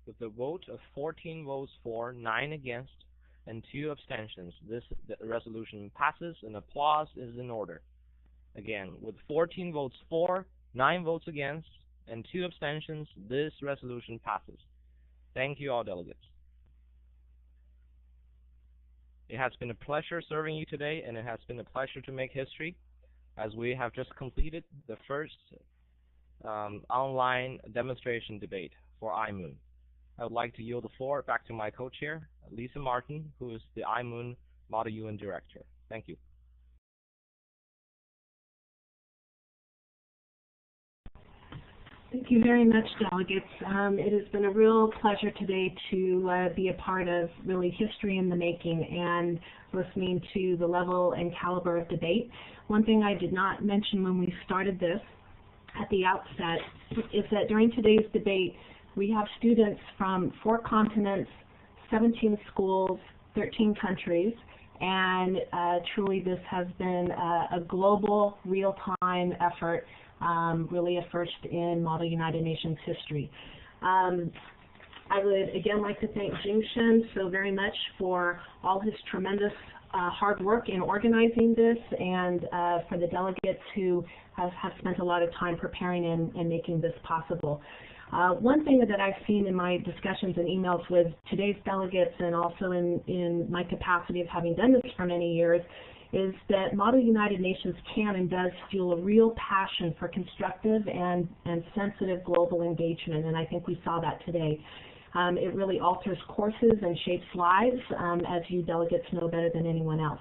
Speaker 2: With the vote of 14 votes for, 9 against, and 2 abstentions, the resolution passes and applause is in order. Again, with 14 votes for, 9 votes against, and 2 abstentions, this resolution passes. Thank you, all delegates. It has been a pleasure serving you today, and it has been a pleasure to make history, as we have just completed the first online demonstration debate for O-MUN. I would like to yield the floor back to my co-chair, Lisa Martin, who is the O-MUN Model UN Director. Thank you.
Speaker 1: Thank you very much, delegates. It has been a real pleasure today to be a part of really history in the making and listening to the level and caliber of debate. One thing I did not mention when we started this at the outset is that during today's debate, we have students from 4 continents, 17 schools, 13 countries, and truly this has been a global, real-time effort, really a first in Model United Nations history. I would again like to thank Jing Shen so very much for all his tremendous hard work in organizing this, and for the delegates who have spent a lot of time preparing and making this possible. One thing that I've seen in my discussions and emails with today's delegates, and also in my capacity of having done this for many years, is that Model United Nations can and does fuel a real passion for constructive and sensitive global engagement, and I think we saw that today. It really alters courses and shapes lives, as you delegates know better than anyone else.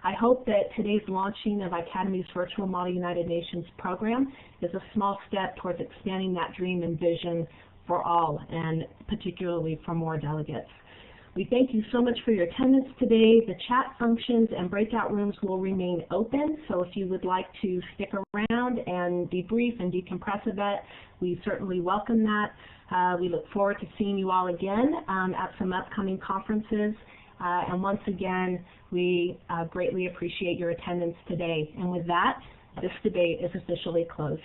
Speaker 1: I hope that today's launching of Academy's Virtual Model United Nations program is a small step towards expanding that dream and vision for all, and particularly for more delegates. We thank you so much for your attendance today. The chat functions and breakout rooms will remain open, so if you would like to stick around and debrief and decompress a bit, we certainly welcome that. We look forward to seeing you all again at some upcoming conferences. And once again, we greatly appreciate your attendance today. And with that, this debate is officially closed.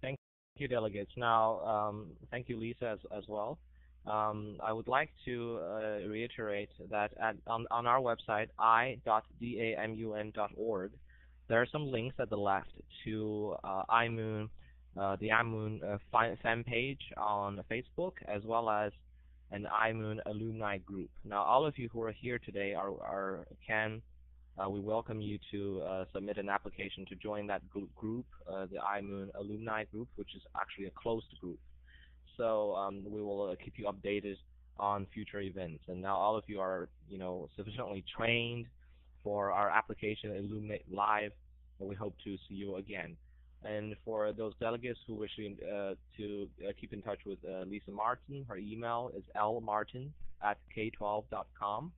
Speaker 2: Thank you, delegates. Now, thank you, Lisa, as well. I would like to reiterate that on our website, i.damun.org, there are some links at the left to O-MUN, the O-MUN fan page on Facebook, as well as an O-MUN alumni group. Now, all of you who are here today we welcome you to submit an application to join that group, the O-MUN alumni group, which is actually a closed group. So we will keep you updated on future events. And now all of you are, sufficiently trained for our application Illuminate Live, and we hope to see you again. And for those delegates who wish to keep in touch with Lisa Martin, her email is lmartin@k12.com.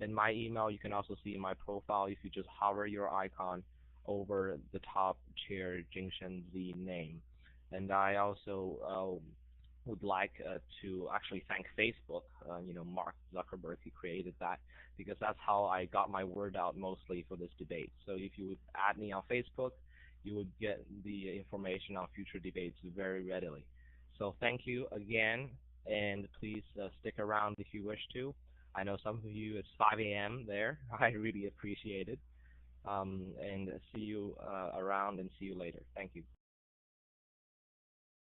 Speaker 2: And my email you can also see in my profile if you just hover your icon over the top chair Jingshen Z name. And I also would like to actually thank Facebook, Mark Zuckerberg, who created that, because that's how I got my word out mostly for this debate. So if you would add me on Facebook, you would get the information on future debates very readily. So thank you again, and please stick around if you wish to. I know some of you, it's 5 a.m. there. I really appreciate it. And see you around, and see you later. Thank you.